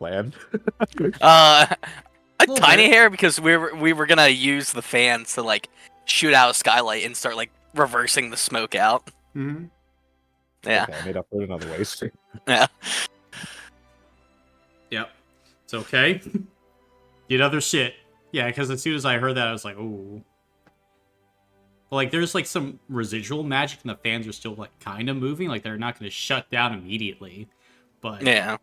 plan? A Little tiny bit. hair because we were gonna use the fans to like shoot out a skylight and start like reversing the smoke out. Mm-hmm. Yeah, Okay, I made up for it in other ways. yeah. Yep. It's okay. Did other shit. Yeah, because as soon as I heard that, I was like, ooh. But, like, there's, like, some residual magic, and the fans are still, like, kind of moving. Like, they're not going to shut down immediately. But, Yeah.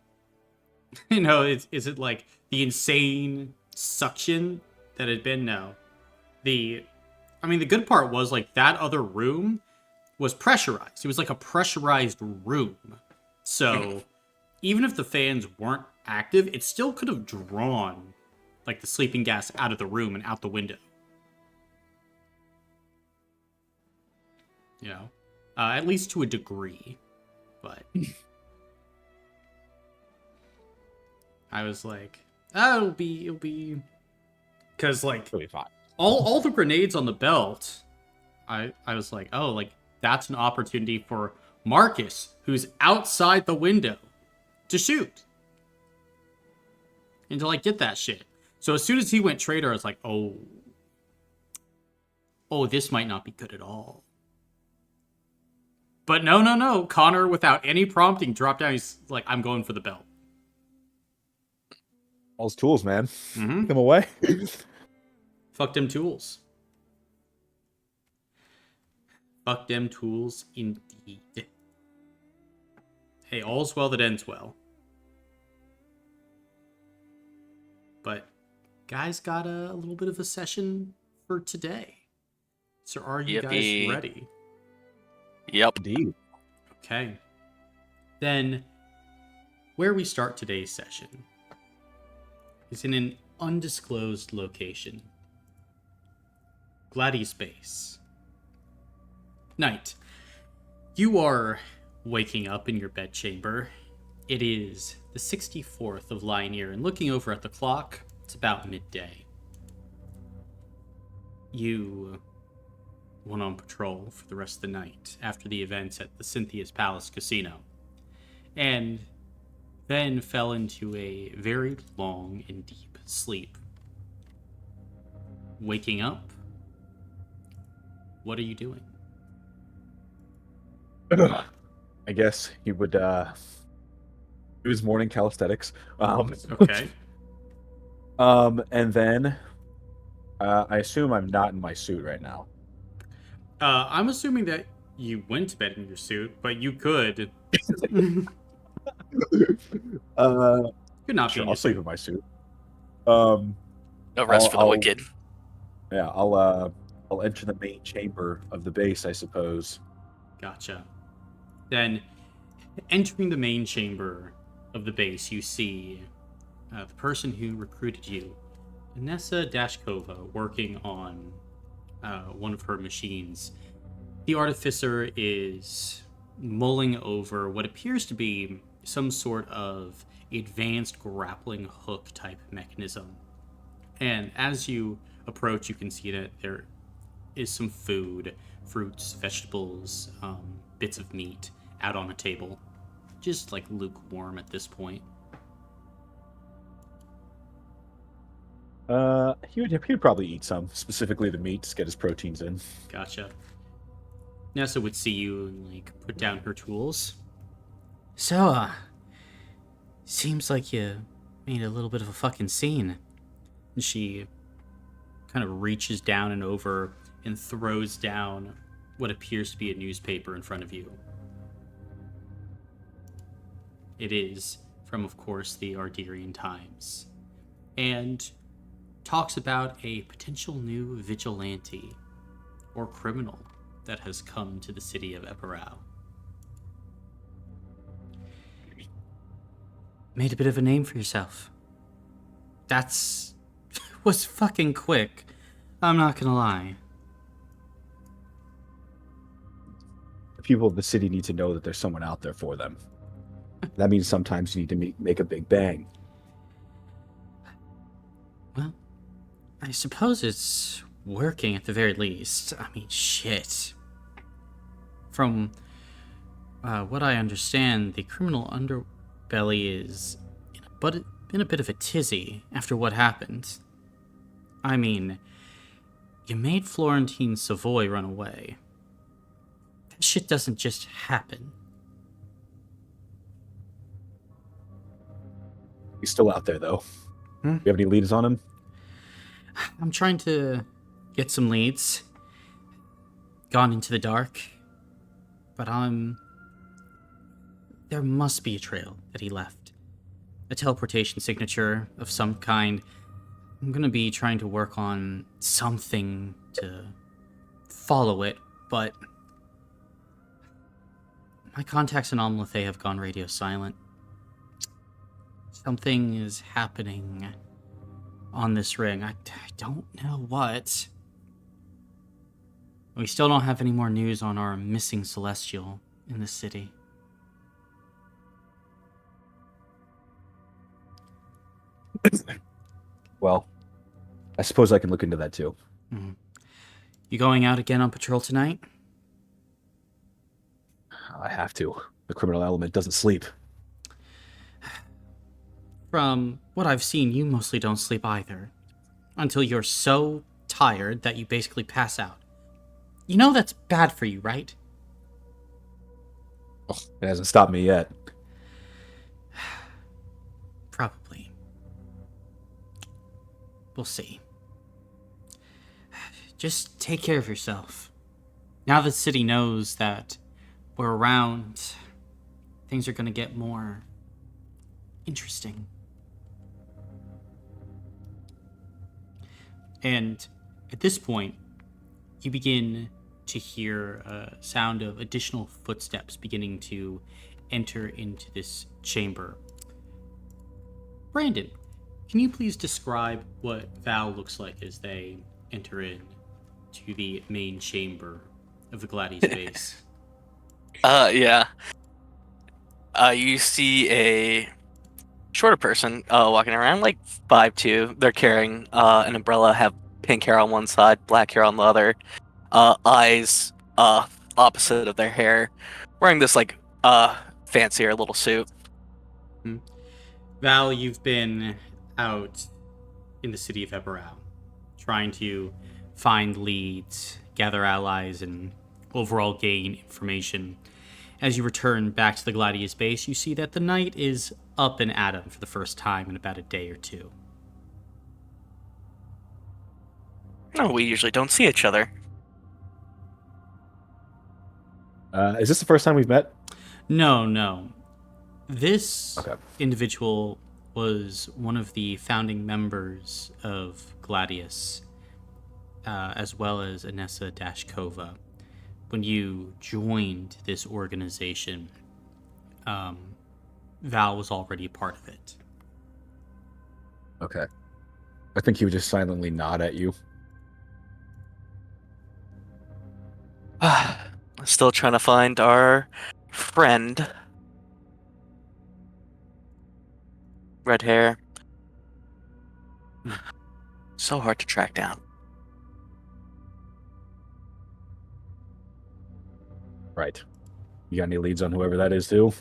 you know, is it, like, the insane suction that had been? No. The good part was, like, that other room was pressurized. It was, like, a pressurized room. So, even if the fans weren't active, it still could have drawn, like, the sleeping gas out of the room and out the window. You know, at least to a degree, but I was like, oh, it'll be, because like It'll be fine. all the grenades on the belt, I was like, oh, like that's an opportunity for Marcus, who's outside the window, to shoot and to like get that shit. So as soon as he went traitor, I was like, oh, this might not be good at all. But no. Connor, without any prompting, dropped down. He's like, I'm going for the belt. All his tools, man. Mm-hmm. Take them away. Fuck them tools. Fuck them tools, indeed. Hey, all's well that ends well. But, guys got a little bit of a session for today. So are you guys ready? Yep. Indeed. Okay. Then, where we start today's session is in an undisclosed location. Gladys Base. Night. You are waking up in your bedchamber. It is the 64th of line year, and looking over at the clock, it's about midday. You went on patrol for the rest of the night after the events at the Cynthia's Palace Casino, and then fell into a very long and deep sleep. Waking up, what are you doing? I guess he would do his morning calisthenics. Okay. And then I assume I'm not in my suit right now. I'm assuming that you went to bed in your suit, but you could. Could not sure, be in I'll your sleep suit. in my suit. No rest for the wicked. Yeah, I'll enter the main chamber of the base, I suppose. Gotcha. Then, entering the main chamber of the base, you see the person who recruited you, Inessa Dashkova, working on one of her machines. The artificer is mulling over what appears to be some sort of advanced grappling hook type mechanism. And as you approach, you can see that there is some food, fruits, vegetables, bits of meat out on a table. Just like lukewarm at this point. He would probably eat some, specifically the meat, to get his proteins in. Gotcha. Nessa would see you and like put down her tools. So, seems like you made a little bit of a fucking scene. And she kind of reaches down and over and throws down what appears to be a newspaper in front of you. It is from, of course, the Arderian Times. And talks about a potential new vigilante or criminal that has come to the city of Eberau. Made a bit of a name for yourself. That's... was fucking quick. I'm not gonna lie. The people of the city need to know that there's someone out there for them. That means sometimes you need to make a big bang. Well, I suppose it's working at the very least. I mean, shit. From what I understand, the criminal underbelly is in been a bit of a tizzy after what happened. I mean, you made Florentine Savoy run away. That shit doesn't just happen. He's still out there, though. Hmm? You have any leads on him? I'm trying to get some leads. Gone into the dark. But there must be a trail that he left. A teleportation signature of some kind. I'm gonna be trying to work on something to follow it, but my contacts in Omlethe have gone radio silent. Something is happening on this ring. I don't know what. We still don't have any more news on our missing Celestial in the city. Well, I suppose I can look into that too. Mm-hmm. You going out again on patrol tonight? I have to. The criminal element doesn't sleep. From what I've seen, you mostly don't sleep either. Until you're so tired that you basically pass out. You know that's bad for you, right? Oh, it hasn't stopped me yet. Probably. We'll see. Just take care of yourself. Now the city knows that we're around, things are gonna get more interesting. And at this point, you begin to hear a sound of additional footsteps beginning to enter into this chamber. Brandon, can you please describe what Val looks like as they enter in to the main chamber of the Gladius base? Yeah. You see a shorter person walking around, like 5'2". They're carrying an umbrella, have pink hair on one side, black hair on the other, eyes opposite of their hair, wearing this like fancier little suit. Val, you've been out in the city of Eberau, trying to find leads, gather allies, and overall gain information. As you return back to the Gladius base, you see that the night is up and at 'em for the first time in about a day or two. No, we usually don't see each other. Is this the first time we've met? No. This Okay. individual was one of the founding members of Gladius, as well as Anessa Dashkova. When you joined this organization, Val was already a part of it. Okay. I think he would just silently nod at you. Still trying to find our friend. Red hair. So hard to track down. Right. You got any leads on whoever that is, too?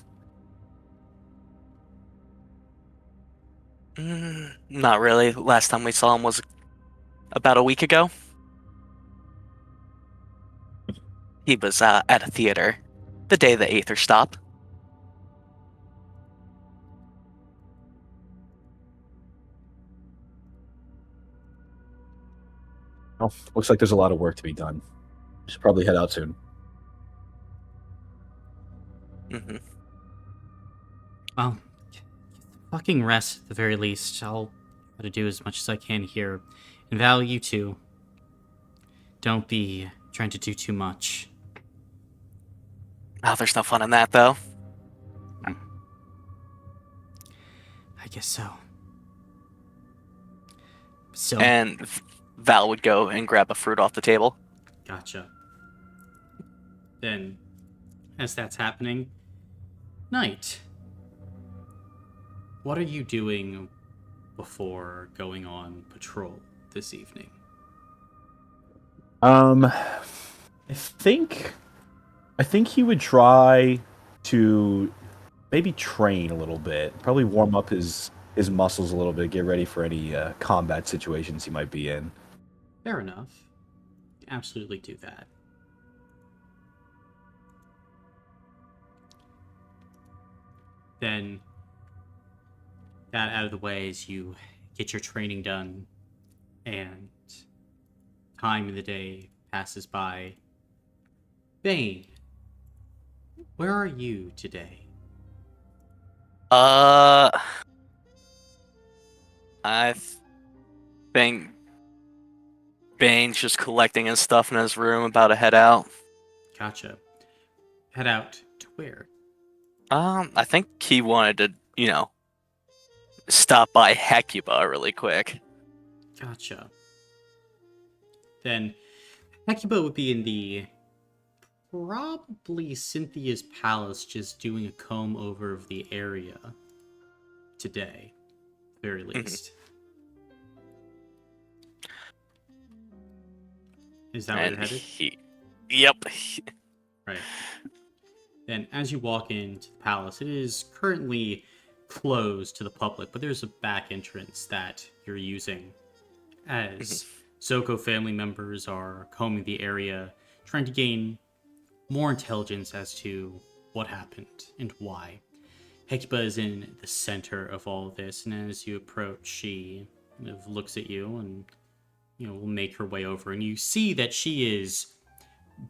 Not really. Last time we saw him was about a week ago. He was at a theater the day the Aether stopped. Oh, looks like there's a lot of work to be done. Should probably head out soon. Mm-hmm. Well, get the fucking rest at the very least. I'll try to do as much as I can here. And Val, you too. Don't be trying to do too much. Oh, there's no fun in that, though. I guess so. So, And Val would go and grab a fruit off the table. gotcha. Then, as that's happening, Knight, what are you doing before going on patrol this evening? I think he would try to maybe train a little bit. Probably warm up his his muscles a little bit, get ready for any combat situations he might be in. Fair enough. Absolutely do that. Then, that out of the way as you get your training done, and time in the day passes by. Bane, where are you today? I think Bane's just collecting his stuff in his room, about to head out. Gotcha. Head out to where? I think he wanted to, stop by Hecuba really quick. Gotcha. Then Hecuba would be in the probably Cynthia's palace, just doing a comb over of the area today, at the very least. Is that where you're headed? Yep. Right. Then, as you walk into the palace, it is currently closed to the public, but there's a back entrance that you're using as Zoko family members are combing the area, trying to gain more intelligence as to what happened and why. Hecuba is in the center of all of this, and as you approach, she kind of looks at you and will make her way over, and you see that she is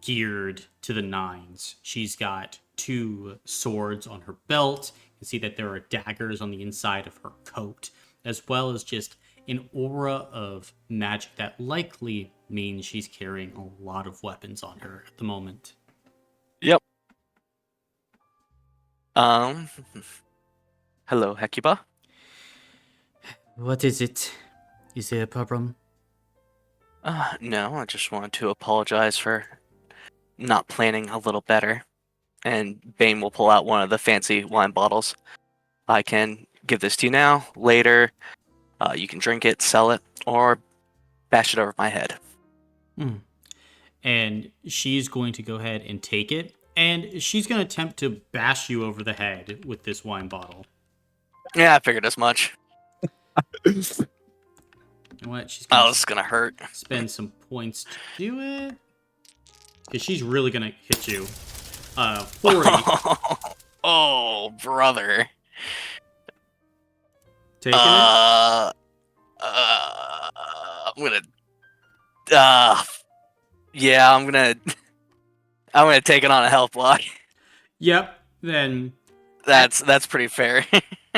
geared to the nines. She's got 2 swords on her belt. You can see that there are daggers on the inside of her coat, as well as just an aura of magic that likely means she's carrying a lot of weapons on her at the moment. Yep. Hello, Hecuba. What is it? Is there a problem? No, I just wanted to apologize for not planning a little better. And Bane will pull out one of the fancy wine bottles. I can give this to you now, later. You can drink it, sell it, or bash it over my head. And she's going to go ahead and take it, and she's going to attempt to bash you over the head with this wine bottle. Yeah, I figured as much. You know what? She's gonna It's gonna hurt. spend some points to do it. Because she's really going to hit you. 40. Oh, brother. Taking it? I'm gonna. Yeah, I'm gonna take it on a health block. Yep. Then That's pretty fair.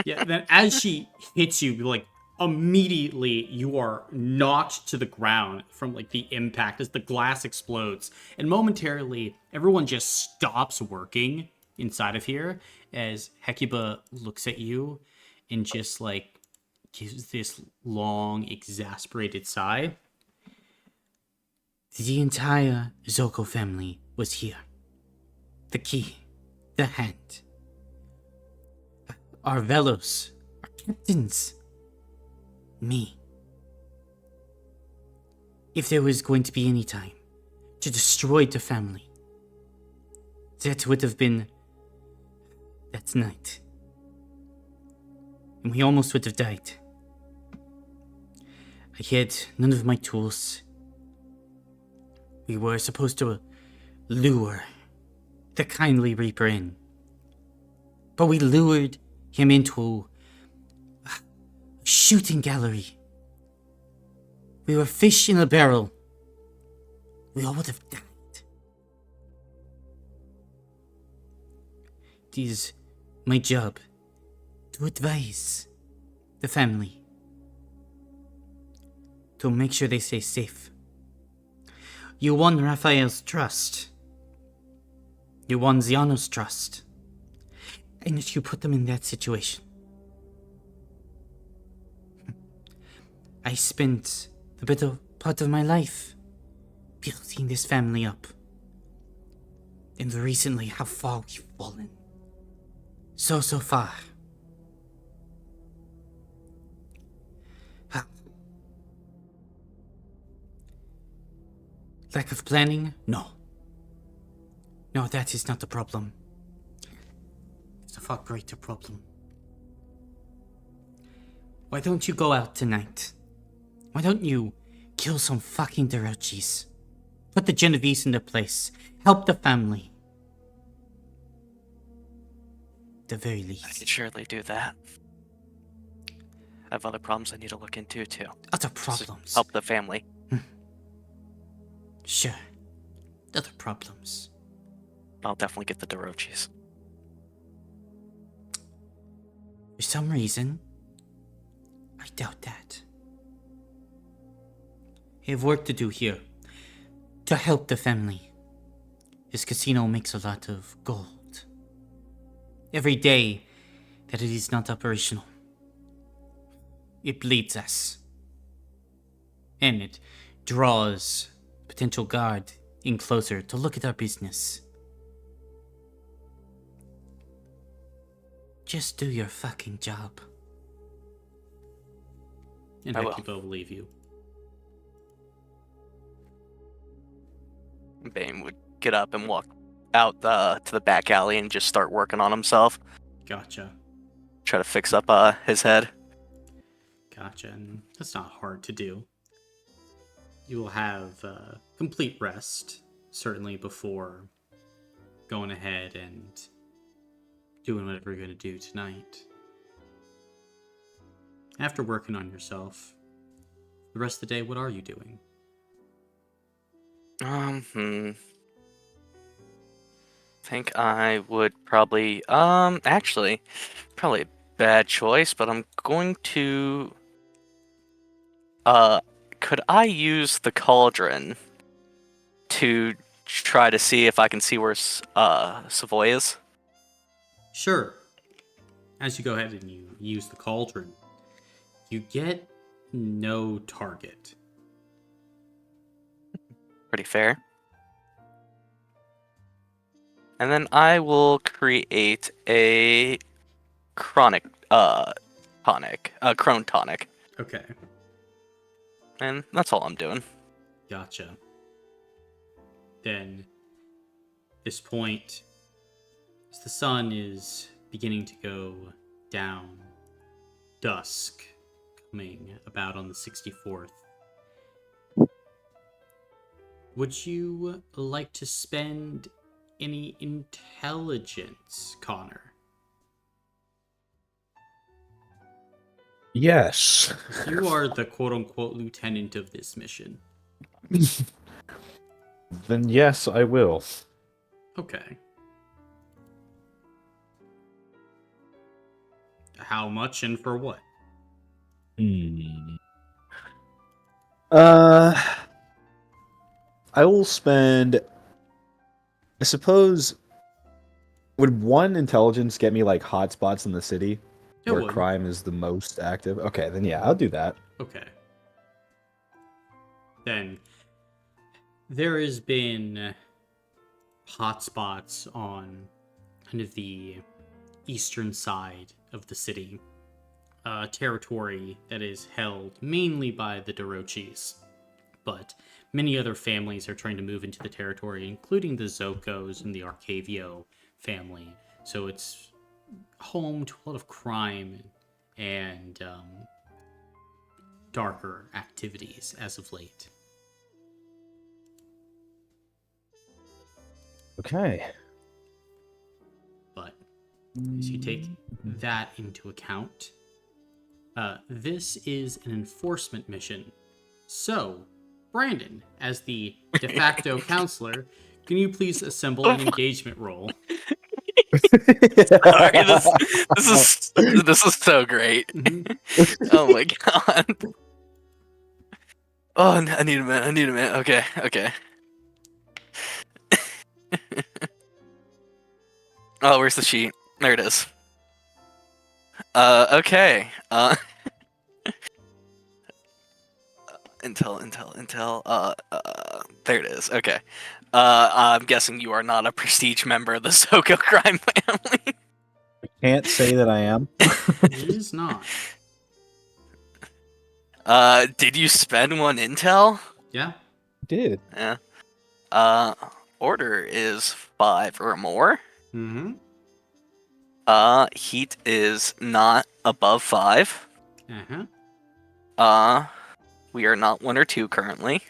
yeah. Then as she hits you, like immediately you are knocked to the ground from like the impact as the glass explodes, and momentarily everyone just stops working inside of here as Hecuba looks at you and just like gives this long, exasperated sigh. The entire Zoko family was here. The key, the hand. Our Velos, our captains. Me. If there was going to be any time to destroy the family, that would have been that night. And we almost would have died. I had none of my tools. We were supposed to lure the kindly Reaper in. But we lured him into a shooting gallery. We were fish in a barrel. We all would have died. It is my job to advise the family, to make sure they stay safe. You won Raphael's trust. You won Ziano's trust. And yet you put them in that situation. I spent the better part of my life building this family up. And recently, how far we've fallen. So far. Lack of planning? No. No, that is not the problem. It's a far greater problem. Why don't you go out tonight? Why don't you kill some fucking Derochis? Put the Genovese into place. Help the family. The very I least. could surely do that. I have other problems I need to look into too. Other Just to problems. help the family. Sure. Other problems. I'll definitely get the Dorochis. For some reason, I doubt that. I have work to do here. To help the family. This casino makes a lot of gold. Every day that it is not operational, it bleeds us. And it draws potential guard in closer to look at our business. Just do your fucking job. And I will. Hecuba will leave you. Bane would get up and walk out to the back alley and just start working on himself. Gotcha. Try to fix up his head. Gotcha. And that's not hard to do. You will have complete rest, certainly before going ahead and doing whatever you're going to do tonight. After working on yourself, the rest of the day, what are you doing? Think I would probably actually probably a bad choice, but I'm going to could I use the cauldron to try to see if I can see where Savoy is? Sure. As you go ahead and you use the cauldron, you get no target. Pretty fair. And then I will create a chronic tonic, crone tonic. Okay. And that's all I'm doing. Gotcha. Then, this point, as the sun is beginning to go down, dusk coming about on the 64th, would you like to spend any intelligence, Connor? Yes. You are the quote-unquote lieutenant of this mission. Then yes, I will. Okay. How much and for what? I will spend. I suppose. Would one intelligence get me like hotspots in the city It where would. crime is the most active? Okay, then yeah, I'll do that. Okay. Then there has been hotspots on kind of the eastern side of the city, territory that is held mainly by the Dorochis, but many other families are trying to move into the territory, including the Zokos and the Arcavio family. So it's home to a lot of crime and darker activities as of late. Okay. But as you take that into account, this is an enforcement mission. So, Brandon, as the de facto counselor, can you please assemble an engagement roll? Sorry, this is so great. Oh my god. Oh, I need a minute. Okay. Oh, where's the sheet? There it is. Okay. Intel. There it is. Okay. I'm guessing you are not a prestige member of the Soko crime family. Can't say that I am. It is not. Did you spend one intel? Yeah? Did. Yeah. Order is 5 or more. Mm-hmm. Heat is not above 5. Uh-huh. We are not 1 or 2 currently.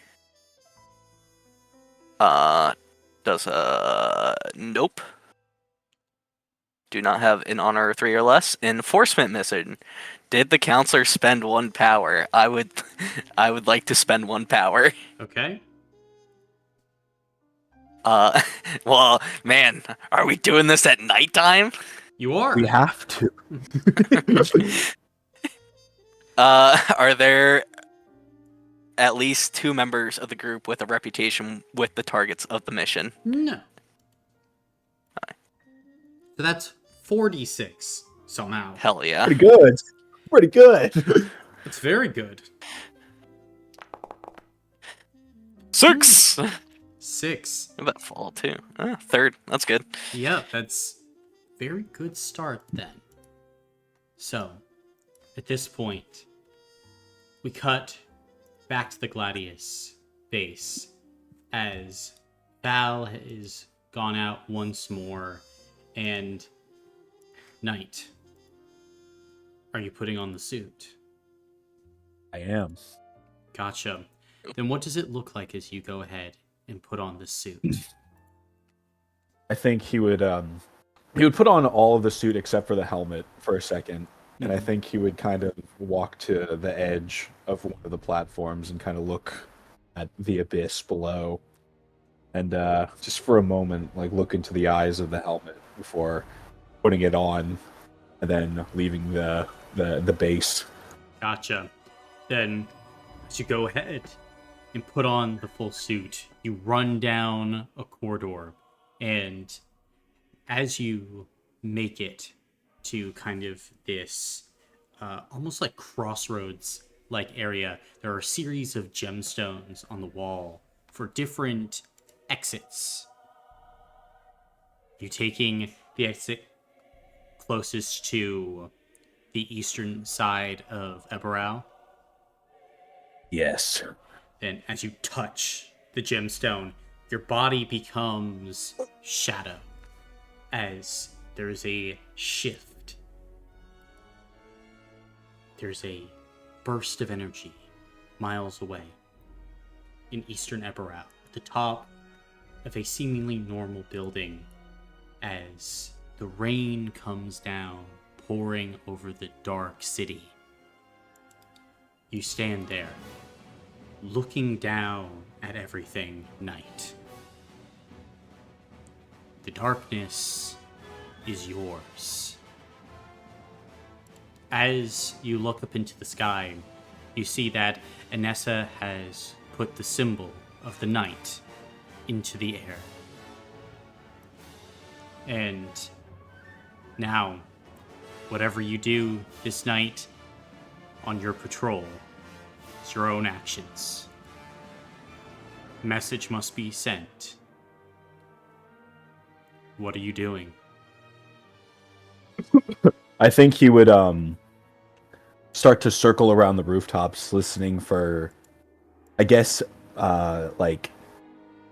Nope. Do not have an honor 3 or less. Enforcement mission. Did the counselor spend 1 power? I would like to spend 1 power. Okay. Well, man, are we doing this at nighttime? You are. We have to. Are there at least 2 members of the group with a reputation with the targets of the mission? No. So that's 46 somehow. Hell yeah. Pretty good. Pretty good. That's very good. 6! 6. That fall too. 3rd. That's good. Yeah, that's very good start then. So, at this point, we cut back to the Gladius base as Val has gone out once more, and Knight, are you putting on the suit? I am. Gotcha. Then what does it look like as you go ahead and put on the suit? I think he would put on all of the suit except for the helmet for a second. And I think he would kind of walk to the edge of one of the platforms and kind of look at the abyss below. And just for a moment, like look into the eyes of the helmet before putting it on and then leaving the base. Gotcha. Then, as you go ahead and put on the full suit, you run down a corridor, and as you make it to kind of this almost like crossroads like area, there are a series of gemstones on the wall for different exits. You taking the exit closest to the eastern side of Eberau? Yes. Then as you touch the gemstone, your body becomes shadow as there is a shift. There's a burst of energy miles away in eastern Eberau at the top of a seemingly normal building as the rain comes down, pouring over the dark city. You stand there, looking down at everything, Knight. The darkness is yours. As you look up into the sky, you see that Anessa has put the symbol of the knight into the air. And now, whatever you do this night on your patrol, it's your own actions. Message must be sent. What are you doing? I think he would start to circle around the rooftops listening for, I guess, like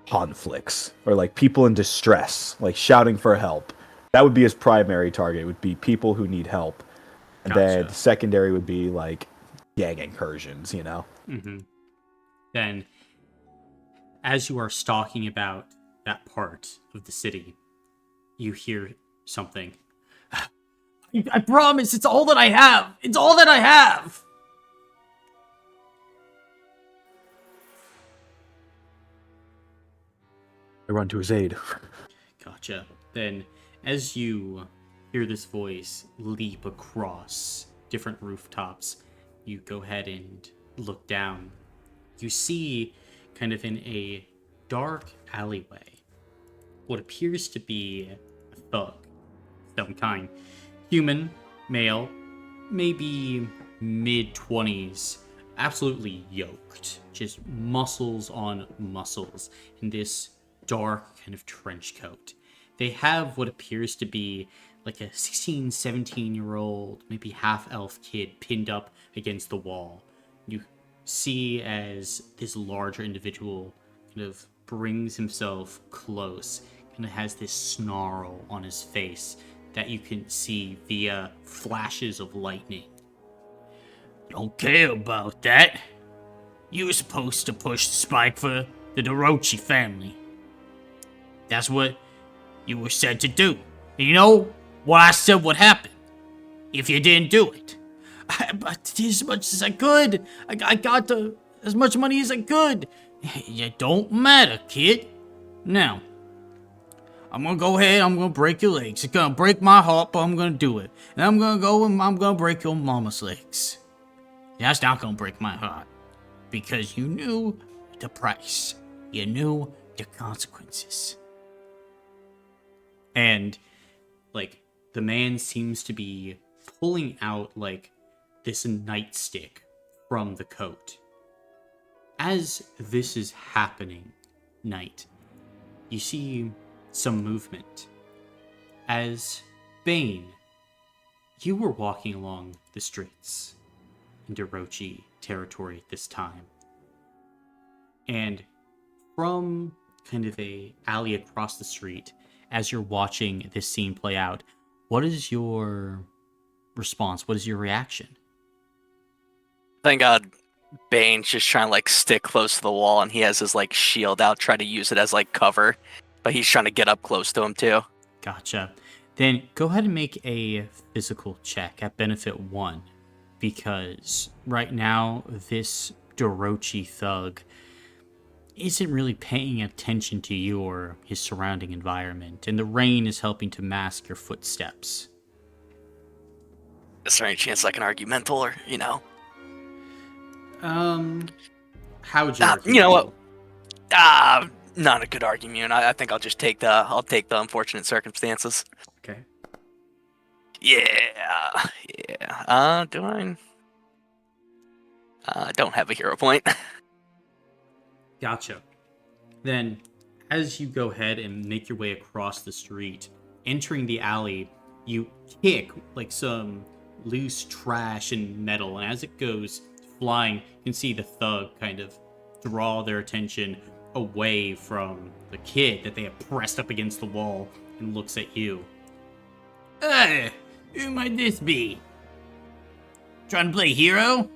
conflicts or like people in distress, like shouting for help. That would be his primary target, would be people who need help. And then Gotcha. secondary would be like gang incursions, you know? Mm-hmm. Then, as you are stalking about that part of the city, you hear something. I promise, it's all that I have! It's all that I have! I run to his aid. Gotcha. Then, as you hear this voice leap across different rooftops, you go ahead and look down. You see, kind of in a dark alleyway, what appears to be a thug, some kind. Human, male, maybe mid-20s, absolutely yoked, just muscles on muscles in this dark kind of trench coat. They have what appears to be like a 16, 17-year-old, maybe half-elf kid pinned up against the wall. You see as this larger individual kind of brings himself close, kind of has this snarl on his face that you can see via flashes of lightning. Don't care about that. You were supposed to push the spike for the Dorochi family. That's what you were said to do. And you know what I said would happen if you didn't do it. I did as much as I could. I got as much money as I could. It don't matter, kid. Now, I'm gonna go ahead, I'm gonna break your legs. It's gonna break my heart, but I'm gonna do it. And I'm gonna go and I'm gonna break your mama's legs. That's not gonna break my heart. Because you knew the price. You knew the consequences. And, like, the man seems to be pulling out, like, this nightstick from the coat. As this is happening, Knight, you see some movement. As Bane, you were walking along the streets in Dorochi territory at this time. And from kind of a alley across the street, as you're watching this scene play out, what is your response? What is your reaction? Thank God Bane's just trying to like stick close to the wall and he has his like shield out, try to use it as like cover. But he's trying to get up close to him too. Gotcha. Then go ahead and make a physical check at benefit 1. Because right now, this Dorochi thug isn't really paying attention to you or his surrounding environment, and the rain is helping to mask your footsteps. Is there any chance like an argumental or, you know? How would you? You know what? Not a good argument. I think I'll just take the unfortunate circumstances. Okay. Yeah. Do I? Don't have a hero point. Gotcha. Then, as you go ahead and make your way across the street, entering the alley, you kick like some loose trash and metal, and as it goes flying, you can see the thug kind of draw their attention away from the kid that they have pressed up against the wall and looks at you. Hey, who might this be? Trying to play hero?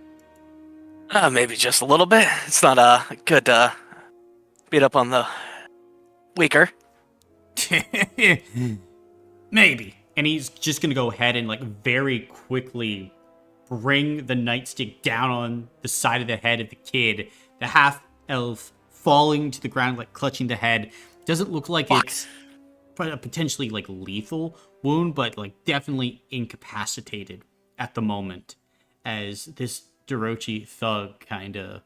Maybe just a little bit. It's not good to beat up on the weaker. Maybe. And he's just gonna go ahead and like very quickly bring the nightstick down on the side of the head of the kid. The half elf falling to the ground, like clutching the head. Doesn't look like it's a potentially like lethal wound, but like definitely incapacitated at the moment. As this Dorochi thug kind of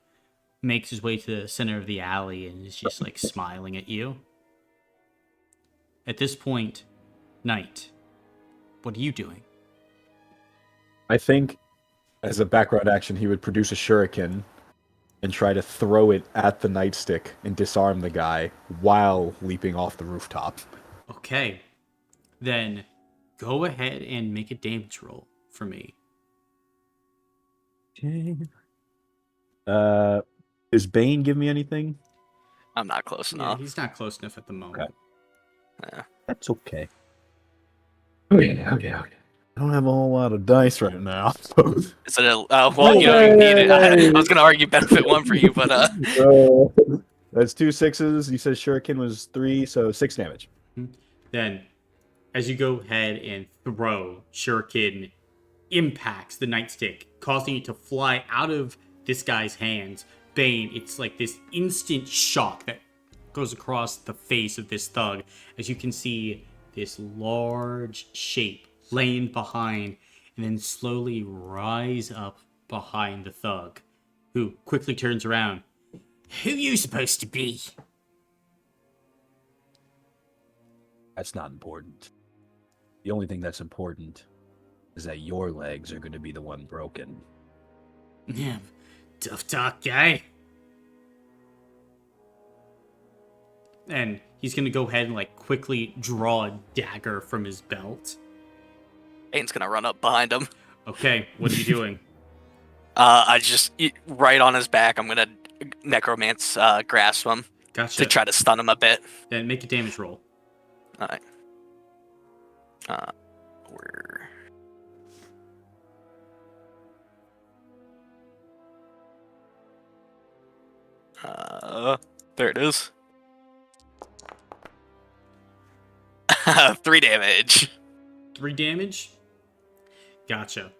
makes his way to the center of the alley and is just like smiling at you. At this point, Knight, what are you doing? I think, as a background action, he would produce a shuriken and try to throw it at the nightstick and disarm the guy while leaping off the rooftop. Okay, then go ahead and make a damage roll for me. Okay. Does Bane give me anything? I'm not close Yeah, enough. he's not close enough at the moment. Yeah. That's okay. Okay. I don't have a whole lot of dice right now. Is it a well, you know, you need it. I was gonna argue benefit 1 for you, but That's 2 6s. You said shuriken was 3, so 6 damage. Then, as you go ahead and throw, Shuriken impacts the nightstick, causing it to fly out of this guy's hands. Bane, it's like this instant shock that goes across the face of this thug, as you can see this large shape laying behind and then slowly rise up behind the thug, who quickly turns around. Who you supposed to be? That's not important. The only thing that's important is that your legs are going to be the one broken. Yeah, tough talk, guy. And he's gonna go ahead and like quickly draw a dagger from his belt. Bane's gonna run up behind him. Okay, what are you doing? I just right on his back. I'm gonna necromance grasp him Gotcha. to try to stun him a bit. Then make a damage roll. All right. We're There it is. 3 damage. 3 damage. Gotcha.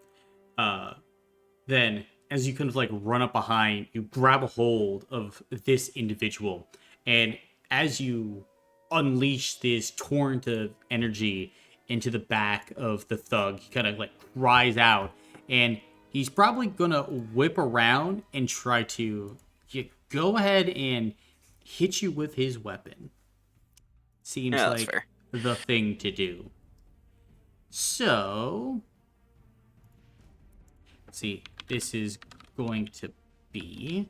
Then, as you kind of like run up behind, you grab a hold of this individual, and as you unleash this torrent of energy into the back of the thug, he kind of like cries out, and he's probably gonna whip around and try to go ahead and hit you with his weapon. Seems Yeah, that's like fair. the thing to do. So, let's see, this is going to be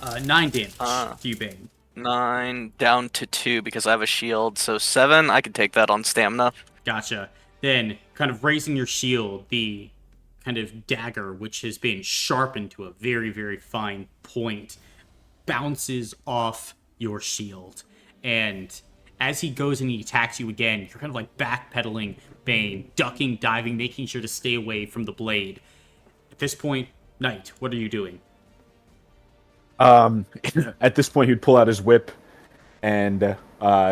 9 damage to you, Bane. 9 down to 2 because I have a shield, so 7. I can take that on stamina. Gotcha. Then, kind of raising your shield, the kind of dagger, which has been sharpened to a very, very fine point, bounces off your shield. And as he goes and he attacks you again, you're kind of like backpedaling, Bane, ducking, diving, making sure to stay away from the blade. At this point, Knight, what are you doing? At this point, he'd pull out his whip and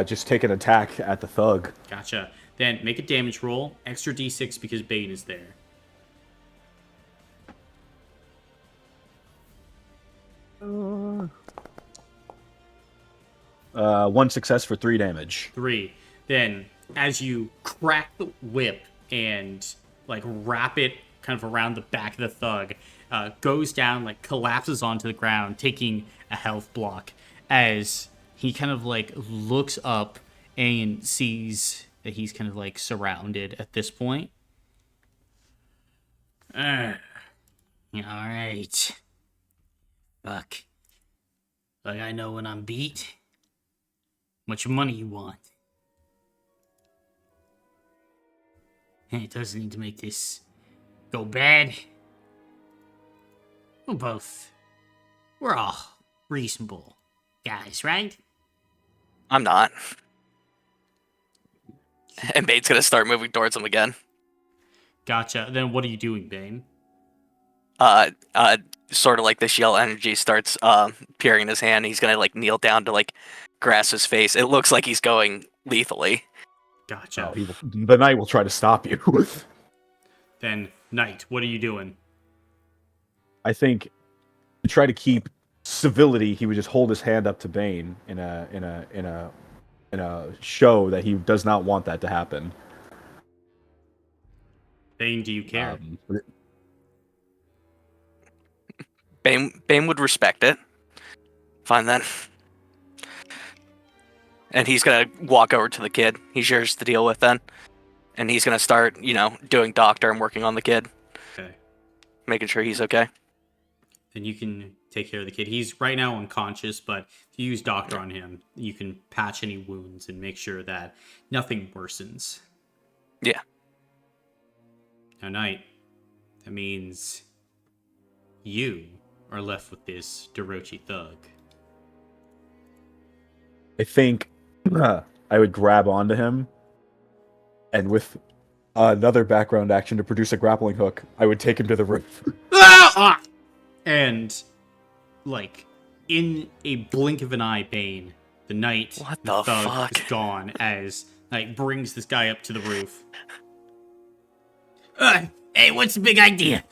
just take an attack at the thug. Gotcha. Then make a damage roll, extra d6 because Bane is there. One success for 3 damage. 3. Then, as you crack the whip and like wrap it kind of around the back of the thug, goes down, like collapses onto the ground, taking a health block. As he kind of like looks up and sees that he's kind of like surrounded at this point. All right. Fuck. Like I know when I'm beat. Much money you want? It doesn't need to make this go bad. We're all reasonable guys, right? I'm not. And Bane's gonna start moving towards him again. Gotcha. Then what are you doing, Bane? Sort of like this yell energy starts appearing in his hand. He's gonna like kneel down to like grasp his face. It looks like he's going lethally. Gotcha. The knight will try to stop you. Then, Knight, what are you doing? I think to try to keep civility, he would just hold his hand up to Bane in a show that he does not want that to happen. Bane, do you care? Bane would respect it. Fine then. And he's gonna walk over to the kid. He's yours to deal with then. And he's gonna start, doing doctor and working on the kid. Okay. Making sure he's okay. Then you can take care of the kid. He's right now unconscious, but if you use doctor on him, you can patch any wounds and make sure that nothing worsens. Yeah. Now, Knight, that means you are left with this Dorochi thug. I think I would grab onto him, and with another background action to produce a grappling hook, I would take him to the roof. And, like, in a blink of an eye, Bane, the Knight, What the thug, fuck? is gone as Knight brings this guy up to the roof. Hey, what's the big idea?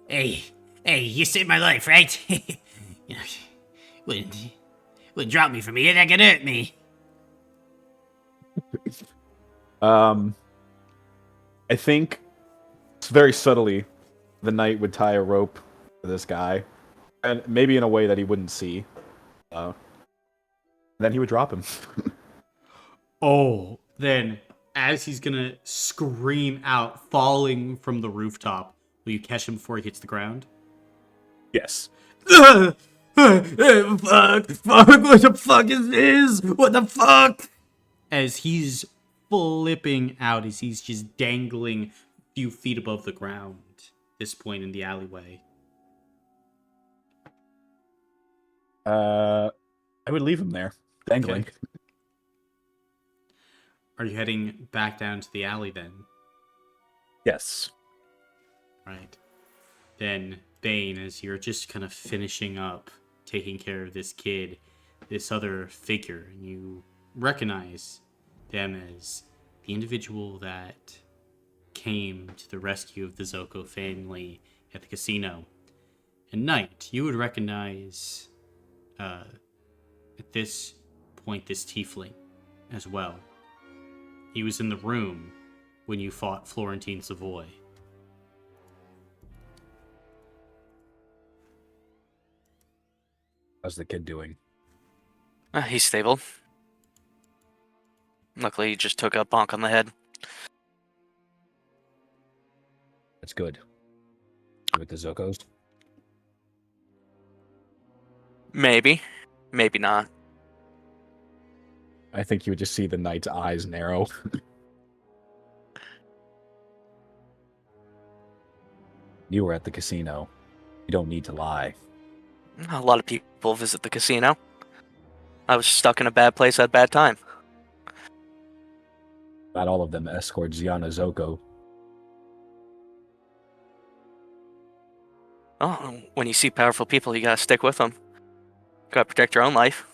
Hey, you saved my life, right? You know, wouldn't drop me from here, that could hurt me. I think very subtly, the knight would tie a rope to this guy, and maybe in a way that he wouldn't see. Then he would drop him. Oh, then as he's gonna scream out, falling from the rooftop, will you catch him before he hits the ground? Yes. Fuck, what the fuck is this? What the fuck? As he's flipping out, as he's just dangling a few feet above the ground at this point in the alleyway. I would leave him there, dangling. Okay. Are you heading back down to the alley then? Yes. Right. Then, Bane, as you're just kind of finishing up taking care of this kid, this other figure, and you recognize them as the individual that came to the rescue of the Zoko family at the casino. And Knight, you would recognize at this point this tiefling as well. He was in the room when you fought Florentine Savoy. How's the kid doing? He's stable. Luckily, he just took a bonk on the head. That's good. With the Zokos? Maybe. Maybe not. I think you would just see the knight's eyes narrow. You were at the casino. You don't need to lie. A lot of people visit the casino. I was stuck in a bad place at a bad time. Not all of them escort Ziana Zoko. Oh, when you see powerful people, you gotta stick with them. Gotta protect your own life.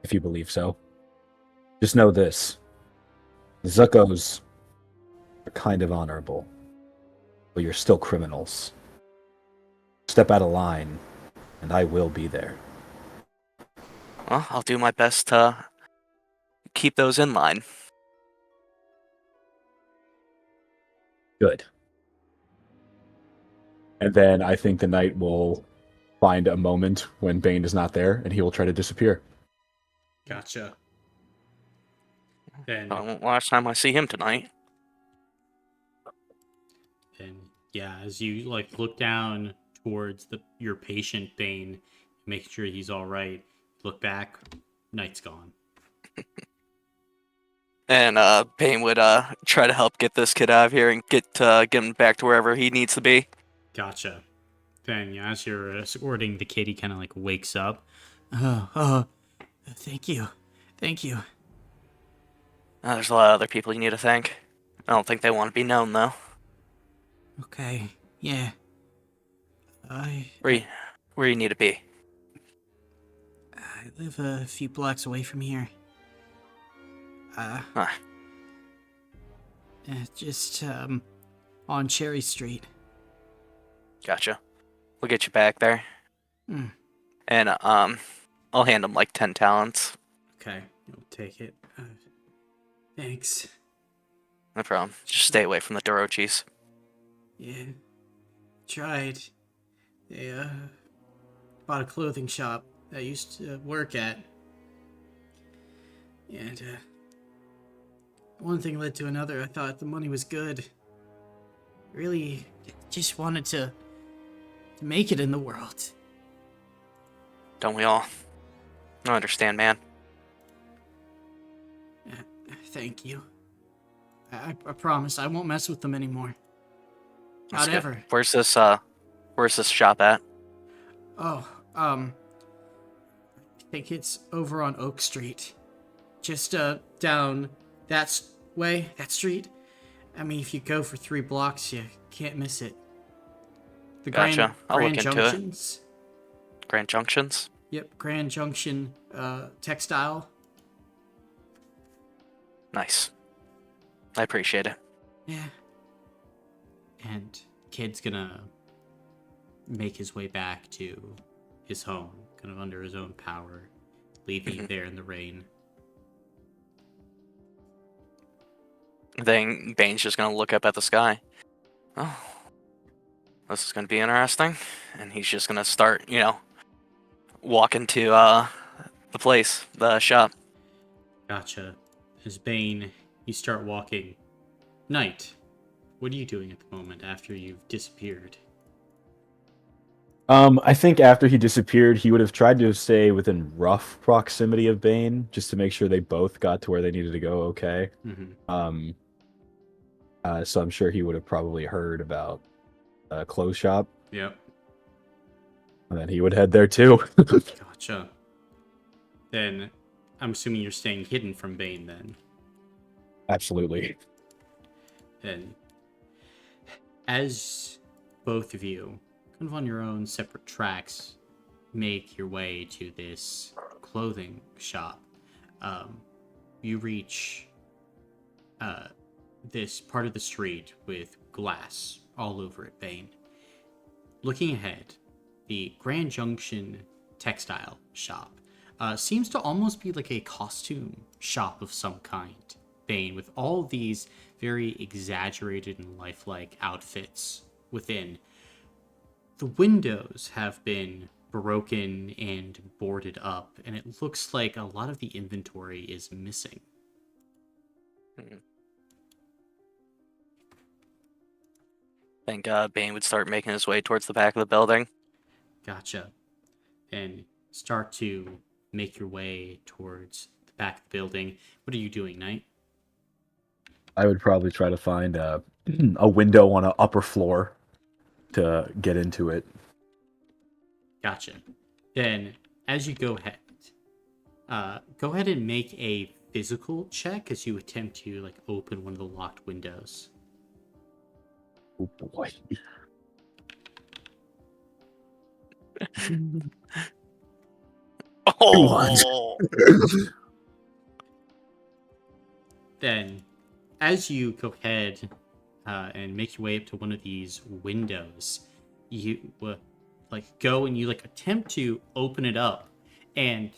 If you believe so. Just know this. The Zokos are kind of honorable. But you're still criminals. Step out of line, and I will be there. Well, I'll do my best to keep those in line. Good. And then I think the knight will find a moment when Bane is not there, and he will try to disappear. Gotcha. Then, Last time I see him tonight. yeah, as you like look down towards your patient Bane, make sure he's all right. Look back, Knight's gone. And Bane would try to help get this kid out of here and get him back to wherever he needs to be. Gotcha. Then, yeah, as you're escorting the kid, he kind of like wakes up. Thank you. Thank you. There's a lot of other people you need to thank. I don't think they want to be known, though. Okay, yeah. Where you need to be. I live a few blocks away from here. Huh. Just, on Cherry Street. Gotcha. We'll get you back there. Hmm. And I'll hand him like 10 talents. Okay, you'll take it. Thanks. No problem. Just stay away from the Dorochis. Yeah. Tried. They, bought a clothing shop I used to work at. And, one thing led to another. I thought the money was good. Really just wanted to make it in the world. Don't we all? I understand, man. Thank you. I promise I won't mess with them anymore. That's Not good. ever. Where's this shop at? Oh, I think it's over on Oak Street. Just, down that way, that street. I mean, if you go for 3 blocks, you can't miss it. The Gotcha. I'll look Grand into it. Junctions. Grand Junctions? Yep, Grand Junction, textile. Nice. I appreciate it. Yeah. And kid's gonna make his way back to his home, kind of under his own power, leaving you there in the rain. Then Bane's just gonna look up at the sky. Oh, this is gonna be interesting. And he's just gonna start, walking to the place, the shop. Gotcha. As Bane, you start walking. Knight, what are you doing at the moment after you've disappeared? I think after he disappeared, he would have tried to stay within rough proximity of Bane, just to make sure they both got to where they needed to go okay. Mm-hmm. So I'm sure he would have probably heard about a clothes shop, Yep. and then he would head there too. Gotcha. Then, I'm assuming you're staying hidden from Bane then. Absolutely. And as both of you, kind of on your own separate tracks, make your way to this clothing shop, you reach this part of the street with glass all over it, Bane. Looking ahead, the Grand Junction textile shop seems to almost be like a costume shop of some kind, Bane, with all these very exaggerated and lifelike outfits within. The windows have been broken and boarded up, and it looks like a lot of the inventory is missing. I think Bane would start making his way towards the back of the building. Gotcha. And start to make your way towards the back of the building. What are you doing, Knight? I would probably try to find a window on an upper floor to get into it. Gotcha. Then, as you go ahead and make a physical check as you attempt to like open one of the locked windows. Oh boy. Oh, Then, as you go ahead and make your way up to one of these windows, you go and you attempt to open it up, and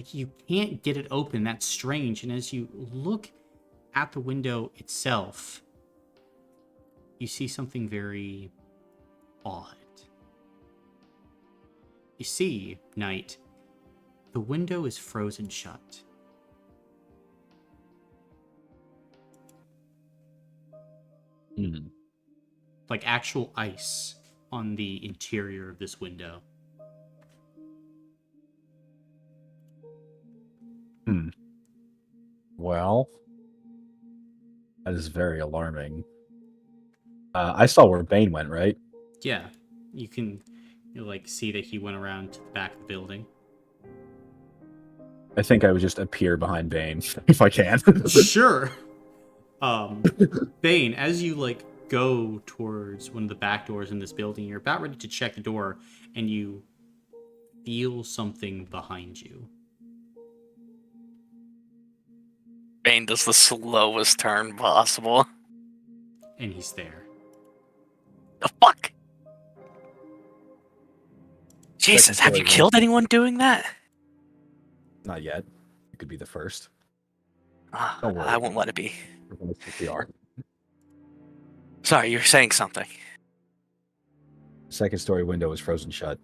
you can't get it open. That's strange. And as you look at the window itself, you see something very odd. You see, Knight, the window is frozen shut. Like actual ice on the interior of this window. Well, that is very alarming. I saw where Bane went, right? Yeah, you can see that he went around to the back of the building. I think I would just appear behind Bane if I can. Sure. Bane, as you go towards one of the back doors in this building, you're about ready to check the door, and you feel something behind you. Bane does the slowest turn possible. And he's there. The fuck? Jesus, have you killed anyone doing that? Not yet. You could be the first. Don't Don't worry. I won't let it be. We're going to CPR. Sorry, you're saying something. Second story window is frozen shut.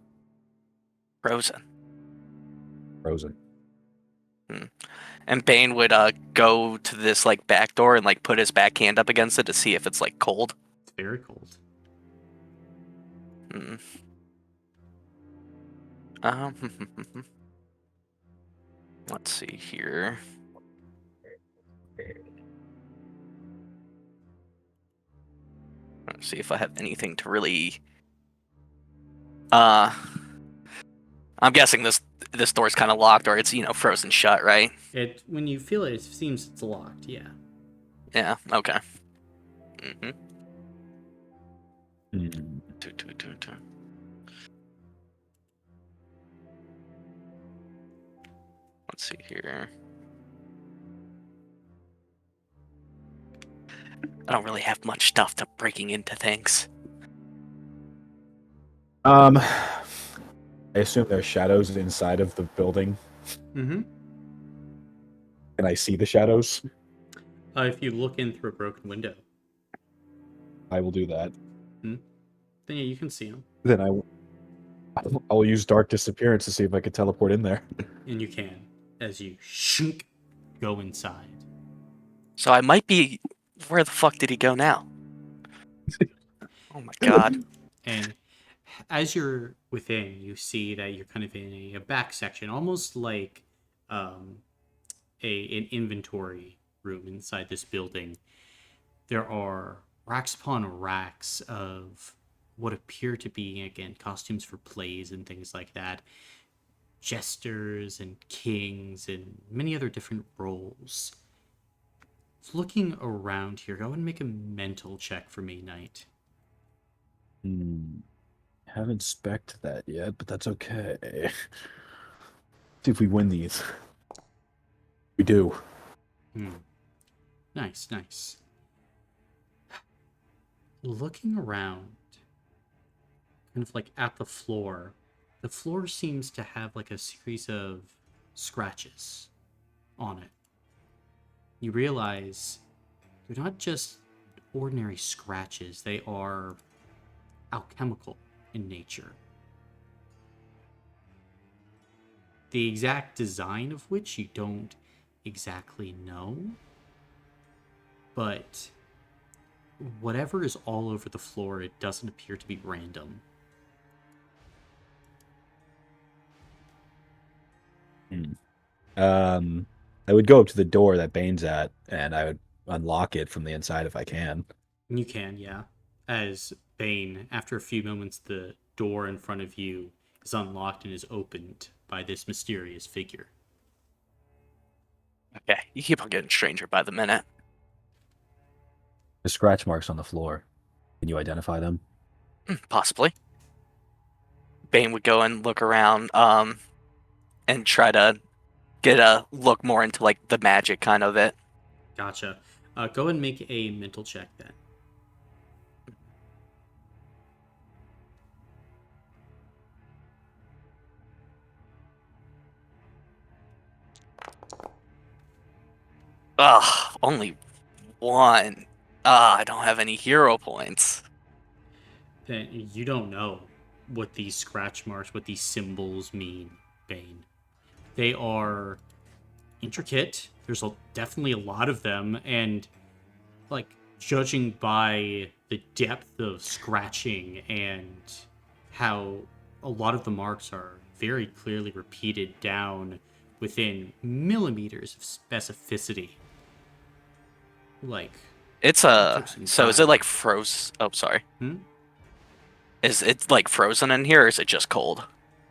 Frozen. Frozen. And Bane would go to this back door and put his backhand up against it to see if it's cold. It's very cold. Let's see here. Let's see if I have anything to really. I'm guessing this door's kind of locked, or it's frozen shut, right? When you feel it, it seems it's locked. Yeah. Yeah. Okay. Let's see here. I don't really have much stuff to breaking into things. I assume there's shadows inside of the building. Mm-hmm. Can I see the shadows? If you look in through a broken window, I will do that. then yeah, you can see them. Then I'll use dark disappearance to see if I can teleport in there. And you can, as you go inside. So I might be. Where the fuck did he go now? Oh my god. And as you're within, you see that you're kind of in a back section, almost like an inventory room inside this building. There are racks upon racks of what appear to be, again, costumes for plays and things like that. Jesters and kings and many other different roles. Looking around here, go ahead and make a mental check for me, Knight. Haven't spec'd that yet, but that's okay. See if we win these. We do. Nice, nice. Looking around, kind of like at the floor seems to have like a series of scratches on it. You realize they're not just ordinary scratches, they are alchemical in nature. The exact design of which you don't exactly know, but whatever is all over the floor, it doesn't appear to be random. I would go up to the door that Bane's at, and I would unlock it from the inside if I can. You can, yeah. As Bane, after a few moments, the door in front of you is unlocked and is opened by this mysterious figure. Okay, you keep on getting stranger by the minute. The scratch marks on the floor. Can you identify them? Possibly. Bane would go and look around, and try to get a look more into like the magic kind of it. Gotcha. Go ahead and make a mental check then. Ugh, only one. I don't have any hero points. Then you don't know what these scratch marks, what these symbols mean, Bane. They are intricate. There's definitely a lot of them, and like judging by the depth of scratching and how a lot of the marks are very clearly repeated down within millimeters of specificity. Like, It's took some so is it time. like froze? Oh, sorry. Hmm? Is it like frozen in here, or is it just cold?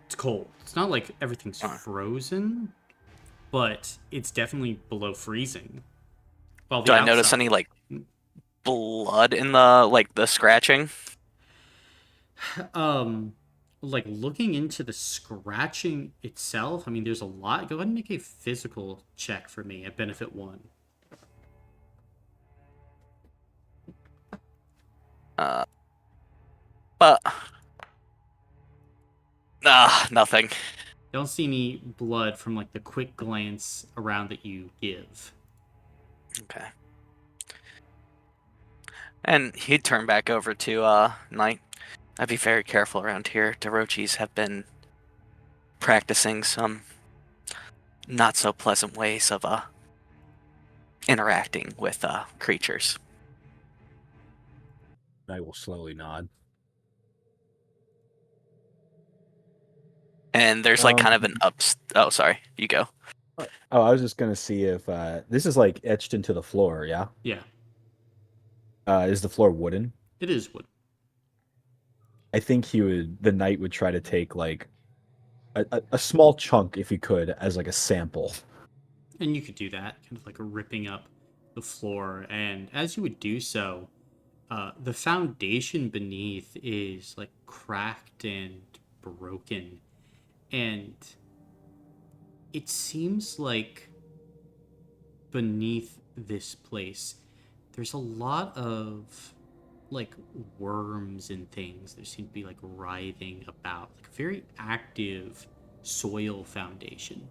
It's cold. It's not like everything's Huh. frozen, but it's definitely below freezing. While Do the I notice outside- any like blood in the scratching? Like looking into the scratching itself, I mean, there's a lot. Go ahead and make a physical check for me at benefit 1. But nothing. Don't see any blood from like the quick glance around that you give. Okay. And he'd turn back over to Knight. I'd be very careful around here. Dorochis have been practicing some not so pleasant ways of interacting with creatures. I will slowly nod. And there's like kind of an ups. Oh, sorry. You go. Oh, I was just gonna see if this is like etched into the floor. Yeah. Yeah, Is the floor wooden? it is wood. I think the knight would try to take like a small chunk if he could as like a sample. And you could do that, kind of like ripping up the floor. And as you would do so, the foundation beneath is like cracked and broken. And it seems like beneath this place, there's a lot of like worms and things. There seem to be like writhing about, like a very active soil foundation.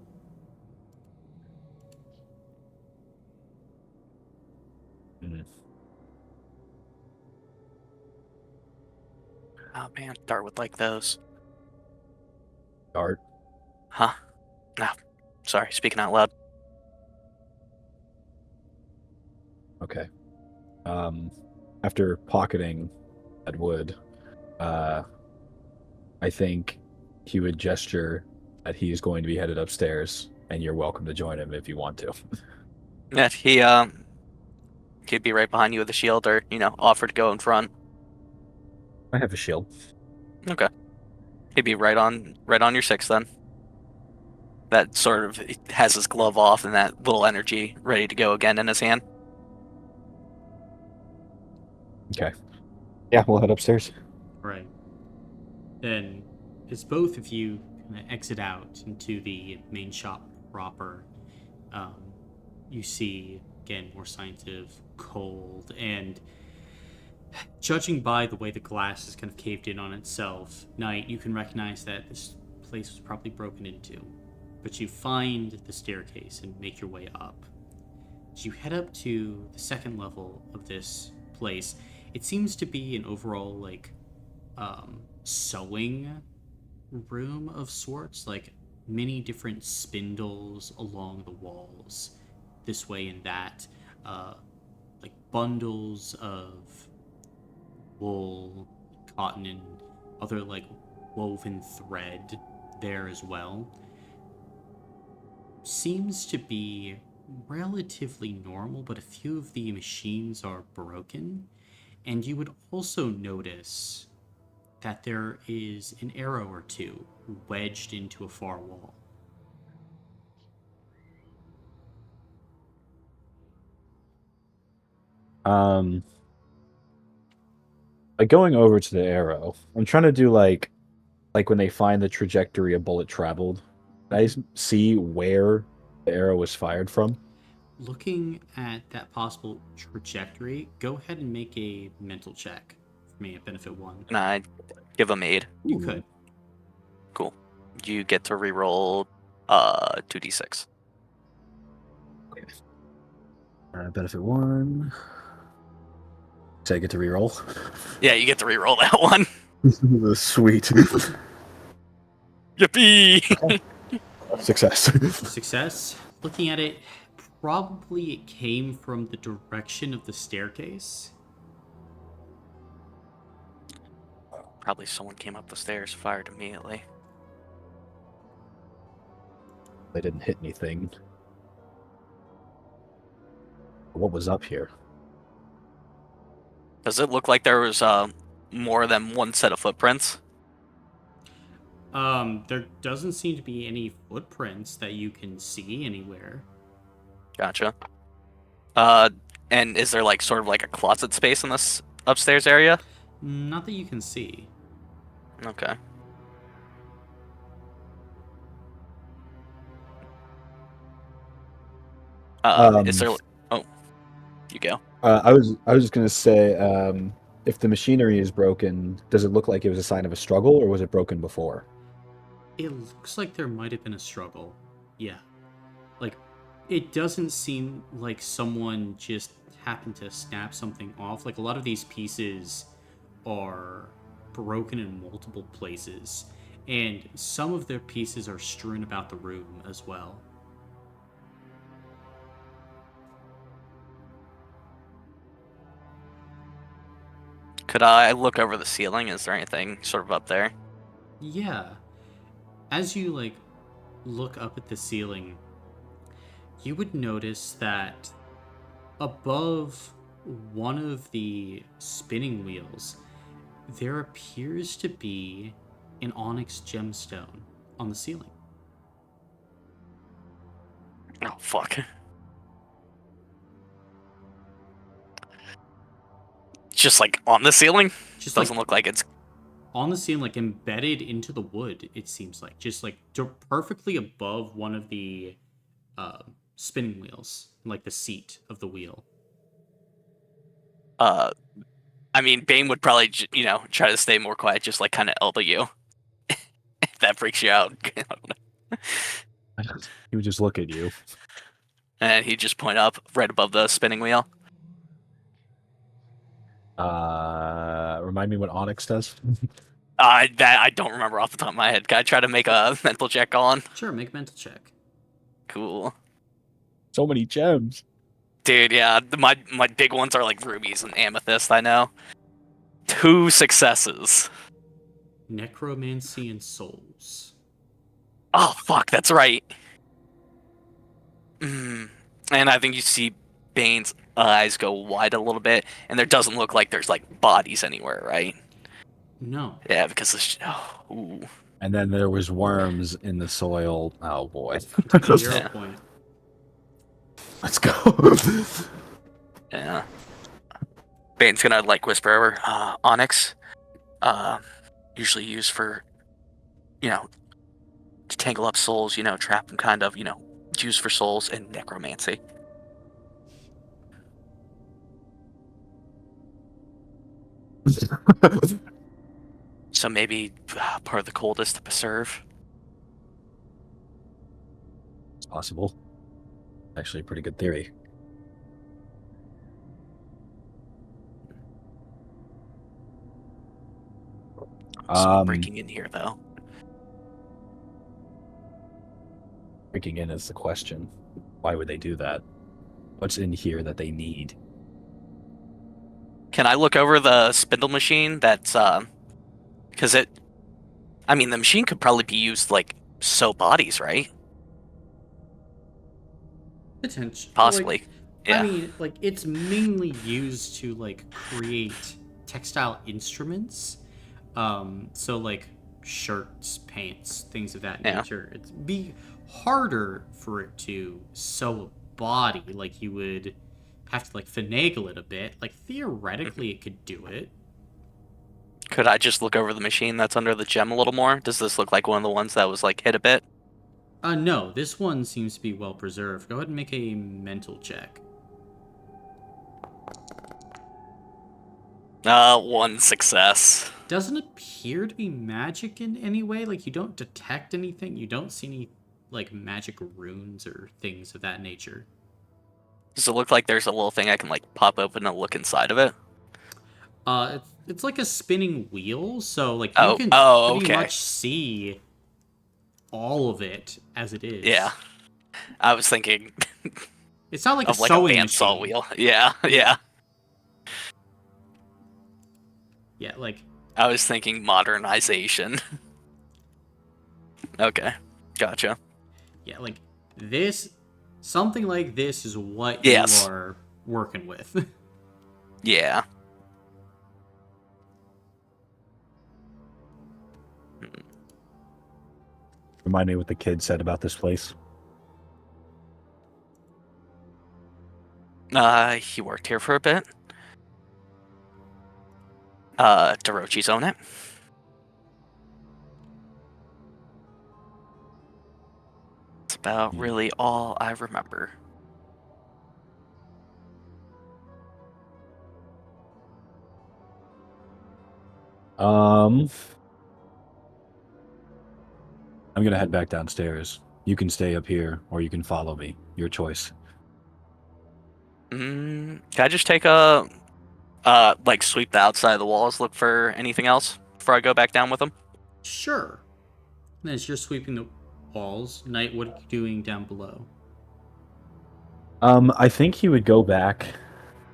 Oh man, Dart would like those. Art. Huh? No. Sorry, speaking out loud. Okay. After pocketing that wood, I think he would gesture that he is going to be headed upstairs, and you're welcome to join him if you want to. Yeah, he'd be right behind you with a shield, or offer to go in front. I have a shield. Okay. He'd be right on your 6 then. That sort of has his glove off and that little energy ready to go again in his hand. Okay. Yeah, we'll head upstairs. Right. Then, as both of you kind of exit out into the main shop proper, um, you see, again, more signs of cold. And judging by the way the glass is kind of caved in on itself, Knight, you can recognize that this place was probably broken into. But you find the staircase and make your way up. As you head up to the second level of this place, it seems to be an overall, like, sewing room of sorts, like many different spindles along the walls, this way and that, like bundles of wool, cotton, and other like woven thread there as well. Seems to be relatively normal, but a few of the machines are broken. And you would also notice that there is an arrow or two wedged into a far wall. Like going over to the arrow, I'm trying to do like when they find the trajectory a bullet traveled. Can I see where the arrow was fired from? Looking at that possible trajectory, go ahead and make a mental check for me at benefit 1. And I give him aid. You could. Cool. You get to reroll 2d6. Benefit 1. So I get to reroll. Yeah, you get to reroll that one. Sweet. Yippee! Success. Success. Looking at it, probably it came from the direction of the staircase. Probably someone came up the stairs, fired immediately. They didn't hit anything. What was up here? Does it look like there was more than one set of footprints? There doesn't seem to be any footprints that you can see anywhere. Gotcha. And is there like sort of like a closet space in this upstairs area? Not that you can see. Okay. Is there? Oh, you go. I was just gonna say, if the machinery is broken, does it look like it was a sign of a struggle, or was it broken before? It looks like there might have been a struggle. Yeah. Like, it doesn't seem like someone just happened to snap something off. Like, a lot of these pieces are broken in multiple places, and some of their pieces are strewn about the room as well. Could I look over the ceiling? Is there anything sort of up there? Yeah. As you, like, look up at the ceiling, you would notice that above one of the spinning wheels, there appears to be an onyx gemstone on the ceiling. Oh, fuck. Just like on the ceiling? Just Doesn't like look like it's... on the ceiling, like embedded into the wood, it seems like. Just like perfectly above one of the spinning wheels, like the seat of the wheel. I mean, Bane would probably, try to stay more quiet, just like kind of elbow you. If that freaks you out. I don't know. He would just look at you. And he'd just point up right above the spinning wheel. Remind me what Onyx does. That I don't remember off the top of my head. Can I try to make a mental check on? Sure, make a mental check. Cool. So many gems. Dude, yeah, my big ones are like rubies and amethyst, I know. 2 successes. Necromancy and souls. Oh, fuck, that's right. And I think you see Bane's eyes go wide a little bit, and there doesn't look like there's, like, bodies anywhere, right? No. Yeah, because ooh. And then there was worms in the soil. Oh, boy. 0 Yeah. point. Let's go. Yeah. Bane's gonna like whisper over, onyx, usually used for, to tangle up souls, trap them kind of, used for souls and necromancy. So maybe part of the coldest to preserve. It's possible. Actually, a pretty good theory. So breaking in here though. Breaking in is the question. Why would they do that? What's in here that they need? Can I look over the spindle machine? That's because the machine could probably be used like sew bodies, right? Potential. Possibly. Like, Yeah. I mean, like, it's mainly used to, like, create textile instruments. So, like, shirts, pants, things of that Yeah. nature. It'd be harder for it to sew a body. Like, you would have to, like, finagle it a bit. Like, theoretically, it could do it. Could I just look over the machine that's under the gem a little more? Does this look like one of the ones that was like hit a bit? No, this one seems to be well preserved. Go ahead and make a mental check. 1 success. Doesn't appear to be magic in any way. Like, you don't detect anything. You don't see any, like, magic runes or things of that nature. Does it look like there's a little thing I can like pop open and look inside of it? It's like a spinning wheel, so, like, you Oh, can pretty okay. much see all of it as it is. Yeah. I was thinking It's not like of a like a sewing bandsaw machine. wheel. Yeah, yeah. Yeah, like, I was thinking modernization. Okay, gotcha. yeah, like, this, something like this is what Yes. you are working with. Yeah. Remind me what the kid said about this place. He worked here for a bit. Dorochi's own it. That's about really all I remember. I'm gonna head back downstairs. You can stay up here, or you can follow me. Your choice. Can I just take a like sweep the outside of the walls, look for anything else before I go back down with them? Sure. And as you're sweeping the walls, Knight, what are you doing down below? I think he would go back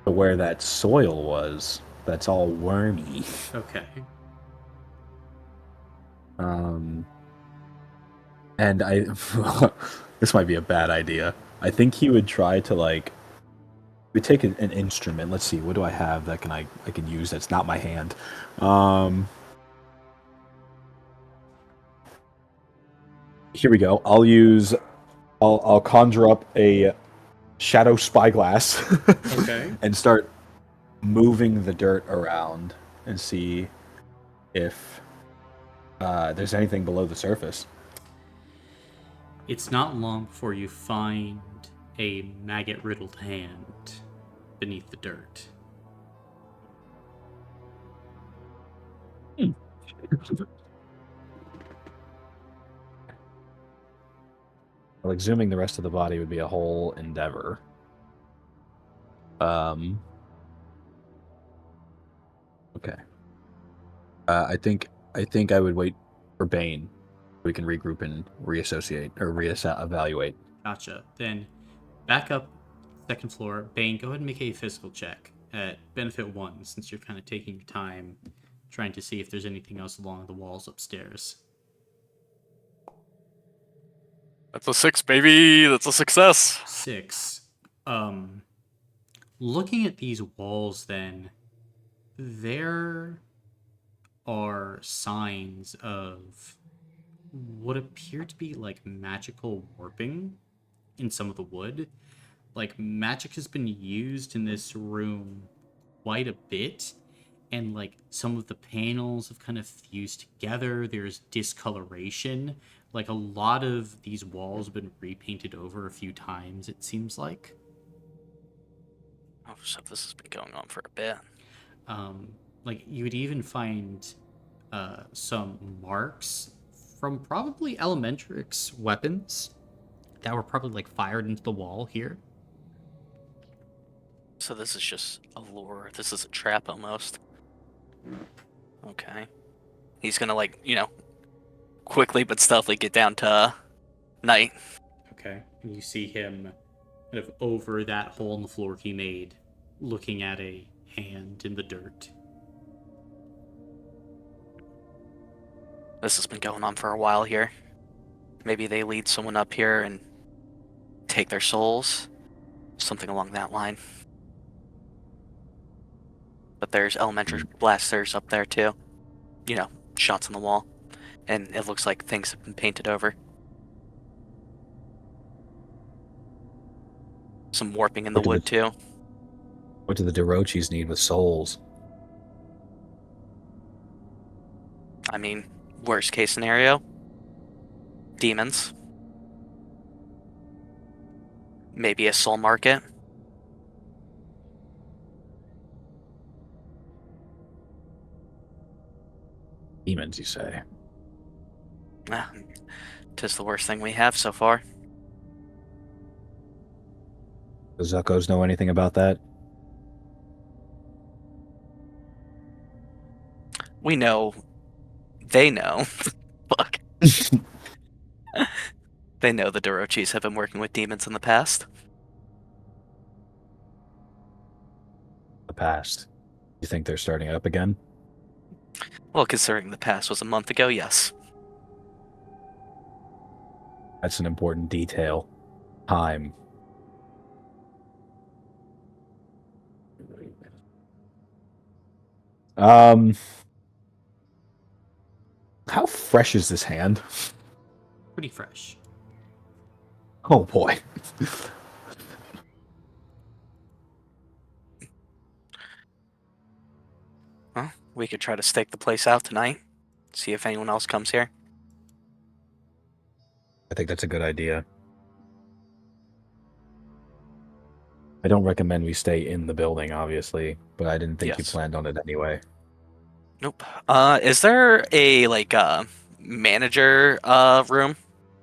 to where that soil was. That's all wormy. Okay. And I, this might be a bad idea. I think he would try to like, we take an instrument. Let's see, what do I have that I can use that's not my hand? Here we go. I'll conjure up a shadow spyglass. Okay. And start moving the dirt around and see if there's anything below the surface. It's not long before you find a maggot-riddled hand beneath the dirt. Well, exhuming the rest of the body would be a whole endeavor. Okay. I think I would wait for Bane. We can regroup and reassociate or evaluate. Gotcha. Then back up second floor. Bane, go ahead and make a physical check at benefit 1, since you're kind of taking your time trying to see if there's anything else along the walls upstairs. That's a 6, baby. That's a success. 6. Looking at these walls, then, there are signs of what appear to be like magical warping in some of the wood. Like, magic has been used in this room quite a bit, and like some of the panels have kind of fused together. There's discoloration. Like a lot of these walls have been repainted over a few times, it seems like. Oh, so this has been going on for a bit. Like you would even find some marks from probably Elementrix weapons that were probably like fired into the wall here. So this is just a lure. This is a trap almost. Okay. He's gonna like, quickly but stealthily get down to night. Okay. And you see him kind of over that hole in the floor he made, looking at a hand in the dirt. This has been going on for a while here. Maybe they lead someone up here and take their souls. Something along that line. But there's elementary blasters up there too. Shots on the wall. And it looks like things have been painted over. Some warping in the wood too. What do the Derochis need with souls? I mean, worst case scenario, demons. Maybe a soul market. Demons, you say? Tis the worst thing we have so far. Does Zuckos know anything about that? We know. They know. Fuck. They know the Dorochis have been working with demons in the past. The past. You think they're starting up again? Well, considering the past was a month ago, yes. That's an important detail. Time. How fresh is this hand? Pretty fresh. Oh boy. Well, we could try to stake the place out tonight. See if anyone else comes here. I think that's a good idea. I don't recommend we stay in the building, obviously, but I didn't think you Yes. planned on it anyway. Nope. Is there a manager room?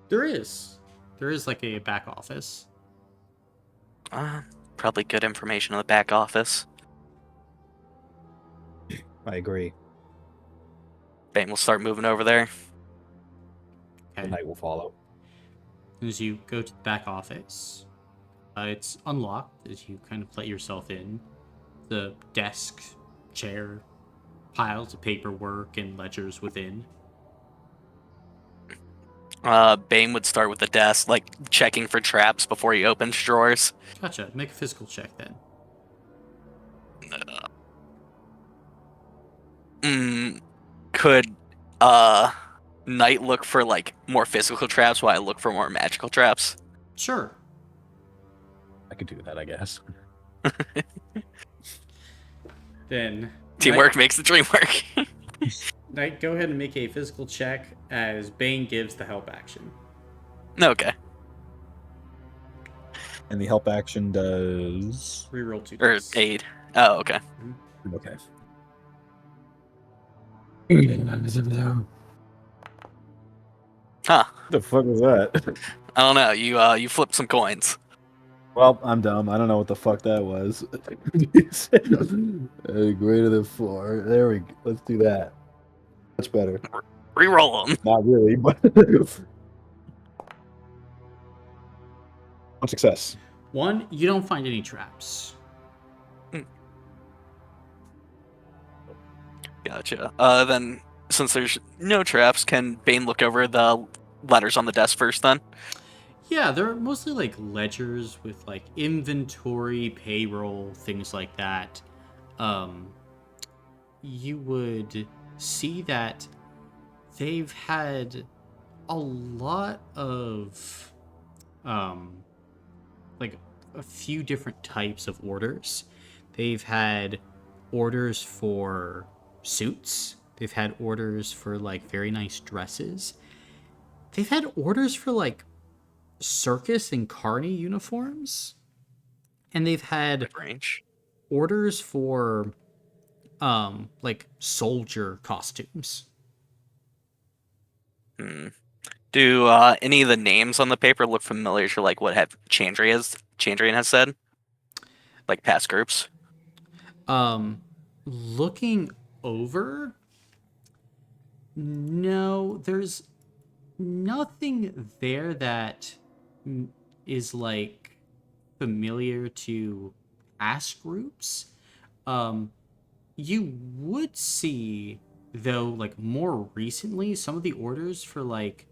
There is. There is like a back office. Probably good information in the back office. I agree. Bang will start moving over there. The Okay. night will follow. As you go to the back office, it's unlocked as you kind of let yourself in. The desk, chair, piles of paperwork and ledgers within. Bane would start with the desk, checking for traps before he opens drawers. Gotcha. Make a physical check then. Could Knight look for more physical traps while I look for more magical traps? Sure. I could do that, I guess. Then Teamwork makes the dream work. Knight, go ahead and make a physical check as Bane gives the help action. Okay. And the help action does... Reroll 2 Or dice. aid. Oh, okay. Okay. Huh. What the fuck was that? I don't know. You flip some coins. Well, I'm dumb. I don't know what the fuck that was. Greater than 4. There we go. Let's do that. Much better. Reroll them. Not really, but one success. 1, you don't find any traps. Gotcha. Then since there's no traps, can Bane look over the letters on the desk first? Then. Yeah, they're mostly like ledgers with like inventory, payroll, things like that. You would see that they've had a lot of like a few different types of orders. They've had orders for suits. They've had orders for like very nice dresses. They've had orders for like circus and carny uniforms. And they've had Good range. orders for like soldier costumes. Do any of the names on the paper look familiar to like what Chandrian has said? Like past groups? Looking over, no, there's nothing there that is like familiar to past groups. You would see, though, like more recently, some of the orders for like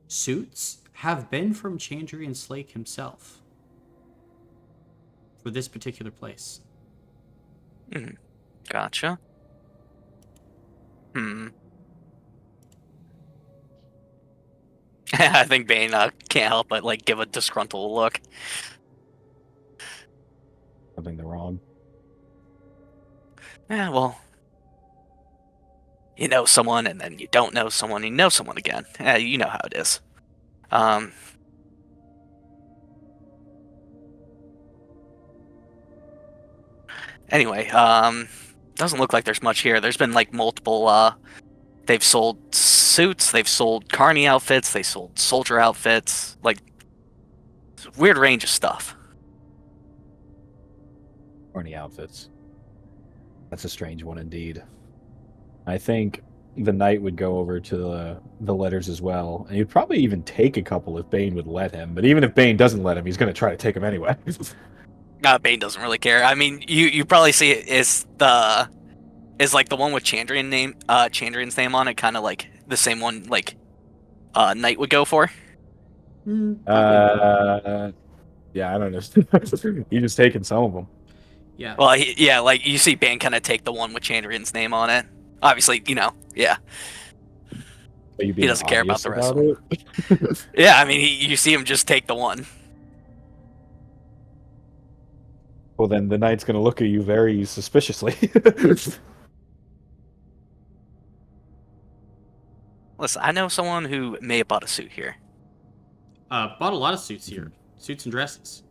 suits have been from Chandrian Slake himself for this particular place. Gotcha. I think Bane can't help but like give a disgruntled look. Something the wrong. Yeah, well, you know someone, and then you don't know someone, you know someone again. You know how it is. Anyway, doesn't look like there's much here. There's been like multiple. They've sold suits, they've sold carny outfits, they sold soldier outfits, like it's a weird range of stuff. Horny outfits. That's a strange one indeed. I think the knight would go over to the letters as well, and he'd probably even take a couple if Bane would let him. But even if Bane doesn't let him, he's going to try to take them anyway. Bane doesn't really care. I mean, you probably see it is like the one with Chandrian's name on it, kind of like the same one like Knight would go for. Yeah, I don't know. He's just taking some of them. Yeah. Well, like you see Bane kind of take the one with Chandrian's name on it. Obviously, yeah. He doesn't care about the rest of them. Yeah, I mean, you see him just take the one. Well, then the knight's going to look at you very suspiciously. Listen, I know someone who may have bought a suit here. Bought a lot of suits here. Suits and dresses.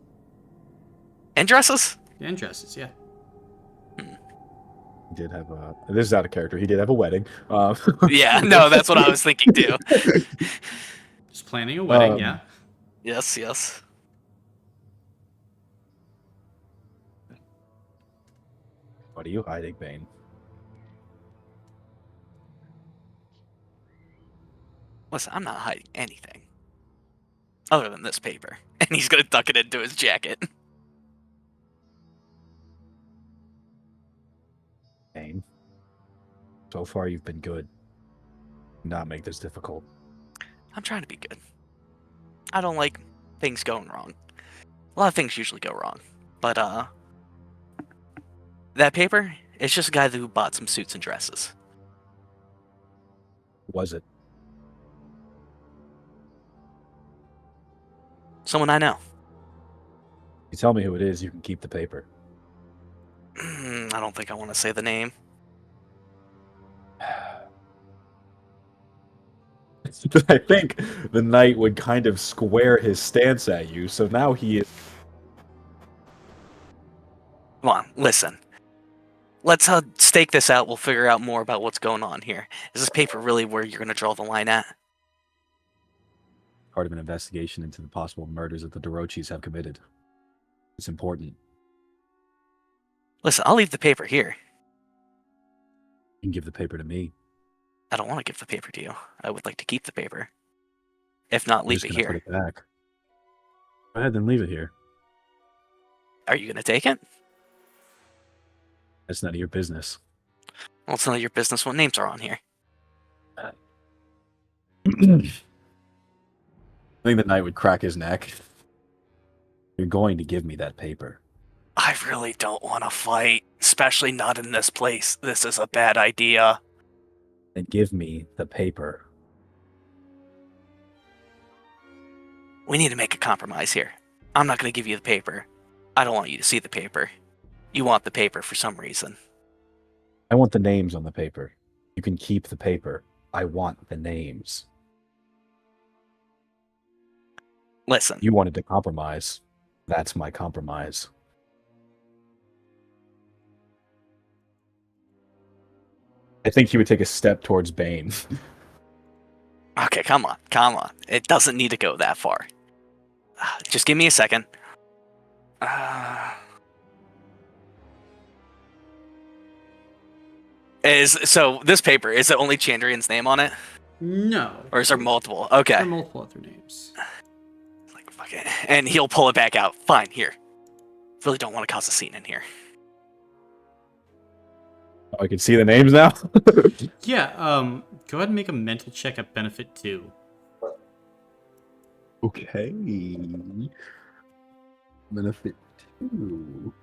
And dresses? And dresses, yeah. He did have a... This is out of character. He did have a wedding. Yeah, no, that's what I was thinking too. Just planning a wedding, yeah. Yes. What are you hiding, Bane? Listen, I'm not hiding anything. Other than this paper. And he's gonna tuck it into his jacket. Bane, so far you've been good. Do not make this difficult. I'm trying to be good. I don't like things going wrong. A lot of things usually go wrong. But, that paper, it's just a guy who bought some suits and dresses. Who was it? Someone I know. If you tell me who it is, you can keep the paper. I don't think I want to say the name. I think the knight would kind of square his stance at you, so now he is... Come on, listen. Let's stake this out. We'll figure out more about what's going on here. Is this paper really where you're going to draw the line at? part of an investigation into the possible murders that the Dorochis have committed. It's important. Listen, I'll leave the paper here. You can give the paper to me. I don't want to give the paper to you. I would like to keep the paper. If not, I'm leave just it gonna here. Put it back. Go ahead, then leave it here. Are you going to take it? That's none of your business. Well, it's none of your business what names are on here. I think the knight would crack his neck. You're going to give me that paper. I really don't want to fight, especially not in this place. This is a bad idea. Then give me the paper. We need to make a compromise here. I'm not going to give you the paper. I don't want you to see the paper. You want the paper for some reason. I want the names on the paper. You can keep the paper. I want the names. Listen, You wanted to compromise. That's my compromise. I think he would take a step towards Bane. okay, come on. It doesn't need to go that far. Just give me a second. So this paper, is it only Chandrian's name on it? No. Or is there multiple? Okay. There are multiple other names. Like, fuck it. And he'll pull it back out. Fine, here. Really don't want to cause a scene in here. I can see the names now. Yeah, go ahead and make a mental check at benefit 2. Okay. Benefit 2.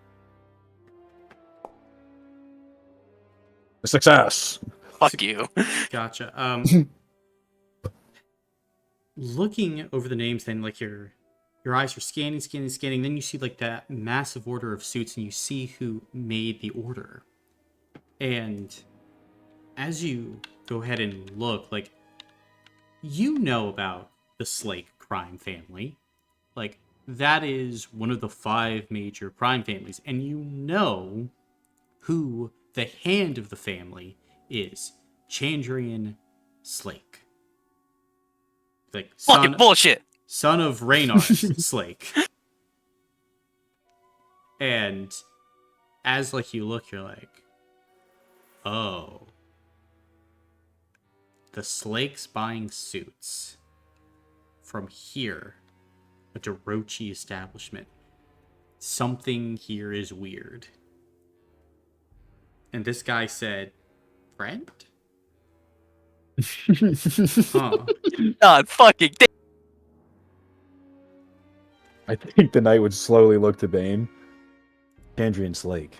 A success. Fuck you. Gotcha. Looking over the names, then like your eyes are scanning. Then you see like that massive order of suits, and you see who made the order. And as you go ahead and look, like you know about the Slake crime family, like that is one of the 5 major crime families, and you know who the hand of the family is. Chandrian Slake. Like Fucking bullshit. son of Raynard Slake. And as like you look, you're like, oh. The Slakes buying suits from here, a Dorochi establishment. Something here is weird. And this guy said, friend? Huh. God fucking damn. I think the knight would slowly look to Bane. Chandrian Slake.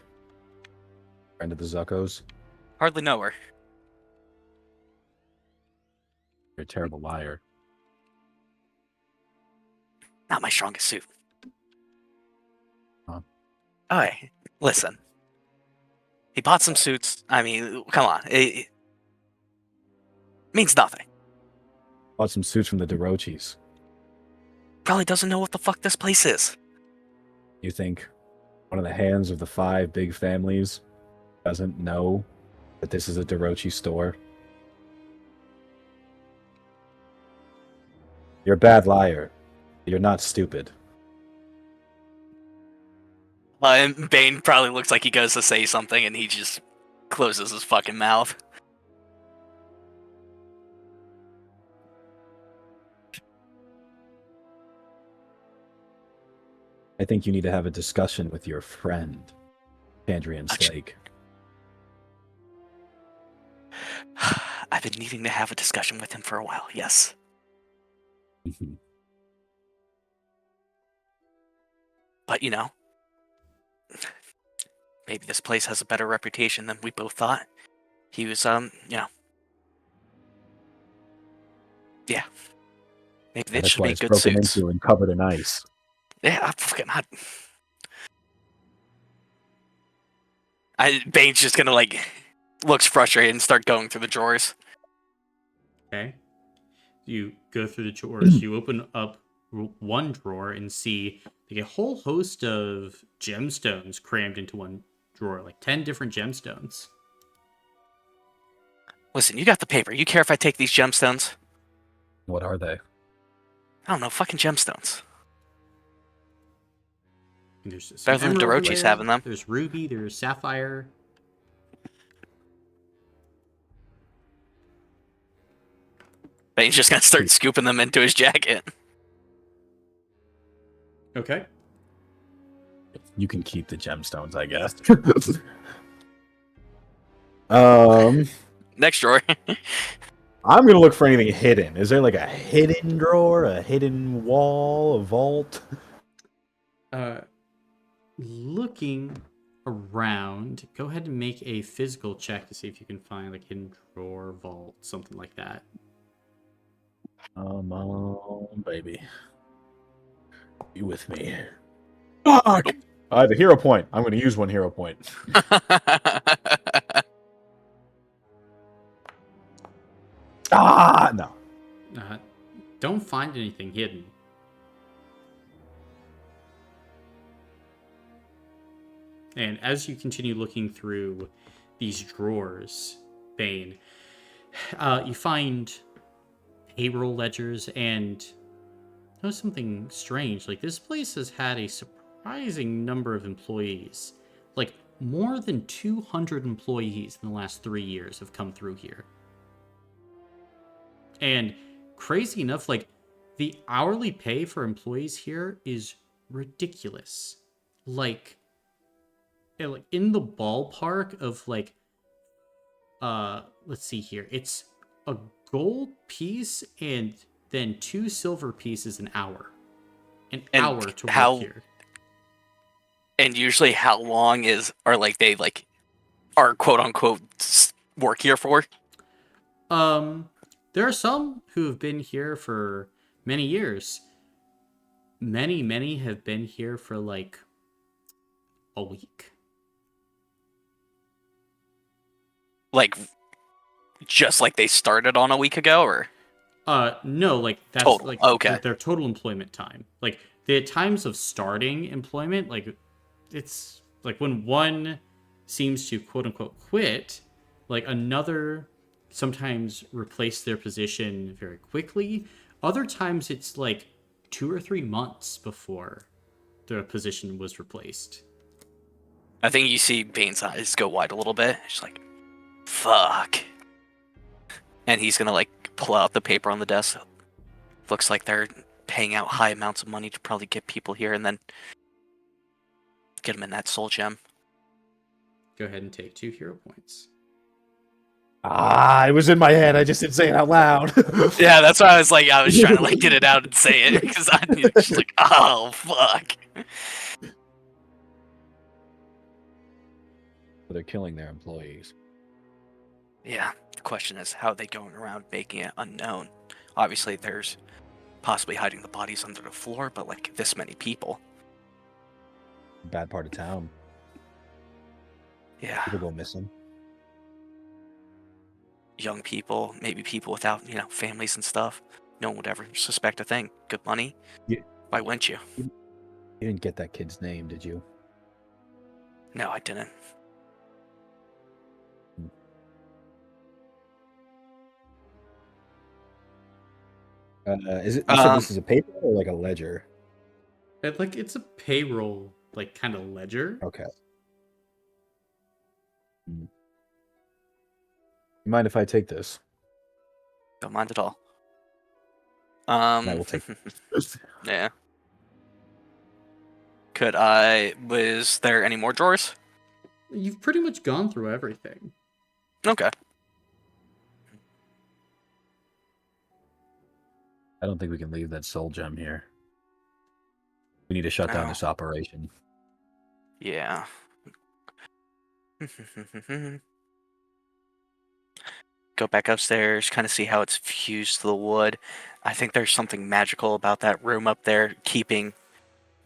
Friend of the Zuckos. Hardly know her. You're a terrible liar. Not my strongest suit. Huh? Alright, listen. He bought some suits. I mean, come on. It means nothing. Bought some suits from the Dorochis. Probably doesn't know what the fuck this place is. You think one of the hands of the 5 big families doesn't know that this is a Dorochi store? You're a bad liar. You're not stupid. And Bane probably looks like he goes to say something and he just closes his fucking mouth. I think you need to have a discussion with your friend, Chandrian Slake. I've been needing to have a discussion with him for a while, yes. Mhm. But, you know, maybe this place has a better reputation than we both thought. He was, you know. Yeah. Maybe it That's should why be it's good broken suits. into and covered in ice. Yeah, I'm fucking not. Bane's just gonna, like, looks frustrated and start going through the drawers. Okay. You go through the drawers. You open up one drawer and see like a whole host of gemstones crammed into one drawer, like 10 different gemstones. Listen, you got the paper. You care if I take these gemstones? What are they? I don't know, fucking gemstones. And there's some Better than emerald in Dorochi's there, having them. There's ruby, there's sapphire. Bane's just gonna start scooping them into his jacket. Okay. You can keep the gemstones, I guess. Next drawer. I'm gonna look for anything hidden. Is there like a hidden drawer, a hidden wall, a vault? Looking around, go ahead and make a physical check to see if you can find like hidden drawer, vault, something like that. Come on, baby. You with me? Fuck! I have a hero point. I'm gonna use one hero point. find anything hidden. And as you continue looking through these drawers, Bane, you find payroll ledgers and notice something strange. Like, this place has had a surprising number of employees. Like, more than 200 employees in the last 3 years have come through here. And crazy enough, like, the hourly pay for employees here is ridiculous. Like in the ballpark of like, let's see here. It's a gold piece and then 2 silver pieces an hour. An hour to work here. And usually how long are like they like are quote unquote work here for? There are some who have been here for many years. Many have been here for like a week. Like, just like they started on a week ago, or? No, like that's total. like Okay. their total employment time. Like the times of starting employment, like it's like when one seems to quote unquote quit, like another sometimes replace their position very quickly. Other times it's like 2 or 3 months before the position was replaced. I think you see Bane's eyes go wide a little bit. He's like, fuck. And he's gonna like pull out the paper on the desk. Looks like they're paying out high amounts of money to probably get people here and then get them in that soul gem. Go ahead and take 2 hero points. It was in my head. I just didn't say it out loud. Yeah, that's why I was trying to like get it out and say it because I knew she's like, oh fuck. They're killing their employees. Yeah, the question is how are they going around making it unknown? Obviously, there's possibly hiding the bodies under the floor, but like this many people. Bad part of town. Yeah, People go missing. young people, maybe people without families and stuff. No one would ever suspect a thing. Good money. Yeah. Why wouldn't you? You didn't get that kid's name, did you? No, I didn't. Is it? You said this is a paper or like a ledger? It's a payroll like kind of ledger. Okay. You mind if I take this? Don't mind at all. I will take. Yeah. Was there any more drawers? You've pretty much gone through everything. Okay. I don't think we can leave that soul gem here. We need to shut down No. this operation. Yeah. Go back upstairs, kind of see how it's fused to the wood. I think there's something magical about that room up there,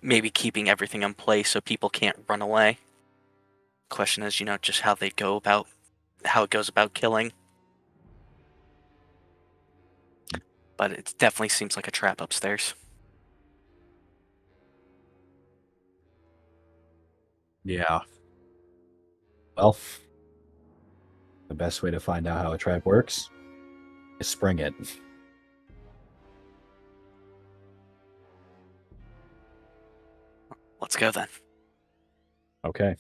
maybe keeping everything in place so people can't run away. Question is, just how it goes about killing. But it definitely seems like a trap upstairs. Yeah. Well, the best way to find out how a trap works is spring it. Let's go then. Okay.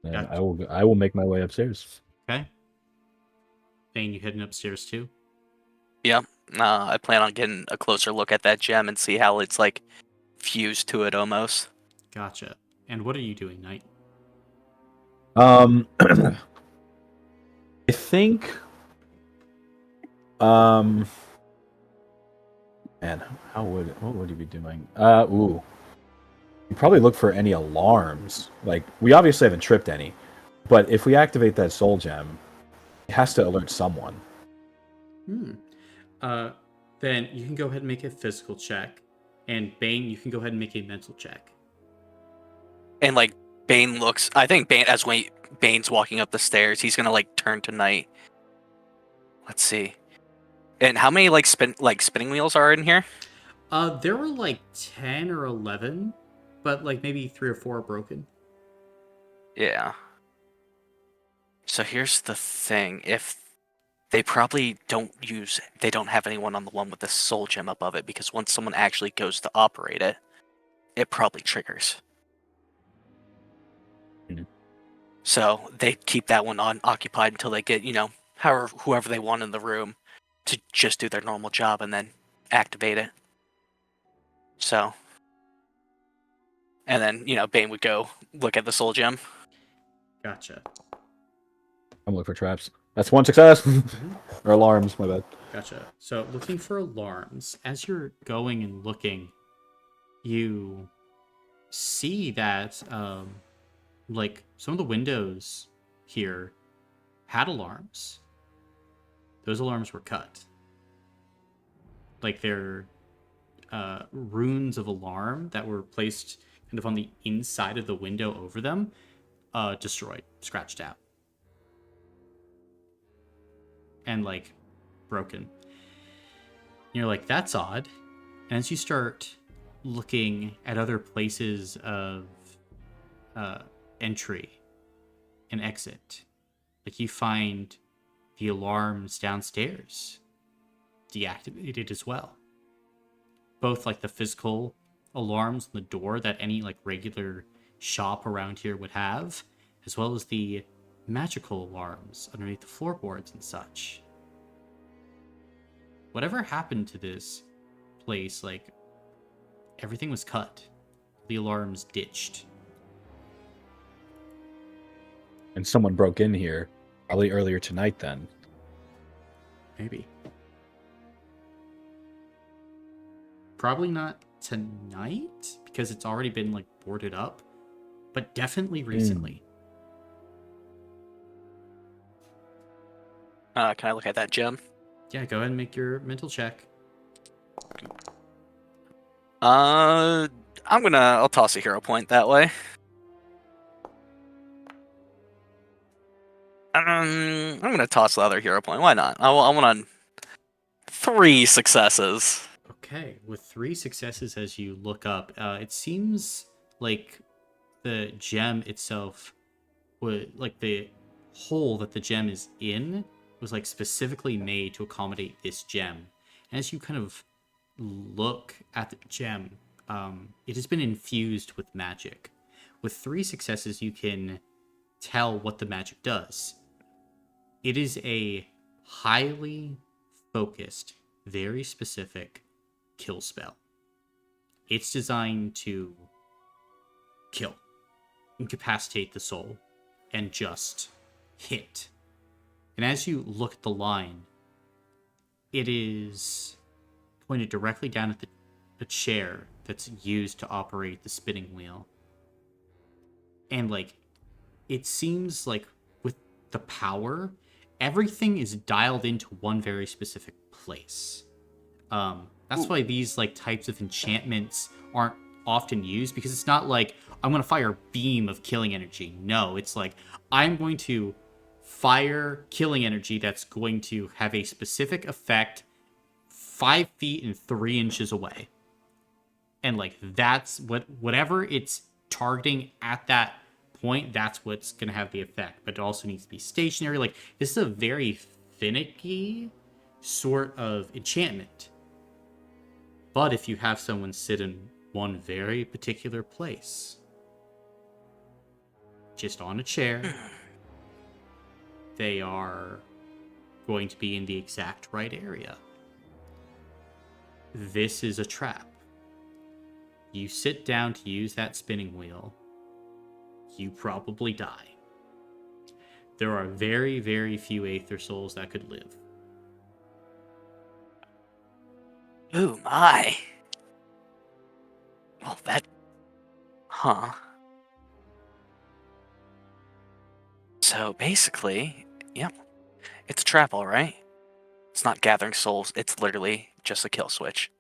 Then Gotcha. I will make my way upstairs. Okay. Bane, you heading upstairs too? Yeah. I plan on getting a closer look at that gem and see how it's like fused to it almost. Gotcha. And what are you doing, Knight? I think. Man, what would you be doing? You probably look for any alarms. Like, we obviously haven't tripped any, but if we activate that soul gem, it has to alert someone. Then you can go ahead and make a physical check, and Bane, you can go ahead and make a mental check. And like Bane looks, I think Bane's walking up the stairs, he's gonna like turn to Knight. Let's see. And how many spinning wheels are in here? There were like 10 or 11, but like maybe 3 or 4 are broken. Yeah. So here's the thing. If they probably they don't have anyone on the one with the soul gem above it, because once someone actually goes to operate it, it probably triggers. Mhm. So they keep that one unoccupied until they get, whoever they want in the room to just do their normal job and then activate it. So, and then, Bane would go look at the soul gem. Gotcha. I'm looking for traps. That's one success. Or alarms, my bad. Gotcha. So looking for alarms, as you're going and looking, you see that like some of the windows here had alarms. Those alarms were cut. Like they're runes of alarm that were placed kind of on the inside of the window over them, destroyed, scratched out, and like broken. You're like, that's odd. And as you start looking at other places of entry and exit, like you find the alarms downstairs deactivated as well. Both like the physical alarms on the door that any like regular shop around here would have, as well as the magical alarms underneath the floorboards and such. Whatever happened to this place, like everything was cut, the alarms ditched. And someone broke in here, probably earlier tonight then. Maybe. Probably not tonight, because it's already been like boarded up, but definitely recently. Can I look at that gem? Yeah, go ahead and make your mental check. I'll toss a hero point that way. I'm gonna toss the other hero point. Why not? I want on 3 successes. Okay, with 3 successes as you look up, it seems like the gem itself would like the hole that the gem is in was like specifically made to accommodate this gem. And as you kind of look at the gem, it has been infused with magic. With 3 successes, you can tell what the magic does. It is a highly focused, very specific kill spell. It's designed to kill, incapacitate the soul, and just hit. And as you look at the line, it is pointed directly down at the chair that's used to operate the spinning wheel. And like, it seems like with the power, everything is dialed into one very specific place. That's why these like types of enchantments aren't often used, because it's not like I'm going to fire a beam of killing energy. No, it's like I'm going to fire killing energy that's going to have a specific effect 5 feet and 3 inches away. And like that's whatever it's targeting at that point, that's what's going to have the effect. But it also needs to be stationary. Like this is a very finicky sort of enchantment. But if you have someone sit in one very particular place, just on a chair, they are going to be in the exact right area. This is a trap. You sit down to use that spinning wheel, you probably die. There are very, very few Aether souls that could live. Ooh, my. Well, Huh. So basically, yep, it's a trap, all right. It's not gathering souls. It's literally just a kill switch.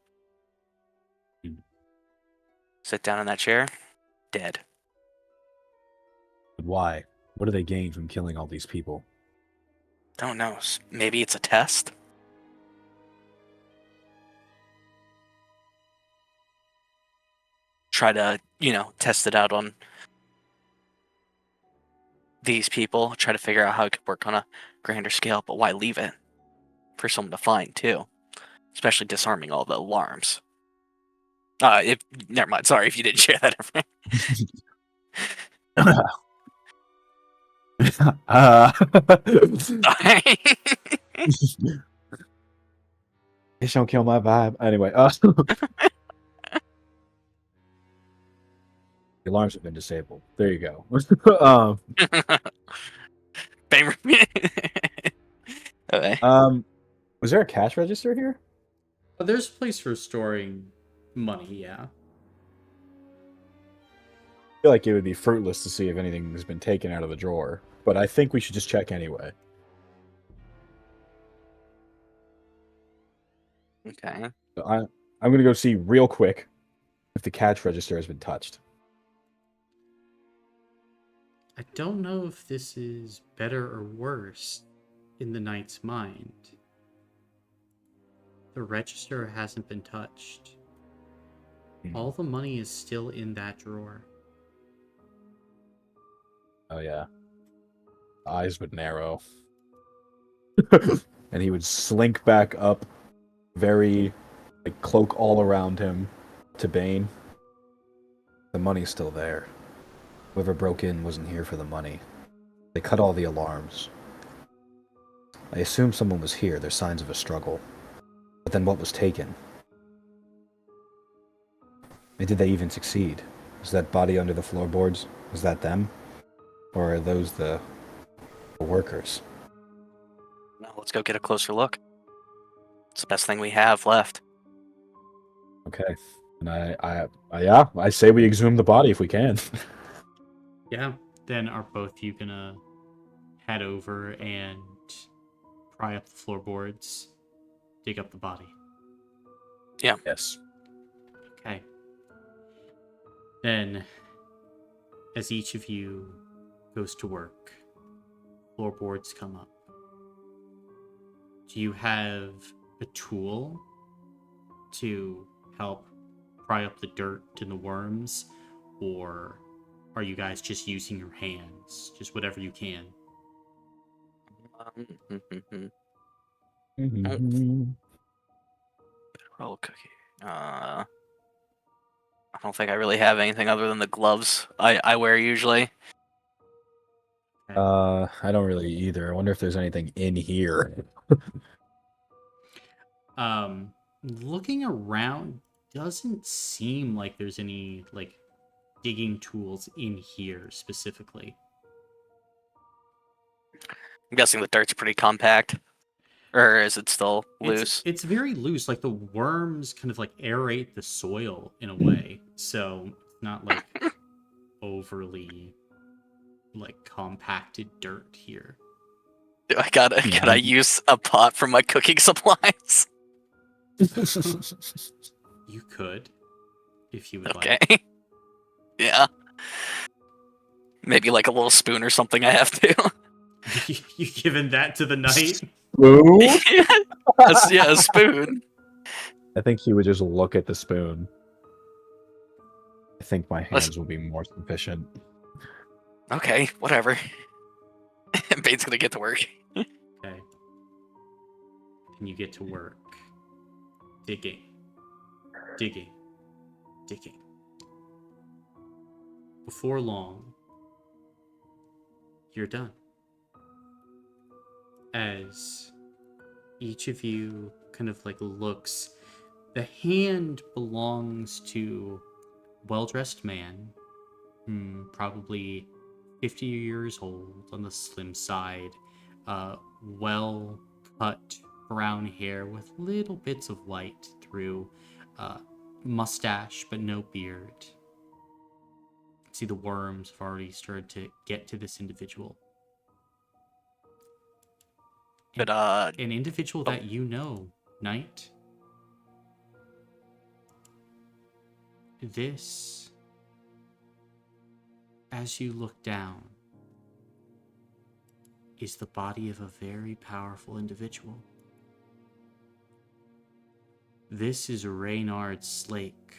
Sit down in that chair, dead. But why? What do they gain from killing all these people? Don't know. Maybe it's a test? try to, test it out on these people, try to figure out how it could work on a grander scale, but why leave it for someone to find too? Especially disarming all the alarms. If never mind, sorry if you didn't share that information. Just don't kill my vibe. Anyway, the alarms have been disabled. There you go. Okay. Was there a cash register here? But there's a place for storing money, yeah. I feel like it would be fruitless to see if anything has been taken out of the drawer, but I think we should just check anyway. Okay. So I'm gonna go see real quick if the cash register has been touched. I don't know if this is better or worse in the knight's mind. The register hasn't been touched. All the money is still in that drawer. Oh yeah. Eyes would narrow. And he would slink back up, very like cloak all around him, to Bane. The money's still there. Whoever broke in wasn't here for the money. They cut all the alarms. I assume someone was here. There's signs of a struggle. But then what was taken? And did they even succeed? Is that body under the floorboards? Is that them? Or are those the workers? Now let's go get a closer look. It's the best thing we have left. Okay. And I say we exhume the body if we can. Yeah. Then are both you gonna head over and pry up the floorboards, dig up the body? Yes. Okay. Then, as each of you goes to work, floorboards come up. Do you have a tool to help pry up the dirt and the worms, or are you guys just using your hands? Just whatever you can. Roll cookie. I don't think I really have anything other than the gloves I wear usually. I don't really either. I wonder if there's anything in here. Looking around, doesn't seem like there's any like digging tools in here specifically. I'm guessing the dirt's pretty compact. Or is it still loose? It's very loose. Like the worms kind of like aerate the soil in a way, so it's not like overly like compacted dirt here. Can I use a pot for my cooking supplies? You could, if you would Okay. like. Yeah. Maybe like a little spoon or something I have to. You giving that to the knight? Spoon? Yeah, a spoon. I think he would just look at the spoon. I think my hands will be more sufficient. Okay, whatever. Bane's gonna get to work. Okay. And you get to work. Digging. Digging. Digging. Before long, you're done. As each of you kind of like looks, the hand belongs to a well-dressed man, probably 50 years old on the slim side, well cut brown hair with little bits of white through, mustache but no beard. See, the worms have already started to get to this individual. But An individual that you know, Knight. This, as you look down, is the body of a very powerful individual. This is Reynard Slake,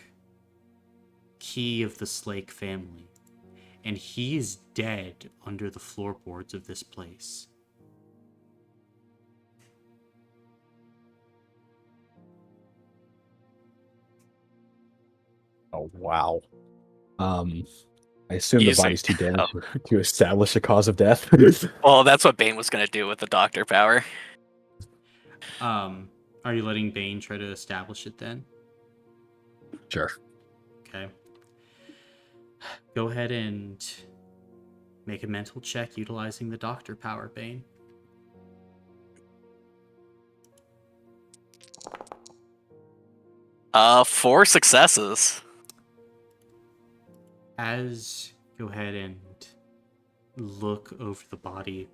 key of the Slake family, and he is dead under the floorboards of this place. Oh wow. I assume the You say- body's too damaged to establish a cause of death. Well, that's what Bane was gonna do with the doctor power. Are you letting Bane try to establish it then? Sure. Okay. Go ahead and make a mental check utilizing the doctor power, Bane. Four successes. As go ahead and look over the body,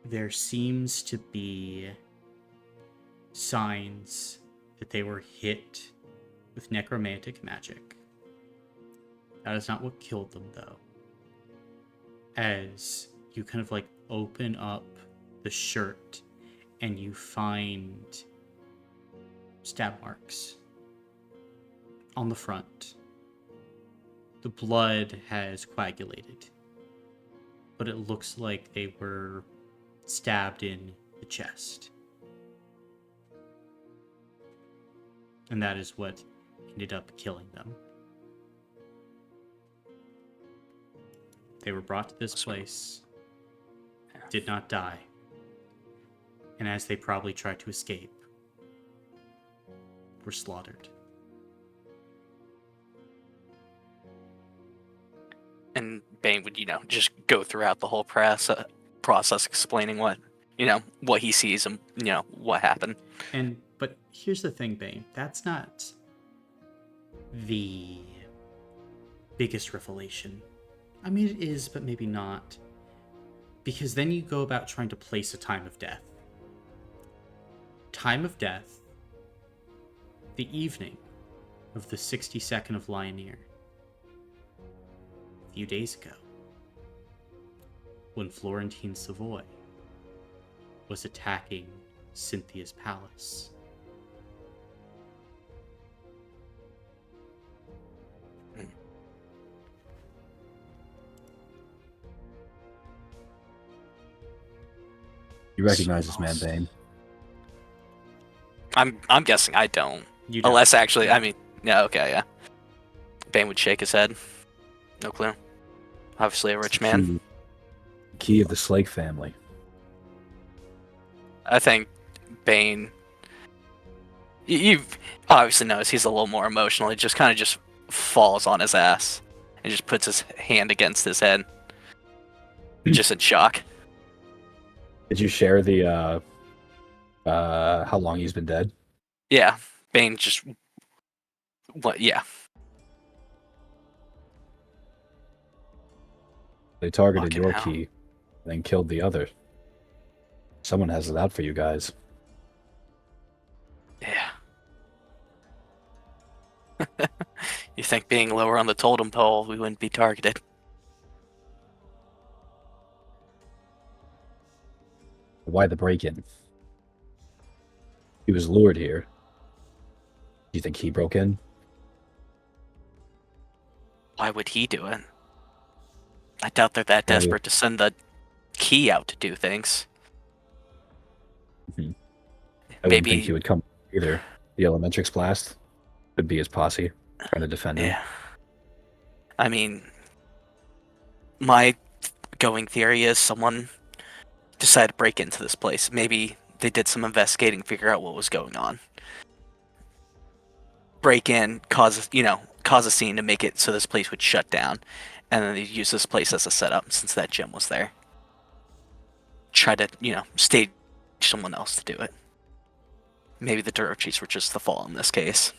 there seems to be signs that they were hit with necromantic magic. That is not what killed them, though. As you kind of like open up the shirt and you find stab marks on the front. The blood has coagulated, but it looks like they were stabbed in the chest. And that is what ended up killing them. They were brought to this place, did not die, and as they probably tried to escape, were slaughtered. And Bane would, just go throughout the whole process explaining what he sees and, what happened. But here's the thing, Bane. That's not the biggest revelation. I mean, it is, but maybe not. Because then you go about trying to place a time of death. Time of death, the evening of the 62nd of Lioneer. A few days ago, when Florentine Savoy was attacking Cynthia's palace. You recognize this man, Bane? I'm guessing I don't. You don't. Unless actually, yeah. Bane would shake his head. No clue. Obviously a rich man. Key of the Slake family. I think Bane. You obviously notice he's a little more emotional. He just kind of just falls on his ass and just puts his hand against his head, just in shock. Did you share the how long he's been dead? Yeah, Bane just what? Yeah, They targeted Fucking your hell. key, then killed the other. Someone has it out for you guys. yeah. You think being lower on the totem pole, we wouldn't be targeted? Why the break-in? He was lured here. Do you think he broke in? Why would he do it? I doubt they're that Maybe. desperate to send the key out to do things. I wouldn't think Maybe. he would come either. The Elementrix blast could be his posse trying to defend him. Yeah. I mean, my going theory is someone decided to break into this place. Maybe they did some investigating, figure out what was going on. Break in, cause a scene to make it so this place would shut down, and then they use this place as a setup since that gym was there. Try to, stage someone else to do it. Maybe the Durochis were just the fall in this case.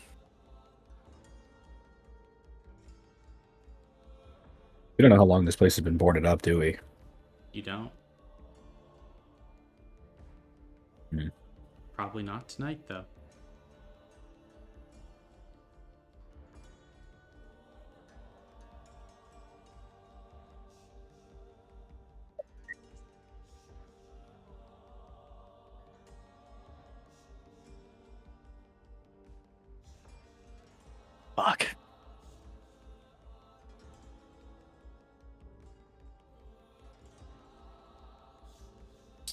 We don't know how long this place has been boarded up, do we? You don't? Hmm. Probably not tonight, though. Fuck.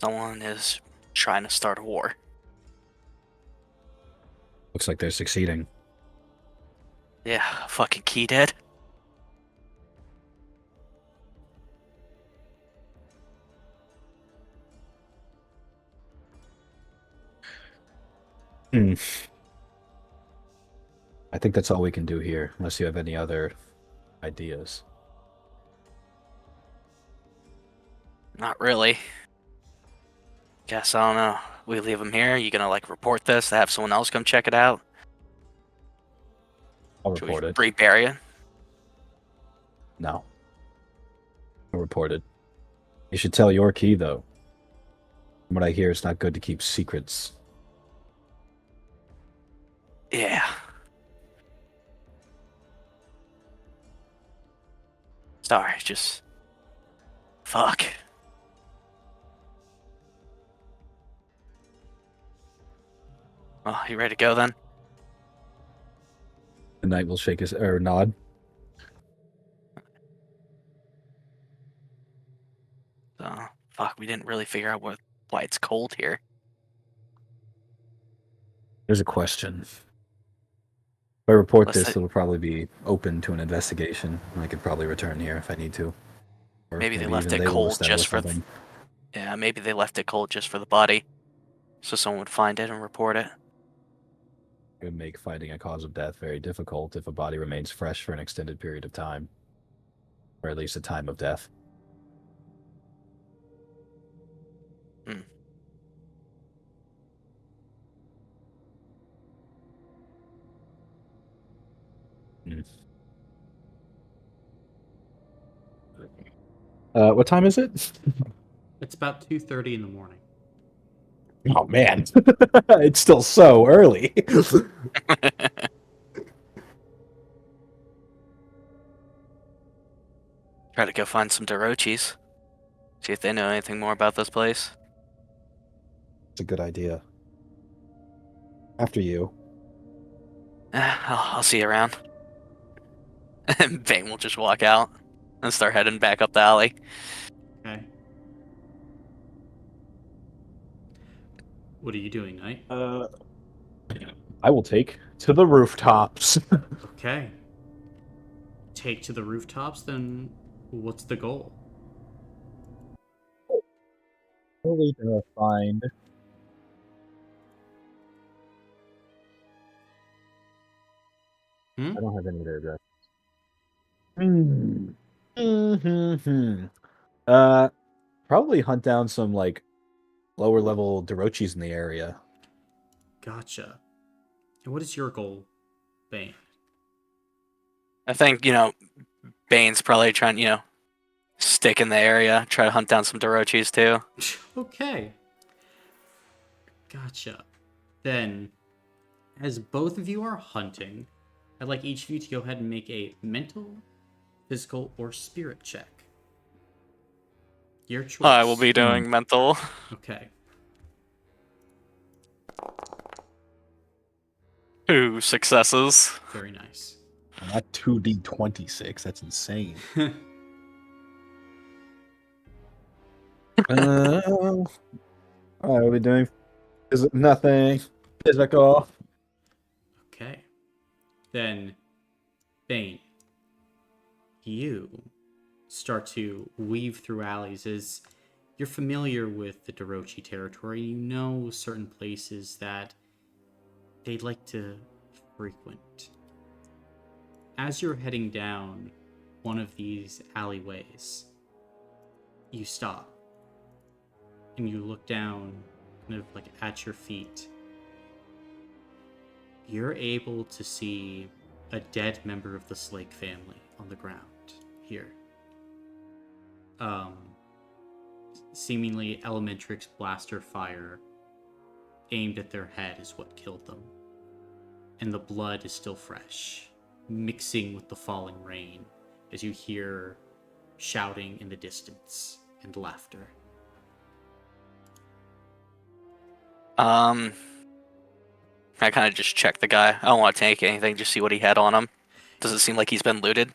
Someone is trying to start a war. Looks like they're succeeding. Yeah, fucking key dead. Hmm. I think that's all we can do here, unless you have any other ideas. Not really. Guess I don't know. We leave him here. You gonna like report this to have someone else come check it out? I'll Should we report it. rebury it? No. I'll report it. You should tell your key, though. From what I hear, it's not good to keep secrets. Yeah. Sorry, just fuck. Oh, you ready to go then? The knight will shake his or nod. Fuck, we didn't really figure out why it's cold here. There's a question. If I report Let's this, say, it'll probably be open to an investigation. I could probably return here if I need to. Or maybe they maybe left even it they will cold establish just for something. yeah, maybe they left it cold just for the body, so someone would find it and report it. It would make finding a cause of death very difficult if a body remains fresh for an extended period of time. Or at least a time of death. Hmm. What time is it? It's about 2:30 in the morning. Oh man, it's still so early. Try to go find some Dorochis. See if they know anything more about this place. It's a good idea. After you. I'll see you around. And Bane will just walk out and start heading back up the alley. Okay. What are you doing, Knight? I will take to the rooftops. Okay. Take to the rooftops, then what's the goal? Probably to find. Hmm? I don't have any of their address. Hmm. Probably hunt down some like lower level Dorochis in the area. Gotcha. And what is your goal, Bane? I think, Bane's probably trying, stick in the area, try to hunt down some Dorochis too. Okay. Gotcha. Then, as both of you are hunting, I'd like each of you to go ahead and make a mental, physical, or spirit check. Your choice. I will be doing mental. Okay. 2 successes. Very nice. Not 2d26. That's insane. All right, what are we doing? Is it nothing physical? Okay. Then, Bane, you start to weave through alleys as you're familiar with the Dorochi territory. You know certain places that they'd like to frequent. As you're heading down one of these alleyways, you stop and you look down kind of like at your feet. You're able to see a dead member of the Slake family on the ground here. Seemingly Elementrix blaster fire aimed at their head is what killed them. And the blood is still fresh, mixing with the falling rain as you hear shouting in the distance and laughter. I kind of just check the guy. I don't want to take anything, just see what he had on him. Does it seem like he's been looted?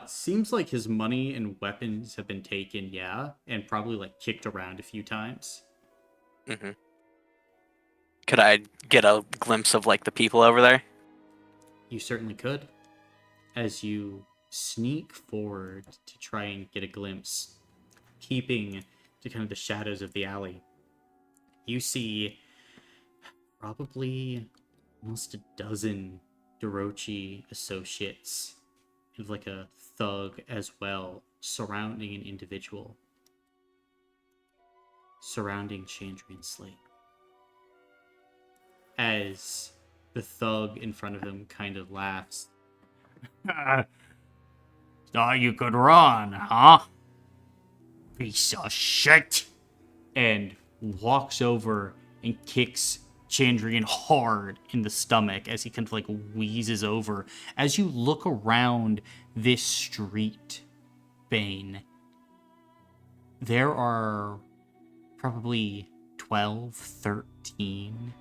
Seems like his money and weapons have been taken, yeah, and probably like kicked around a few times. Mm-hmm. Could I get a glimpse of like the people over there? You certainly could. As you sneak forward to try and get a glimpse, keeping to kind of the shadows of the alley, you see probably almost a dozen Dorochi associates and like a thug as well surrounding an individual. Surrounding Chandrian Slate. As the thug in front of him kind of laughs. Thought you could run, huh? Piece of shit. And walks over and kicks Chandrian hard in the stomach as he kind of like wheezes over. As you look around this street, Bane, there are probably 12, 13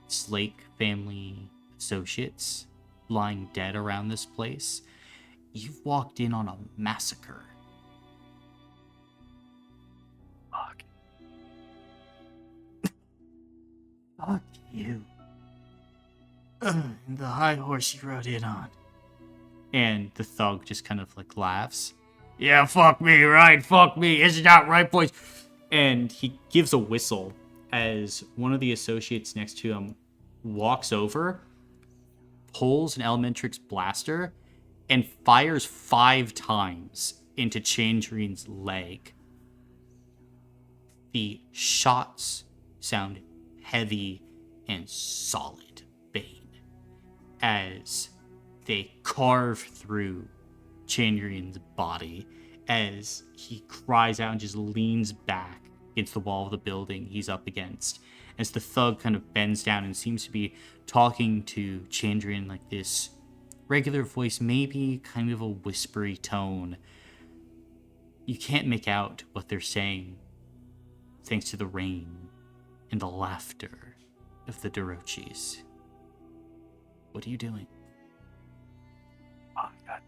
Slake family associates lying dead around this place. You've walked in on a massacre. Fuck. Fuck you. The high horse you rode in on. And the thug just kind of like laughs. Yeah, fuck me, right? Fuck me. Isn't that right, boys? And he gives a whistle as one of the associates next to him walks over, pulls an Elementrix blaster, and fires 5 times into Chandrian's leg. The shots sound heavy and solid, Bane, as they carve through Chandrian's body as he cries out and just leans back against the wall of the building he's up against. As the thug kind of bends down and seems to be talking to Chandrian like this regular voice, maybe kind of a whispery tone. You can't make out what they're saying thanks to the rain and the laughter of the Dorochis. What are you doing? Oh, God.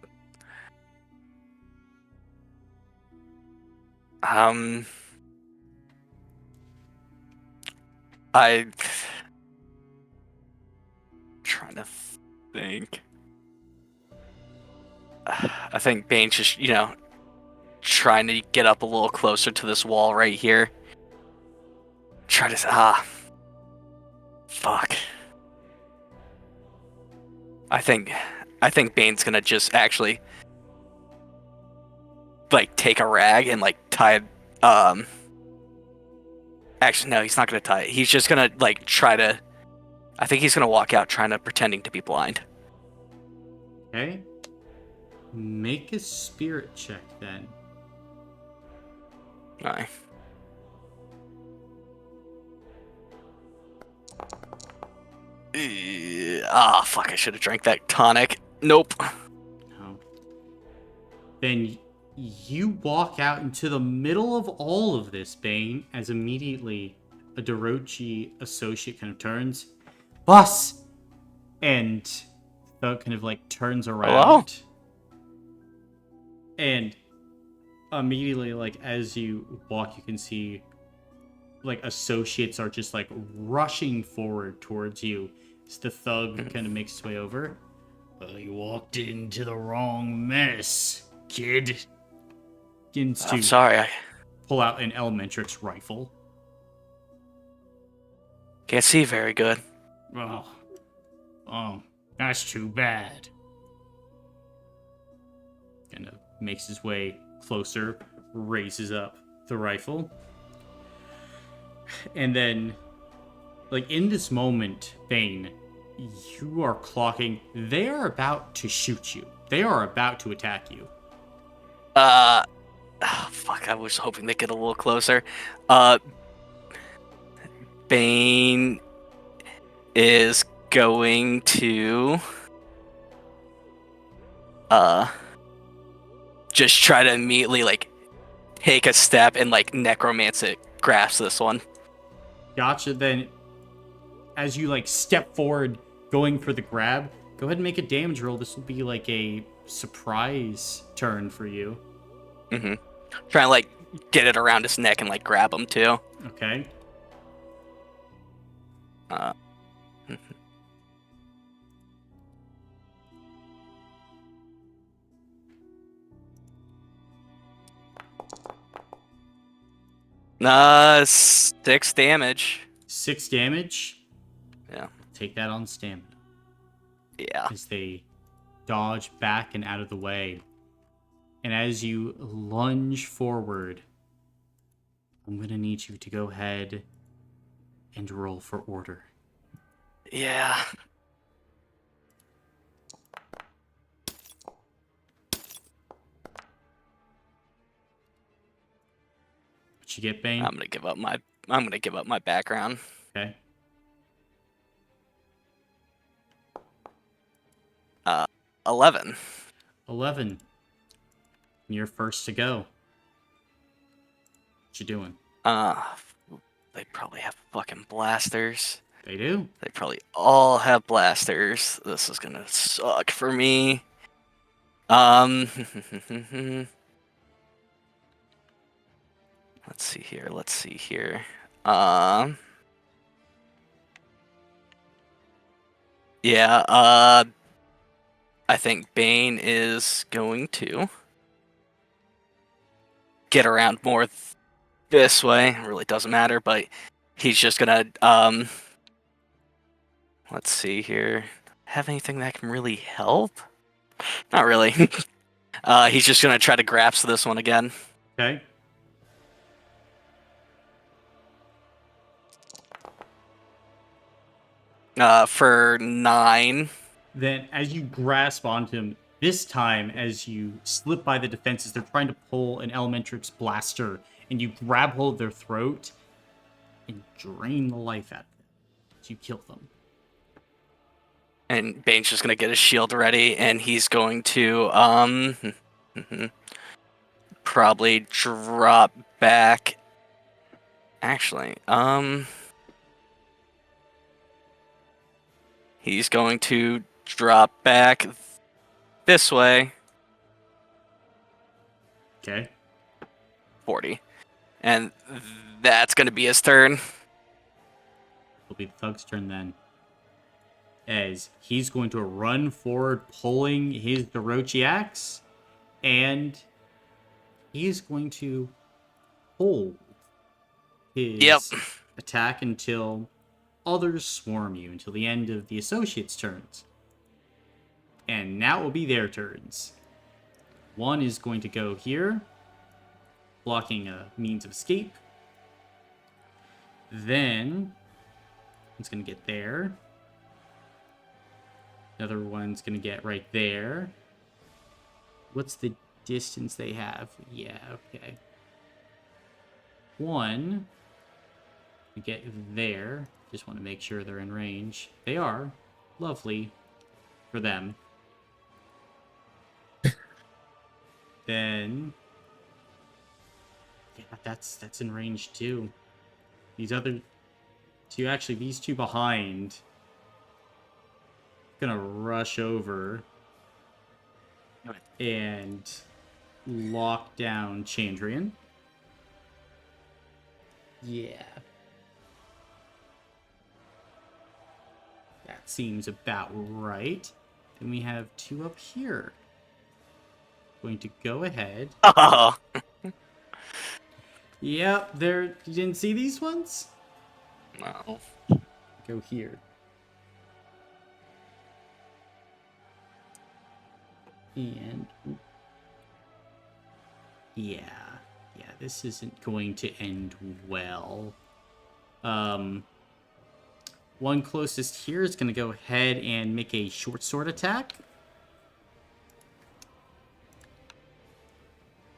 I'm trying to think. I think Bane's just, trying to get up a little closer to this wall right here. Try to, fuck. I think Bane's gonna just actually, like, take a rag and, like, tie it, actually, no, he's not gonna tie it. He's just gonna, like, I think he's gonna walk out pretending to be blind. Okay. Make a spirit check then. Aye. Fuck, I should have drank that tonic. Nope. No. Then you walk out into the middle of all of this, Bane, as immediately a Dorochi associate kind of turns. Boss! And Thug kind of like turns around. Hello? And immediately, like, as you walk, you can see like associates are just like rushing forward towards you as the thug kind of makes his way over. Well, you walked into the wrong mess, kid. Begins I'm to sorry, I pull out an Elementrix rifle. can't see very good. Oh, that's too bad. Kind of makes his way closer, raises up the rifle. And then, like, in this moment, Bane, you are clocking. They are about to shoot you. They are about to attack you. Fuck, I was hoping they'd get a little closer. Bane is going to just try to immediately, like, take a step and, like, necromantic grasp this one. Gotcha. Then, as you, like, step forward, going for the grab, go ahead and make a damage roll. This will be like a surprise turn for you. Mm-hmm. Trying to like get it around his neck and like grab him too. Okay. Uh, uh, 6 damage. 6 damage. Yeah. Take that on stamina. Yeah. As they dodge back and out of the way. And as you lunge forward, I'm going to need you to go ahead and roll for order. Yeah. What you get, Bane? I'm gonna give up my background. Okay. 11. 11. You're first to go. What you doing? They probably have fucking blasters. They do. They probably all have blasters. This is gonna suck for me. Let's see here. Let's see here. Yeah. I think Bane is going to get around more this way. It really doesn't matter, but he's just gonna let's see here. Have anything that can really help? Not really. He's just gonna try to grasp this one again. Okay. For 9. Then, as you grasp onto him, this time, as you slip by the defenses, they're trying to pull an Elementrix blaster, and you grab hold of their throat and drain the life out of them. As you kill them. And Bane's just gonna get his shield ready, and he's going to probably drop back. Actually, he's going to drop back this way. Okay. 40. And that's going to be his turn. It'll be the Thug's turn then. As he's going to run forward, pulling his Dorochi axe, and he's going to hold his attack until others swarm you, until the end of the associates' turns. And now it will be their turns. One is going to go here, blocking a means of escape. Then it's going to get there. Another one's going to get right there. What's the distance they have? Yeah, okay. One to get there. Just want to make sure they're in range. They are. Lovely for them. Then yeah, that's in range too. These other two, actually these two behind, gonna rush over and lock down Chandrian. Yeah. That seems about right. Then we have two up here. Going to go ahead. Oh. Yep, there. You didn't see these ones? No. Go here. And yeah, this isn't going to end well. One closest here is going to go ahead and make a short sword attack.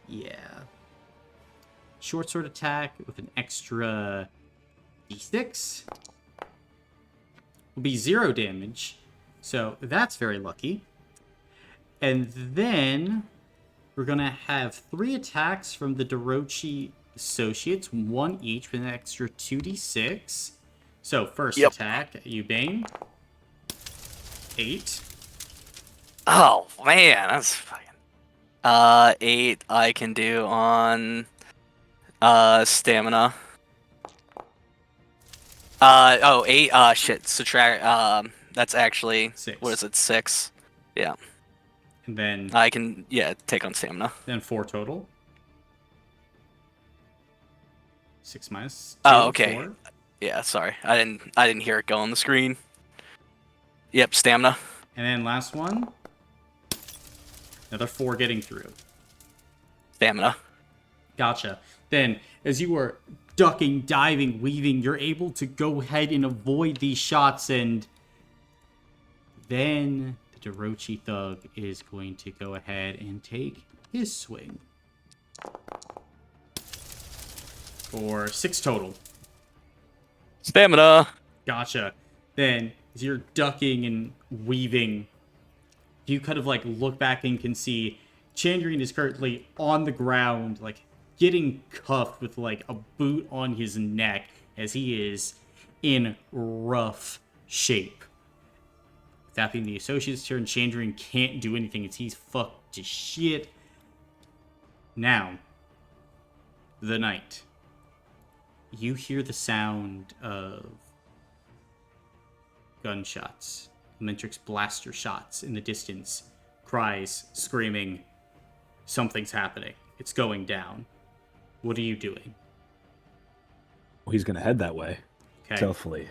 Yeah. Short sword attack with an extra d6. Will be 0 damage. So that's very lucky. And then we're going to have 3 attacks from the Dorochi associates, 1 each with an extra 2d6. So first attack, you Bane. 8. Oh man, that's fucking. 8 I can do on stamina. Oh, 8. Shit. Subtract. That's actually 6. what is it? 6. Yeah, And then I can. Yeah, take on stamina. 4 total. 6 minus 2, Oh, okay. 4. Yeah, sorry. I didn't hear it go on the screen. Yep, stamina. And then last one. Another 4 getting through. Stamina. Gotcha. Then, as you are ducking, diving, weaving, you're able to go ahead and avoid these shots, and then the Dorochi thug is going to go ahead and take his swing. For 6 total. Stamina. Gotcha. Then, as you're ducking and weaving, you kind of like look back and can see Chandrian is currently on the ground, like getting cuffed with like a boot on his neck as he is in rough shape. With that being the associate's turn, Chandrian can't do anything as he's fucked to shit. Now, the night. You hear the sound of gunshots, Mentrix blaster shots in the distance, cries, screaming, something's happening. It's going down. What are you doing? He's gonna head that way. Okay. Stealthily.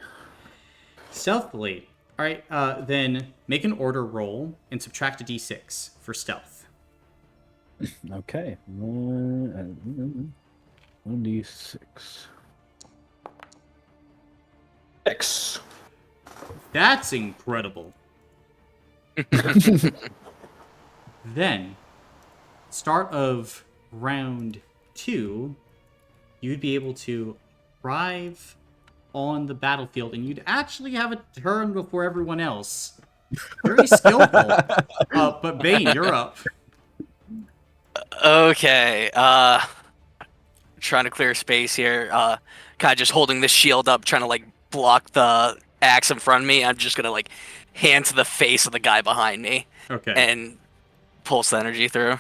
Stealthily. All right, then make an order roll and subtract a d6 for stealth. Okay. 1d6. 6. That's incredible. Then, start of round 2, you'd be able to arrive on the battlefield, and you'd actually have a turn before everyone else. Very skillful. But Bane, you're up. Okay. Trying to clear space here. Kind of just holding this shield up, trying to like block the axe in front of me. I'm just gonna like hand to the face of the guy behind me Okay. and pulse the energy through.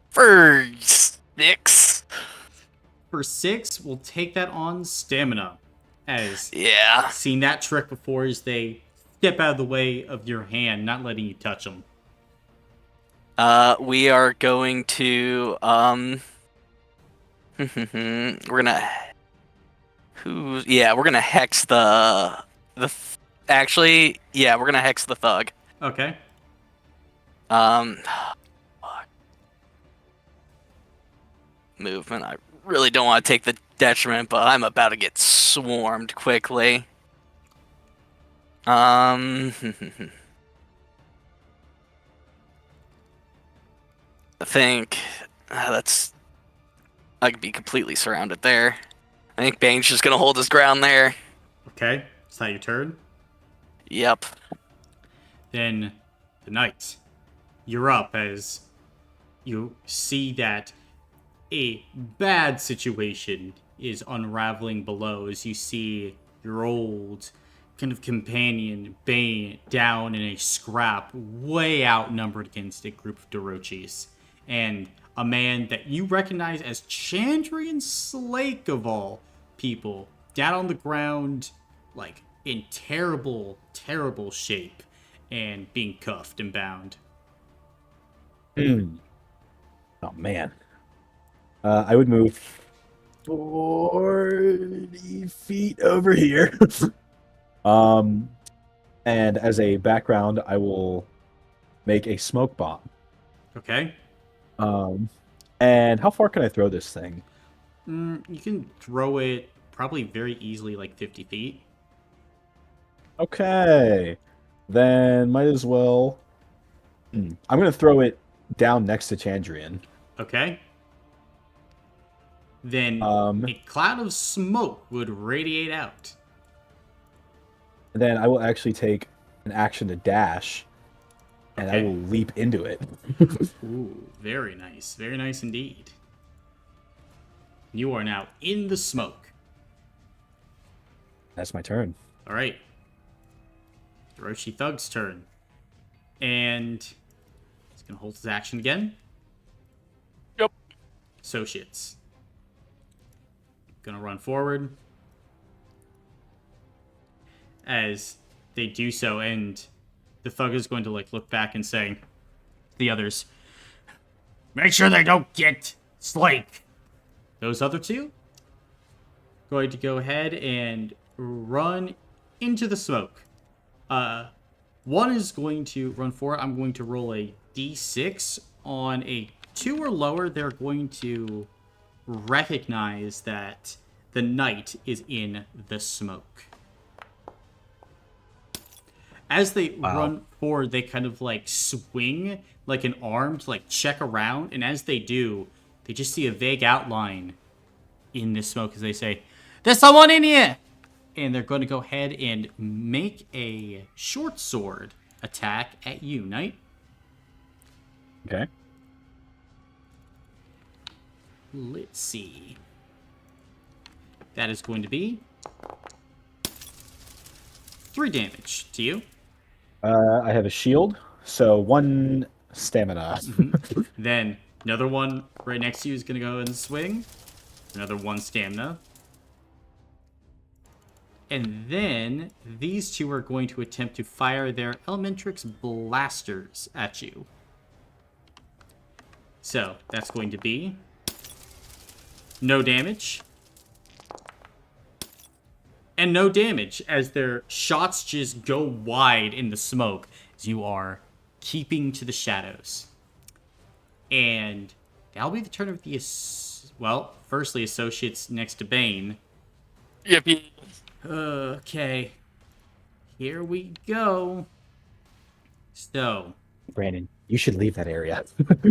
For 6. For 6, we'll take that on stamina. As Yeah. seen that trick before, as they step out of the way of your hand, not letting you touch them. We are going to we're gonna we're gonna hex actually, yeah, we're gonna hex the thug. Okay. Fuck. Movement. I really don't want to take the detriment, but I'm about to get swarmed quickly. I think I could be completely surrounded there. I think Bane's just gonna hold his ground there. Okay. Is that your turn? Yep. Then the knight. You're up as you see that a bad situation is unraveling below, as you see your old kind of companion Bane down in a scrap, way outnumbered against a group of Dorochis, and a man that you recognize as Chandrian Slake of all people, down on the ground, like in terrible, terrible shape, and being cuffed and bound. Oh man. I would move 40 feet over here. And as a background, I will make a smoke bomb. Okay. And how far can I throw this thing? You can throw it probably very easily, like 50 feet. Okay. Then might as well. I'm gonna throw it down next to Chandrian. Okay. Then Um, a cloud of smoke would radiate out. And then I will actually take an action to dash, and I Okay. will leap into it. Ooh, very nice. Very nice indeed. You are now in the smoke. That's my turn. All right. Hiroshi Thug's turn. And he's going to hold his action again. Yep. Associates. Going to run forward. As they do so, and the thug is going to like look back and say to the others, make sure they don't get Slake. Those other two going to go ahead and run into the smoke. One is going to run forward. I'm going to roll a d6. On a 2 or lower, they're going to recognize that the knight is in the smoke. As they run forward, they kind of like swing like an arm to like check around, and as they do, they just see a vague outline in the smoke as they say, "There's someone in here!" And they're going to go ahead and make a short sword attack at you, Knight. Okay. Let's see. That is going to be 3 damage to you. I have a shield, so 1 stamina. Then another one right next to you is going to go and swing. Another 1 stamina. And then these two are going to attempt to fire their Elementrix blasters at you. So that's going to be no damage. And no damage as their shots just go wide in the smoke as you are keeping to the shadows. And that'll be the turn of the... Well, firstly, associates next to Bane. Yippee. Okay. Here we go. So, Brandon, you should leave that area.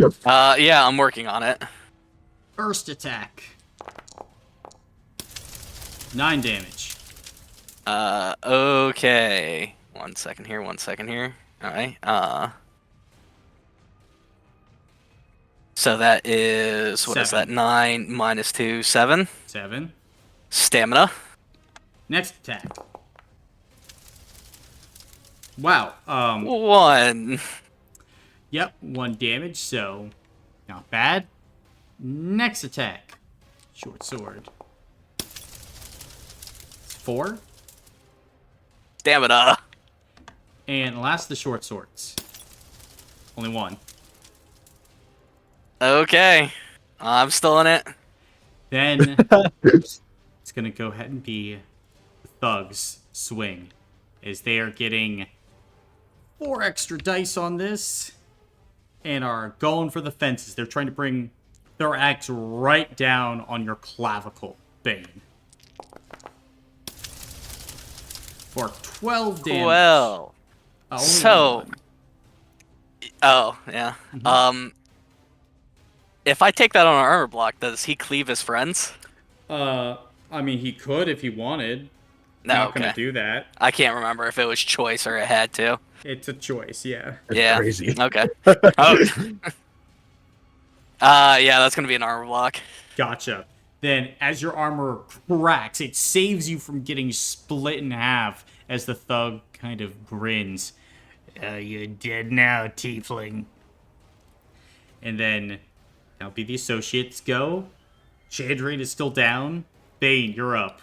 Yeah, I'm working on it. first attack. 9 damage. Okay. One second here. Alright, so that is, what is 7. that? 9 minus 2, 7. 7. Stamina. Next attack. Wow. 1. Yep, 1 damage, so not bad. Next attack. Short sword. 4. Stamina. And last, the short swords. Only 1. Okay. I'm still in it. Then it's going to go ahead and be the Thug's swing. As they are getting 4 extra dice on this. And are going for the fences. They're trying to bring their axe right down on your clavicle, Bane. For 12 damage. Well. Only So. 1. Oh, yeah. If I take that on an armor block, does he cleave his friends? I mean, he could if he wanted. No, Not okay. gonna do that. I can't remember if it was choice or it had to. It's a choice, yeah. That's Yeah. crazy. Okay. Oh. Yeah, that's gonna be an armor block. Gotcha. Then, as your armor cracks, it saves you from getting split in half as the Thug kind of grins. You're dead now, tiefling. And then, that'll be the associates go. Chandrian is still down. Bane, you're up.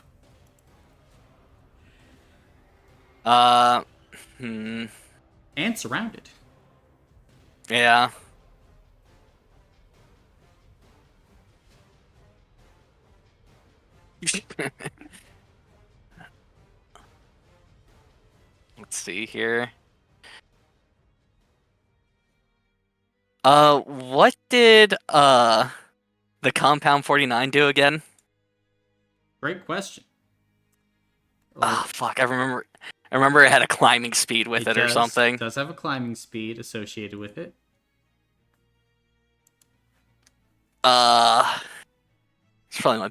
And surrounded. Yeah. Let's see here. What did the Compound 49 do again? Great question. Oh fuck, I remember it had a climbing speed with it or something. It does have a climbing speed associated with it. It's probably my.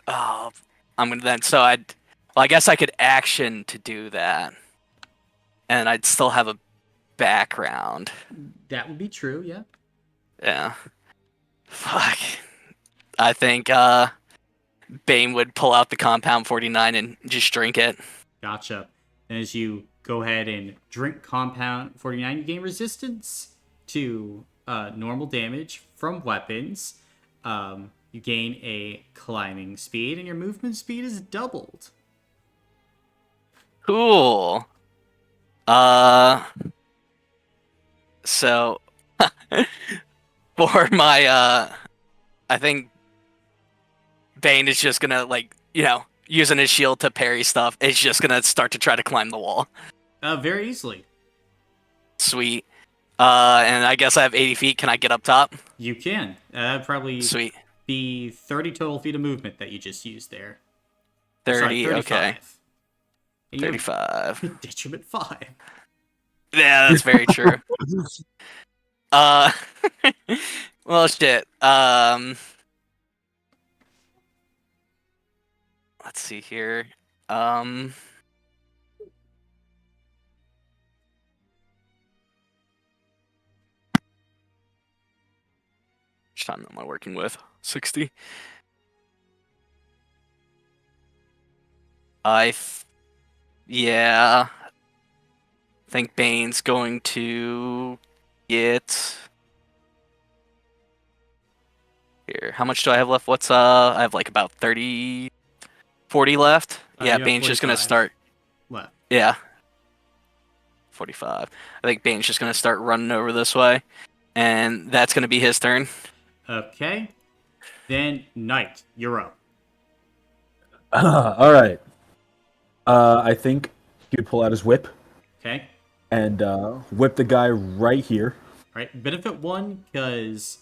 Oh, I'm gonna then. So I guess I could action to do that, and I'd still have a background. That would be true, yeah. Yeah. Fuck. I think Bane would pull out the Compound 49 and just drink it. Gotcha. And as you go ahead and drink Compound 49, you gain resistance to normal damage from weapons. You gain a climbing speed, and your movement speed is doubled. Cool. So for my I think Bane is just gonna using his shield to parry stuff. Is just gonna start to try to climb the wall. Very easily. Sweet. And I guess I have 80 feet. Can I get up top? You can. That'd probably Sweet. be 30 total feet of movement that you just used there. 30. Sorry, 35. Okay. And you have 35. detriment 5. Yeah, that's very true. Well, shit. Let's see here. Which time am I working with? 60. Yeah. I think Bane's going to get here. How much do I have left? I have like about 30, 40 left. Yeah, You have Bane's just gonna 45 start. left. Yeah. 45. I think Bane's just gonna start running over this way. And that's gonna be his turn. Okay. Then Knight, you're up. All right. I think he would pull out his whip Okay. and whip the guy right here. All right. Benefit 1, because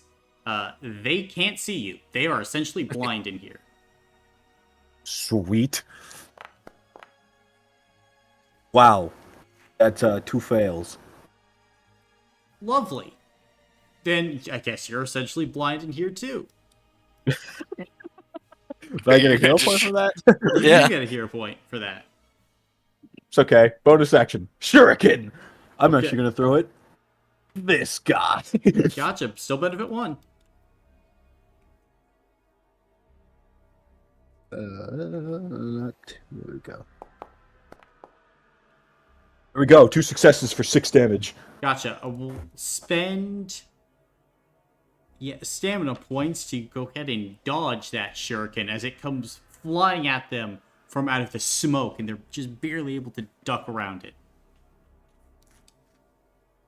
they can't see you. They are essentially blind in here. Sweet. Wow. That's 2 fails. Lovely. Then I guess you're essentially blind in here too. Did I get a hero point for that? Yeah. You get a hero point for that. It's okay. Bonus action. Shuriken. I'm Okay. actually going to throw it. This guy. Gotcha. Still benefit 1. There we go. There we go. 2 successes for 6 damage. Gotcha. I will spend stamina points to go ahead and dodge that shuriken as it comes flying at them from out of the smoke, and they're just barely able to duck around it.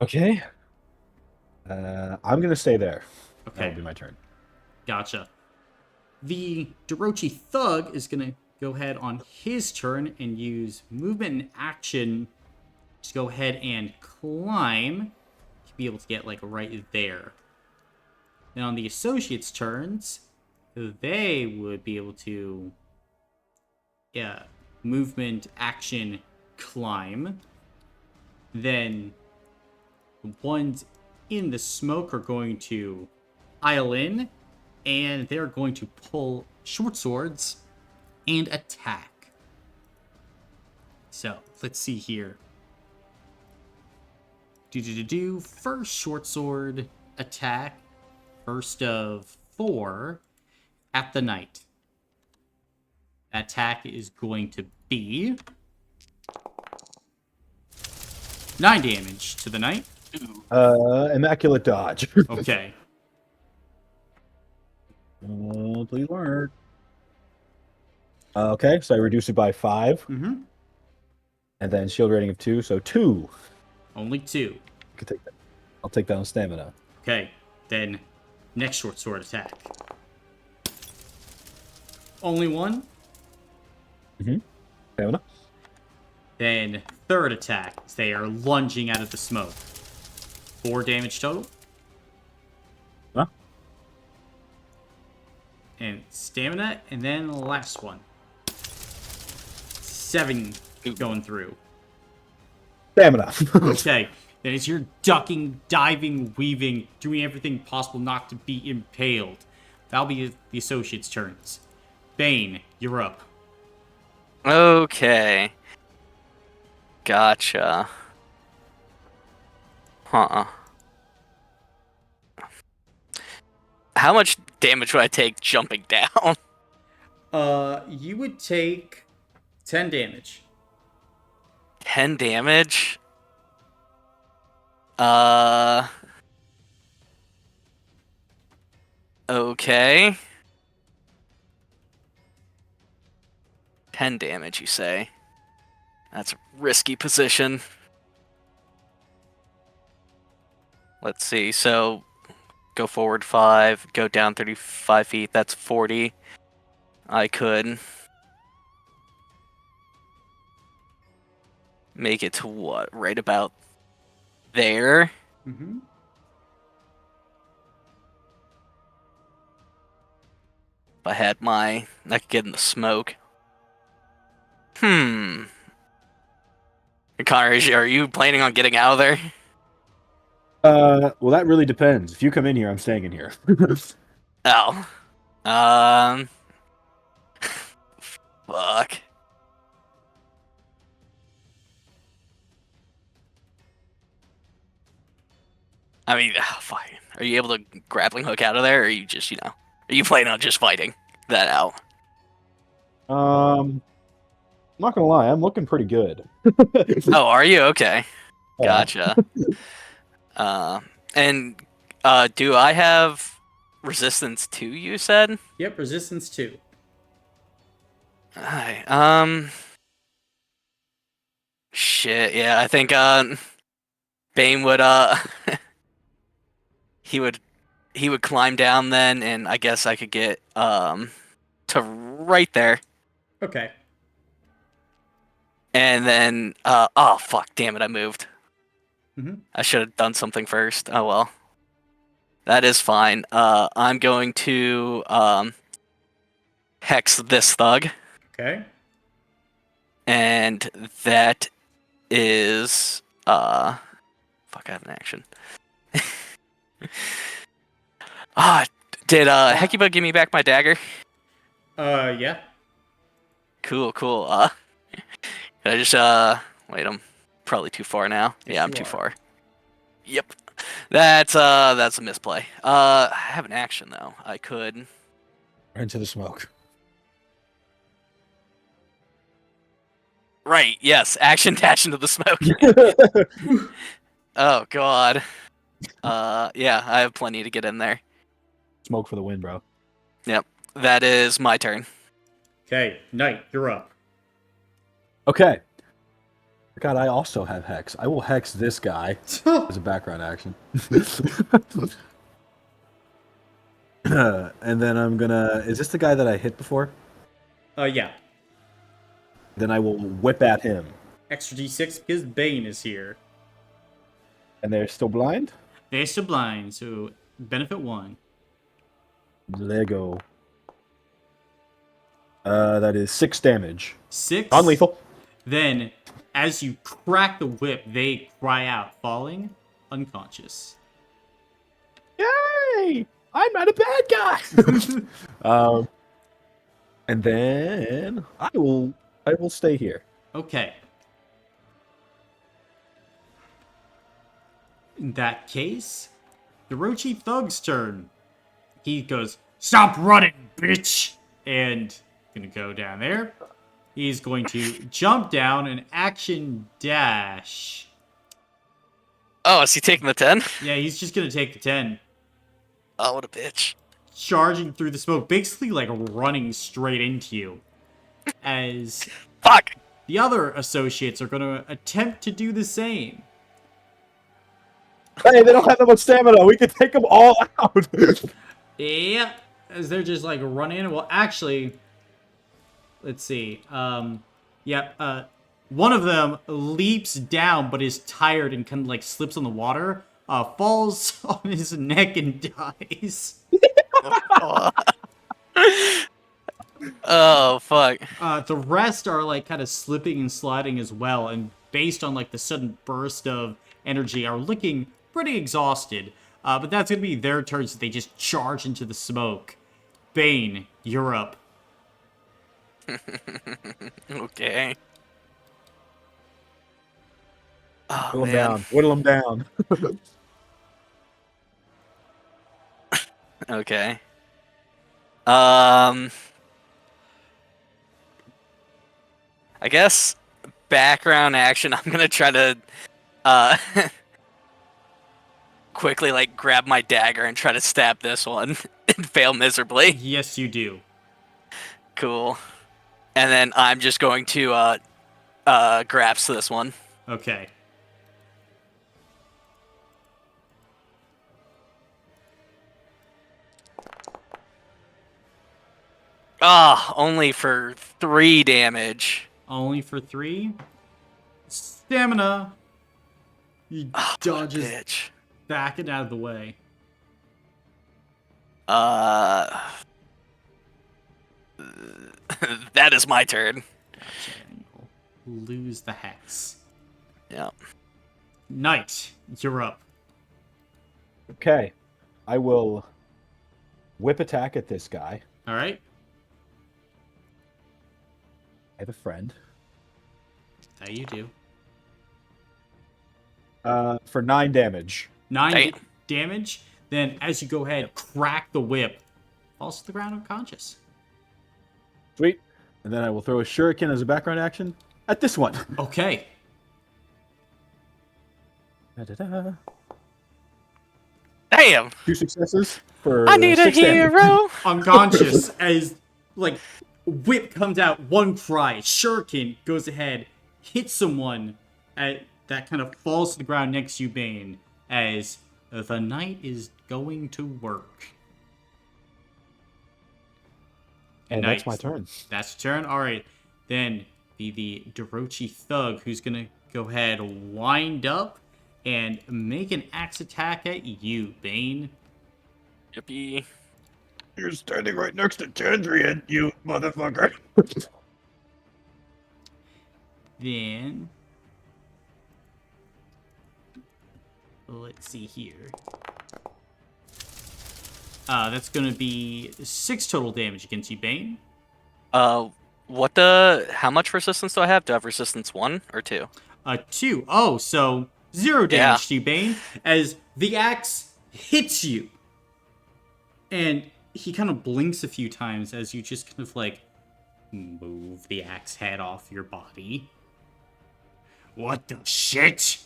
Okay. I'm going to stay there. Okay. That'll be my turn. Gotcha. The Dorochi Thug is going to go ahead on his turn and use movement and action to go ahead and climb to be able to get, like, right there. Then on the Associates' turns, they would be able to, movement, action, climb. Then the ones in the smoke are going to pile in, and they're going to pull short swords and attack. So, let's see here. First short sword attack. First of 4 at the knight. Attack is going to be 9 damage to the knight. Immaculate dodge. Okay. Please work. Okay, so I reduce it by 5. Mm-hmm. And then shield rating of 2, so 2. Only 2. I can take that. I'll take that on stamina. Okay. Then next short sword attack. Only 1. Stamina. Then third attack as they are lunging out of the smoke. 4 damage total. Huh? And stamina, and then the last one. 7 going through. Stamina. Okay. Then as you're ducking, diving, weaving, doing everything possible not to be impaled. That'll be the Associates' turns. Bane, you're up. Okay. Gotcha. Huh. How much damage would I take jumping down? You would take 10 damage. 10 damage. Uh. Okay. 10 damage, you say? That's a risky position. Let's see. So, go forward 5, go down 35 feet. That's 40. I could make it to what? Right about there? Mm-hmm. If I had I could get in the smoke. Connor, are you planning on getting out of there? Well, that really depends. If you come in here, I'm staying in here. Oh. Um. Fuck. I mean, fine. Are you able to grappling hook out of there, or are you just, are you planning on just fighting that out? I'm not gonna lie, I'm looking pretty good. Oh, are you? Okay. Yeah. Gotcha. And do I have resistance 2, you said? Yep, resistance 2. Alright, shit, yeah, I think, Bane would, he would climb down then, and I guess I could get, to right there. Okay. And then, oh, fuck, damn it, I moved. Mhm. I should have done something first. Oh, well. That is fine. I'm going to, hex this thug, Okay. and that is, fuck, I have an action. Ah, did, Hecuba give me back my dagger? Yeah. Cool, cool. Can I just, wait, I'm probably too far now. Yes, Yeah, I'm you too are. far. Yep. That's a misplay. I have an action, though. I could... Into the smoke. Right, yes. Action dash into the smoke. Oh, God. Yeah, I have plenty to get in there. Smoke for the win, bro. Yep. That is my turn. Okay, Knight, you're up. Okay. God, I also have hex. I will hex this guy as a background action. And then I'm gonna. Is this the guy that I hit before? Yeah. Then I will whip at him. Extra d6 because Bane is here. And they're still blind? They're still blind, so benefit 1. Lego. That is 6 damage. 6. Non-lethal. Then, as you crack the whip, they cry out, falling unconscious. Yay! I'm not a bad guy. And then I will stay here. Okay. In that case, the Rochi Thug's turn. He goes, "Stop running, bitch!" And gonna go down there. He's going to jump down and action dash. Oh, is he taking the 10? Yeah, he's just gonna take the 10. Oh, what a bitch. Charging through the smoke, basically like running straight into you. As Fuck! the other associates are gonna attempt to do the same. Hey, they don't have that much stamina. We can take them all out. Yeah, as they're just like running. Well, actually, let's see. One of them leaps down, but is tired and kind of like slips on the water, falls on his neck and dies. Oh, fuck. The rest are like kind of slipping and sliding as well, and based on like the sudden burst of energy, are looking pretty exhausted. But that's gonna be their turns. So they just charge into the smoke. Bane, you're up. Okay. Oh, Whittle them man. down. Whittle them down. Okay. I guess background action, I'm gonna try to uh quickly like grab my dagger and try to stab this one and fail miserably. Yes, you do. Cool. And then I'm just going to grasp this one. Okay. Ah, only for 3 damage. Only for 3. Stamina. He dodges Bitch. back and out of the way. That is my turn. Gotcha. And you'll lose the hex. Yeah. Knight, you're up. Okay. I will whip attack at this guy. All right. I have a friend. That you do. For 9 damage. 9 Damn. damage. Then, as you go ahead, crack the whip, falls to the ground unconscious. Sweet. And then I will throw a shuriken as a background action at this one. Okay. Da-da-da. Damn. 2 successes for I need a 6 damage. hero. Unconscious as, like, whip comes out, one cry. Shuriken goes ahead, hits someone that kind of falls to the ground next to you, Bane, as the knight is going to work. And Knight. that's my turn. That's your turn. All right, then the Dorochi thug who's gonna go ahead, wind up, and make an axe attack at you, Bane. Yippee. You're standing right next to Tandrian, you motherfucker. Then let's see here. That's gonna be 6 total damage against you, Bane. How much resistance do I have? Do I have resistance 1 or 2? 2. Oh, so 0 damage to you, Bane, as the axe hits you. And he kind of blinks a few times as you just kind of like move the axe head off your body. What the shit?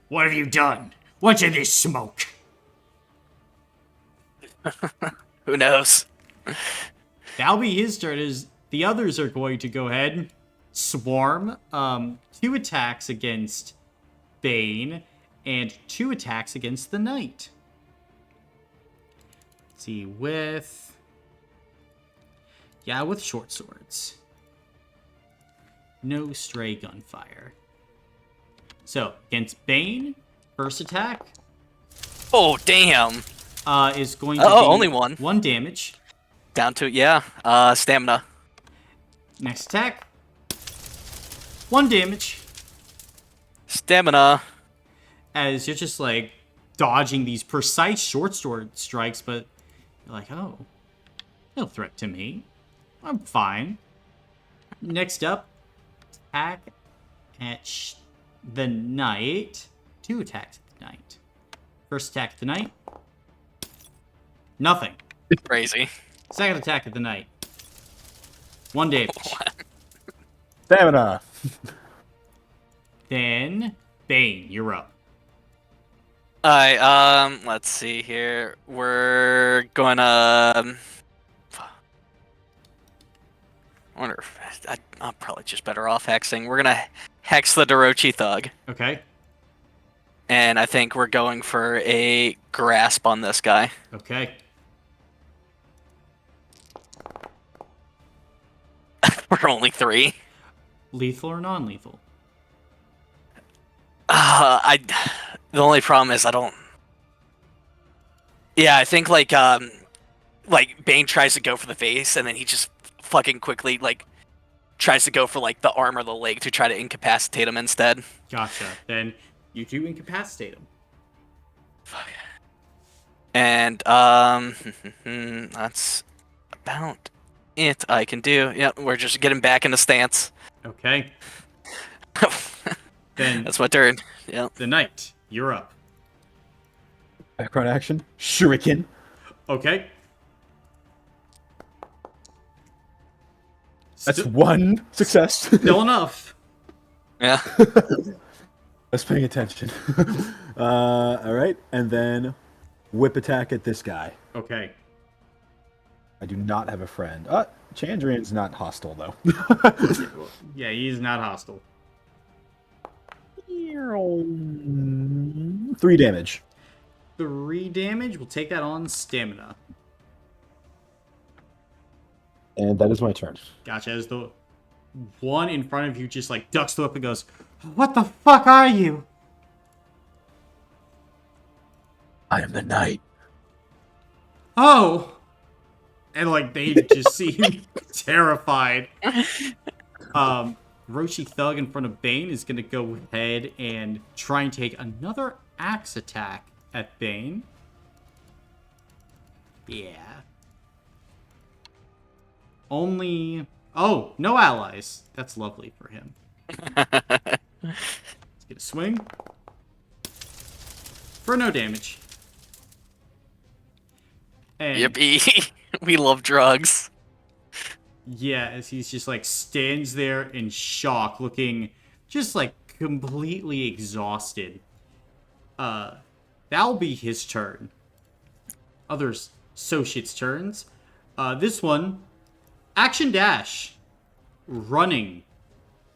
What have you done? What's in this smoke? Who knows? That'll be his turn, as the others are going to go ahead, swarm. 2 attacks against Bane, and 2 attacks against the Knight. Let's see, with short swords. No stray gunfire. So, against Bane, first attack Oh, damn. is going to be only 1. 1 damage. Down to, stamina. Next attack, 1 damage. Stamina. As you're just like dodging these precise short sword strikes, but you're like, oh, no threat to me. I'm fine. Next up, attack at the Knight. 2 attacks at the Knight. First attack at the Knight. Nothing. Crazy. Second attack at the Knight. 1 damage. Stamina. Then, Bane, you're up. Alright, let's see here. We're gonna... I wonder if... I'm probably just better off hexing. We're gonna hex the Dorochi thug. Okay. And I think we're going for a grasp on this guy. Okay. We're only 3. Lethal or non-lethal? The only problem is I don't... Yeah, I think, like, Bane tries to go for the face, and then he just fucking quickly, like, tries to go for, like, the arm or the leg to try to incapacitate him instead. Gotcha. Then you do incapacitate him. Fuck. And, that's about it I can do. Yep, we're just getting back into stance. Okay. Then That's my turn. Yep. the Knight, you're up. Background action. Shuriken. Okay. That's 1 success. Still enough. Yeah. I was paying attention. All right, and then whip attack at this guy. Okay. I do not have a friend. Chandrian's not hostile though. Yeah, he's not hostile. 3 damage. 3 damage. We'll take that on stamina. And that is my turn. Gotcha. As the one in front of you just like ducks the whip and goes, "What the fuck are you?" I am the knight. Oh! And like they just seem terrified. Roshi Thug in front of Bane is gonna go ahead and try and take another axe attack at Bane. Yeah. Only... Oh, no allies. That's lovely for him. Let's get a swing. For no damage. And Yippee. We love drugs. yeah, as he's just like stands there in shock, looking just like completely exhausted. That'll be his turn. Other associates' turns. This one, action dash, running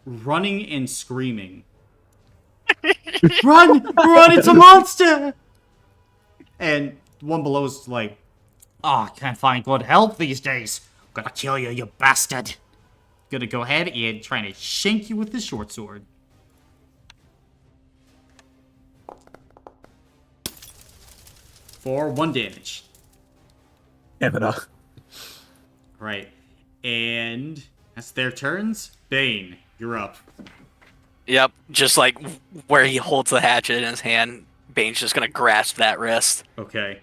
and screaming. Run! Run! It's a monster! And one below is like, Oh, I can't find good help these days. I'm gonna kill you, you bastard. gonna go ahead and trying to shank you with his short sword. For 1 damage. Eberau. Right. And that's their turns. Bane, you're up. Yep, just like where he holds the hatchet in his hand, Bane's just gonna grasp that wrist. Okay.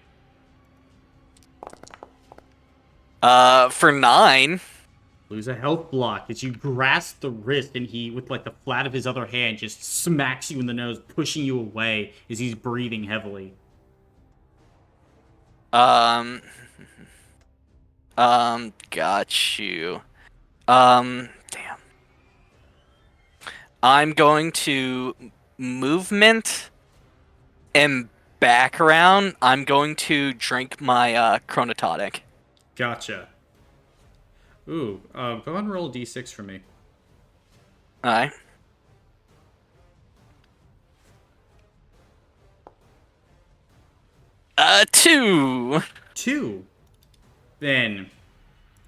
For 9. Lose a health block as you grasp the wrist and he, with like the flat of his other hand, just smacks you in the nose, pushing you away as he's breathing heavily. Got you. Damn. I'm going to movement and background. I'm going to drink my chronotonic. Gotcha. Ooh, go ahead and roll a d6 for me. Alright. Two. 2. Then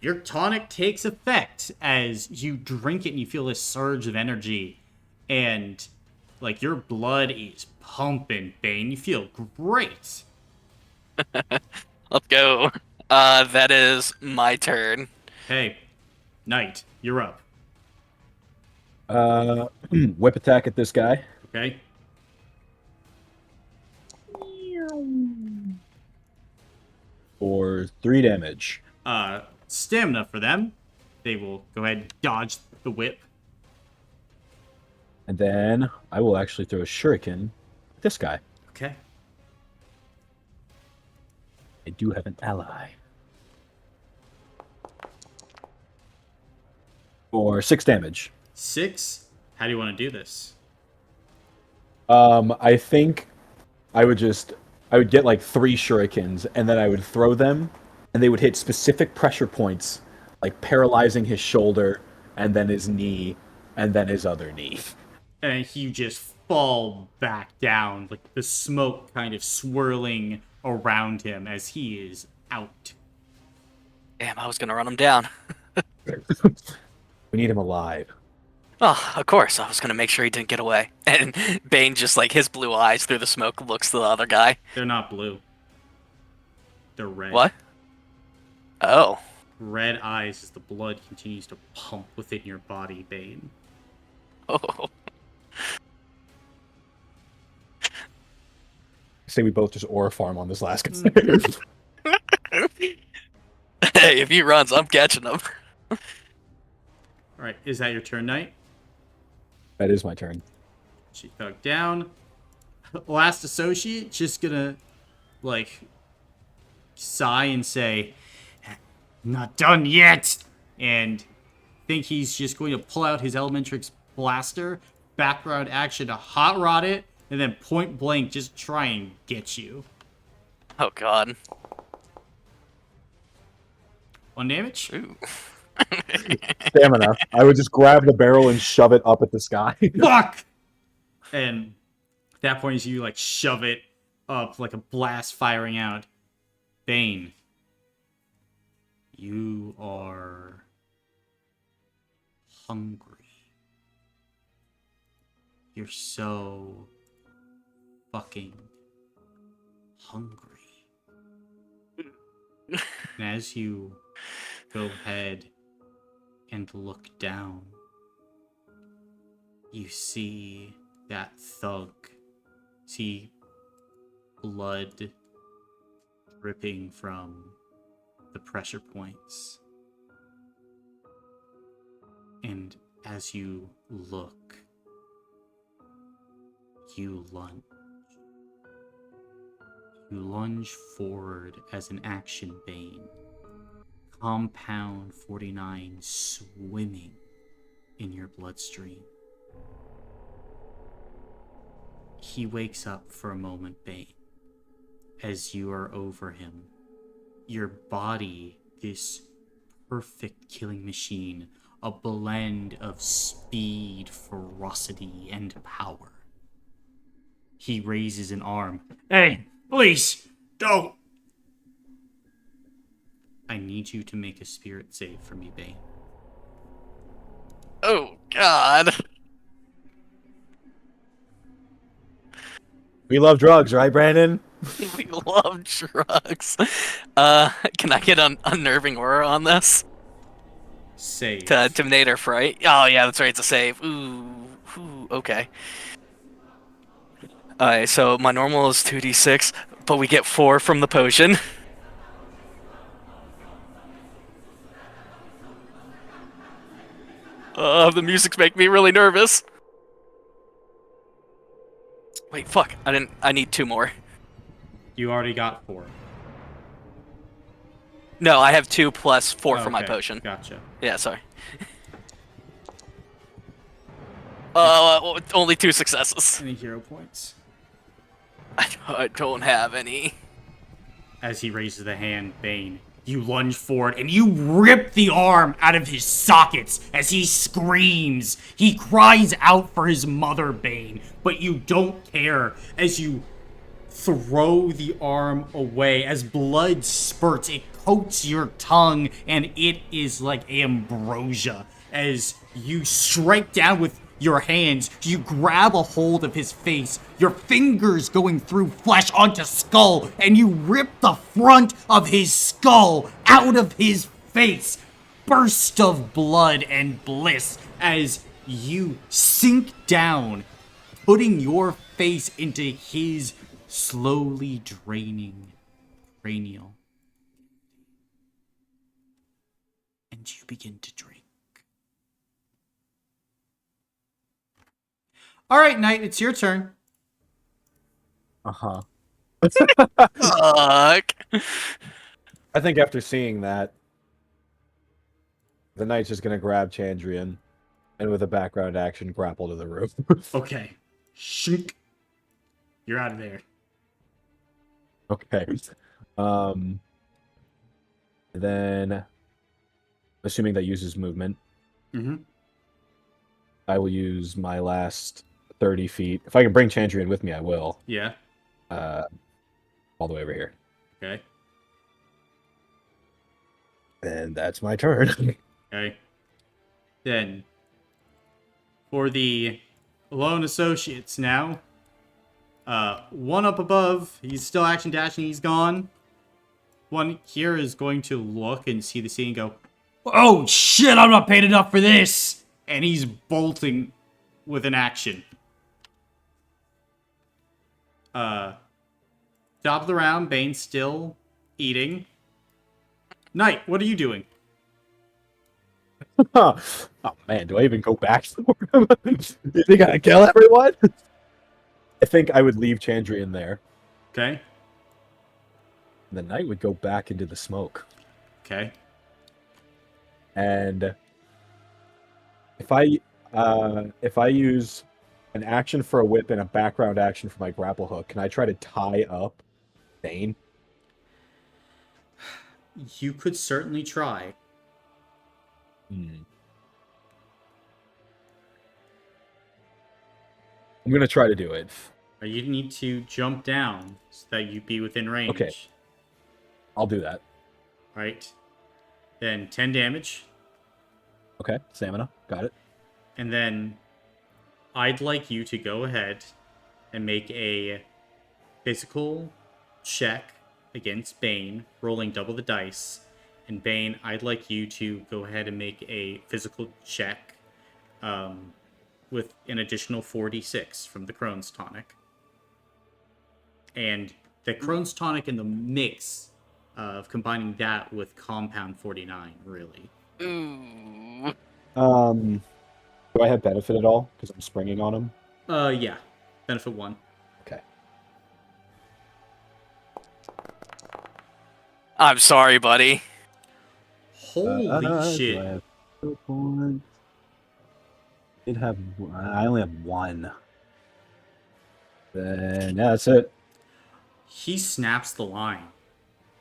your tonic takes effect as you drink it and you feel this surge of energy. And like your blood is pumping, Bane. You feel great. Let's go. That is my turn. Hey, Knight, you're up. Whip attack at this guy. Okay? For 3 damage. Stamina for them. They will go ahead and dodge the whip. And then I will actually throw a shuriken at this guy. Okay. I do have an ally. For 6 damage. 6. How do you want to do this? I think I would get like 3 shurikens, and then I would throw them, and they would hit specific pressure points, like paralyzing his shoulder, and then his knee, and then his other knee. And you just fall back down, like the smoke kind of swirling around him as he is out. Damn, I was gonna run him down. We need him alive. Oh, of course. I was gonna make sure he didn't get away. And Bane just like his blue eyes through the smoke looks to the other guy. They're not blue. They're red. What? Oh. Red eyes as the blood continues to pump within your body, Bane. Oh. I say we both just aura farm on this last guy. Hey, if he runs, I'm catching him. Alright, is that your turn, Knight? That is my turn. She thug down. Last associate, just gonna, like, sigh and say, Not done yet. and think he's just going to pull out his Elementrix blaster, background action to hot rod it, and then point blank just try and get you. Oh god. 1 damage. Ooh. Stamina. I would just grab the barrel and shove it up at the sky. Fuck! And at that point, as you like shove it up like a blast firing out, Bane, you are hungry. You're so fucking hungry. And as you go ahead and look down, you see that thug. See blood dripping from the pressure points. And as you look, you lunge. You lunge forward as an action, Bane. Compound 49 swimming in your bloodstream. He wakes up for a moment, Bane, as you are over him. Your body, this perfect killing machine, a blend of speed, ferocity, and power. He raises an arm. Hey, please, don't! I need you to make a spirit save for me, Bane. Oh god. We love drugs, right, Brandon? We love drugs. Can I get an unnerving aura on this? Save. To intimidate or fright? Oh yeah, that's right, it's a save. Ooh, okay. Alright, so my normal is 2d6, but we get 4 from the potion. The music's making me really nervous. Wait, fuck, I need 2 more. You already got 4. No, I have 2 plus 4 for my Okay, potion. Gotcha. Yeah, sorry. Only 2 successes. Any hero points? I don't have any. As he raises the hand, Bane, you lunge forward and you rip the arm out of his sockets as he screams. He cries out for his mother, Bane, but you don't care as you throw the arm away. As blood spurts, it coats your tongue and it is like ambrosia. As you strike down with your hands, you grab a hold of his face, your fingers going through flesh onto skull, and you rip the front of his skull out of his face. Burst of blood and bliss as you sink down, putting your face into his slowly draining cranial. And you begin to drink. All right, Knight, it's your turn. Uh-huh. Fuck. I think after seeing that, the knight's just gonna grab Chandrian and with a background action grapple to the roof. Okay. Shink. You're out of there. Okay. Then assuming that uses movement, Mm-hmm. I will use my last 30 feet. If I can bring Chandrian with me, I will. Yeah. All the way over here. Okay. And that's my turn. Okay. Then, for the lone associates now, one up above, he's still action dashing, he's gone. One here is going to look and see the scene and go, oh shit, I'm not paid enough for this! And he's bolting with an action. Top of the round, Bane's still eating. Knight, what are you doing? Oh man, do I even go back for him? You think I kill everyone? I think I would leave Chandrian there. Okay. The knight would go back into the smoke. Okay. And if I use an action for a whip and a background action for my grapple hook. Can I try to tie up Bane? You could certainly try. Hmm. I'm gonna try to do it. You need to jump down so that you'd be within range. Okay. I'll do that. Right. Then 10 damage. Okay, stamina. Got it. And then I'd like you to go ahead and make a physical check against Bane, rolling double the dice. And Bane, I'd like you to go ahead and make a physical check with an additional 4d6 from the Crohn's tonic. And the Crohn's tonic in the mix of combining that with compound 49, really. Ooh. Do I have benefit at all? Because I'm springing on him. Yeah. Benefit 1. Okay. I'm sorry, buddy. Holy shit. Do I have points? I only have one. Then yeah, that's it. He snaps the line.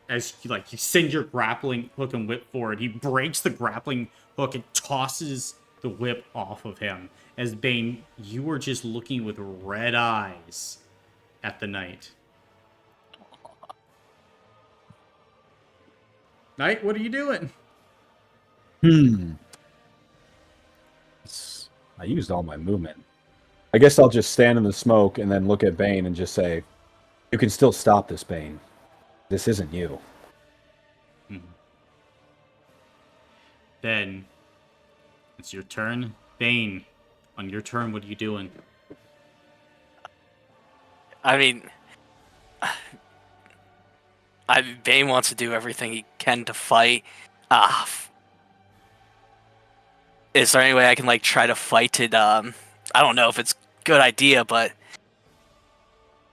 As you send your grappling hook and whip forward, he breaks the grappling hook and tosses the whip off of him. As Bane, you are just looking with red eyes at the knight. Knight, what are you doing? I used all my movement. I guess I'll just stand in the smoke and then look at Bane and just say, "You can still stop this, Bane. This isn't you." Then it's your turn. Bane, on your turn, what are you doing? I mean, Bane wants to do everything he can to fight. Is there any way I can try to fight it? I don't know if it's a good idea, but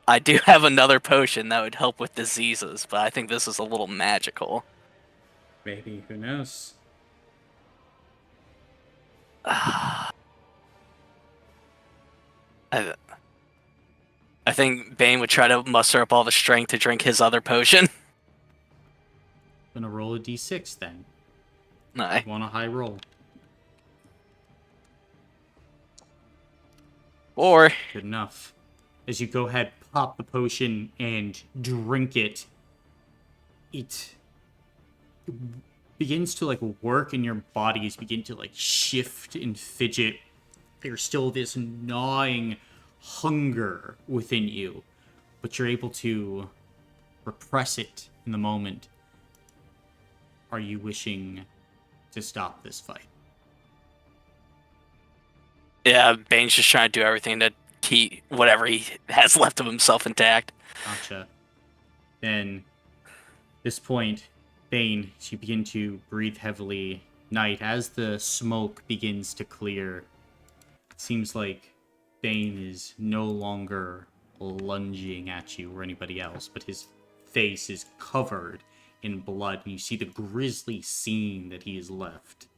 I do have another potion that would help with diseases. But I think this is a little magical. Maybe, who knows? I think Bane would try to muster up all the strength to drink his other potion. Gonna roll a d6 then. No. Want a high roll. Or Good enough. As you go ahead, pop the potion and drink it, it begins to work in your bodies, begin to shift and fidget. There's still this gnawing hunger within you, but you're able to repress it in the moment. Are you wishing to stop this fight? yeah, Bane's just trying to do everything to keep whatever he has left of himself intact. Gotcha. Then, this point, Bane, you begin to breathe heavily. Knight, as the smoke begins to clear, it seems like Bane is no longer lunging at you or anybody else, but his face is covered in blood, and you see the grisly scene that he has left.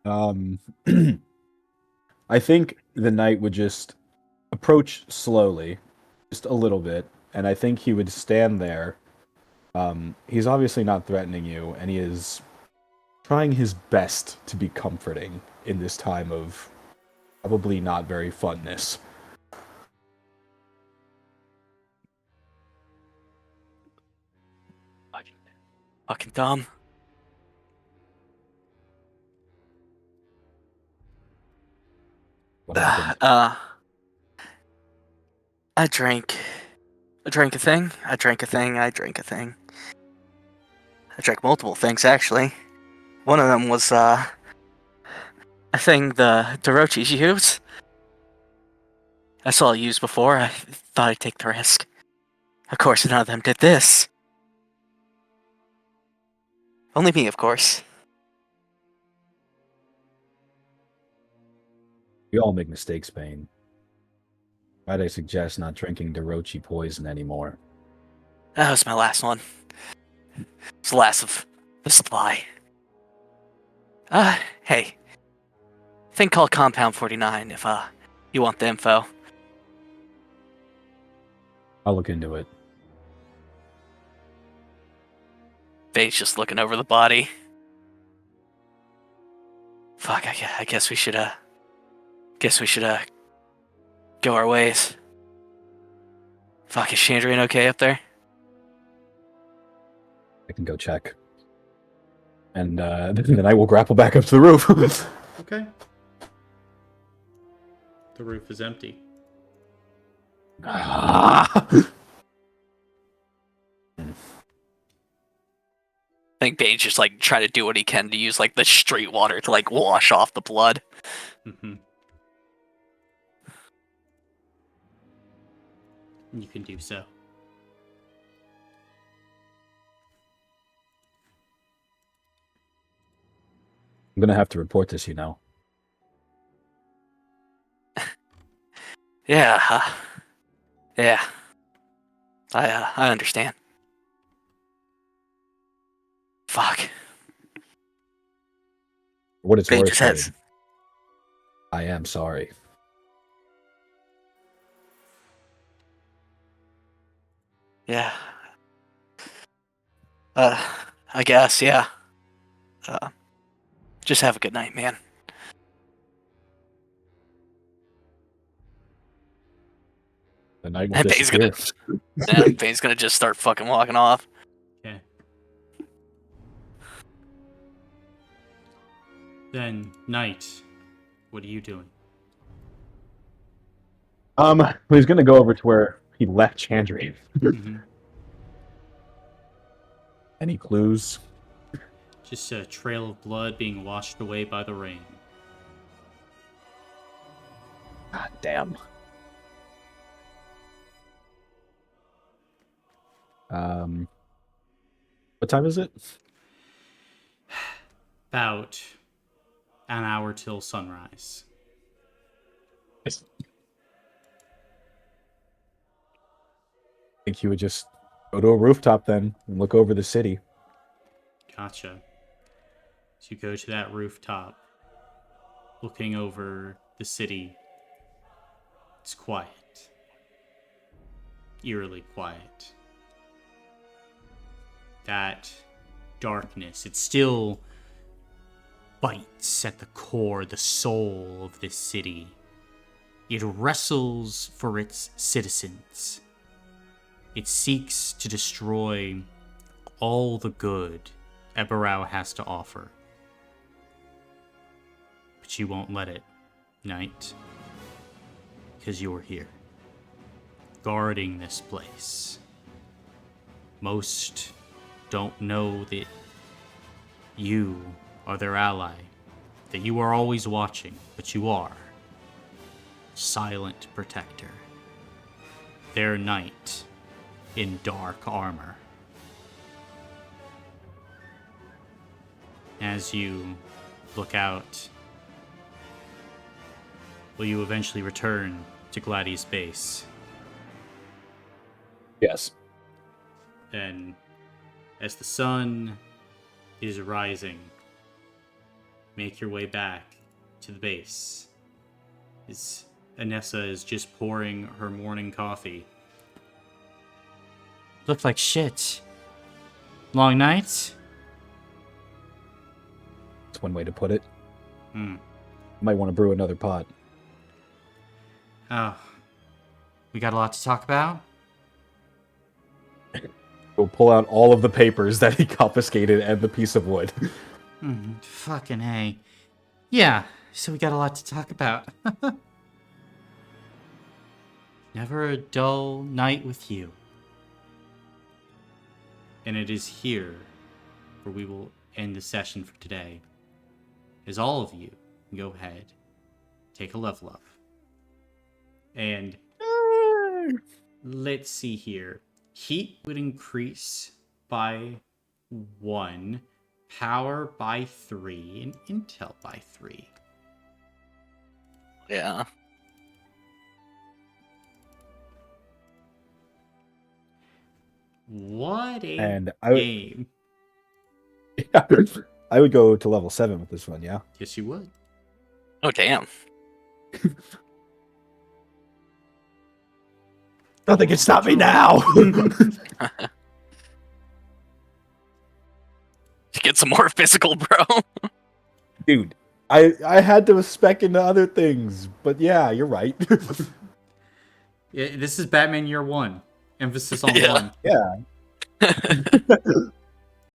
I think the knight would just approach slowly, just a little bit, and I think he would stand there. He's obviously not threatening you, and he is trying his best to be comforting in this time of probably not very funness. Fucking dumb. What happened? I drank a thing. I drank a thing. I drank a thing. I drank multiple things, actually. One of them was, a thing the Dorochis use. I saw it used before. I thought I'd take the risk. Of course, none of them did this. Only me, of course. We all make mistakes, Bane. I'd I suggest not drinking Dorochi poison anymore. That was my last one. It's the last of the supply. Hey. thing called Compound 49 if you want the info. I'll look into it. Faye's just looking over the body. Fuck, I guess we should go our ways. Fuck, is Chandrian okay up there? I can go check. And then I will grapple back up to the roof. Okay. The roof is empty. I think Bane's just like trying to do what he can to use like the street water to like wash off the blood. Mm-hmm. You can do so. I'm gonna have to report this, you know. Yeah, yeah. I understand. Fuck. For what it's Bane worth, just has. I am sorry. Yeah. I guess, yeah. Just have a good night, man. The night will And Bane's disappear. Bane's gonna just start fucking walking off. Okay. Then, Knight, what are you doing? He's gonna go over to where he left Chandri. Mm-hmm. Any clues? Just a trail of blood being washed away by the rain. God damn. What time is it? About an hour till sunrise. I think he would just go to a rooftop then and look over the city. Gotcha. So you go to that rooftop, looking over the city. It's quiet. Eerily quiet. That darkness, it still bites at the core, the soul of this city. It wrestles for its citizens. It seeks to destroy all the good Eberau has to offer. But you won't let it, Knight. Because you're here, guarding this place. Most don't know that you are their ally, that you are always watching, but you are. Silent protector. Their knight in dark armor. As you look out, will you eventually return to Gladius base? Yes. And as the sun is rising, make your way back to the base. As Anessa is just pouring her morning coffee. Looked like shit. Long nights? That's one way to put it. Hmm. Might want to brew another pot. Oh. We got a lot to talk about? We'll pull out all of the papers that he confiscated and the piece of wood. Fucking A. Yeah, so we got a lot to talk about. Never a dull night with you. And it is here where we will end the session for today. As all of you can go ahead, take a level up. And let's see here. Heat would increase by 1, power by 3, and intel by 3. Yeah. What a And I would, game. I would go to level 7 with this one, yeah? Yes, you would. Oh damn! Nothing can stop me now. Get some more physical, bro. Dude, I had to spec into other things, but yeah, you're right. Yeah, this is Batman Year One. Emphasis on Yeah. one. Yeah.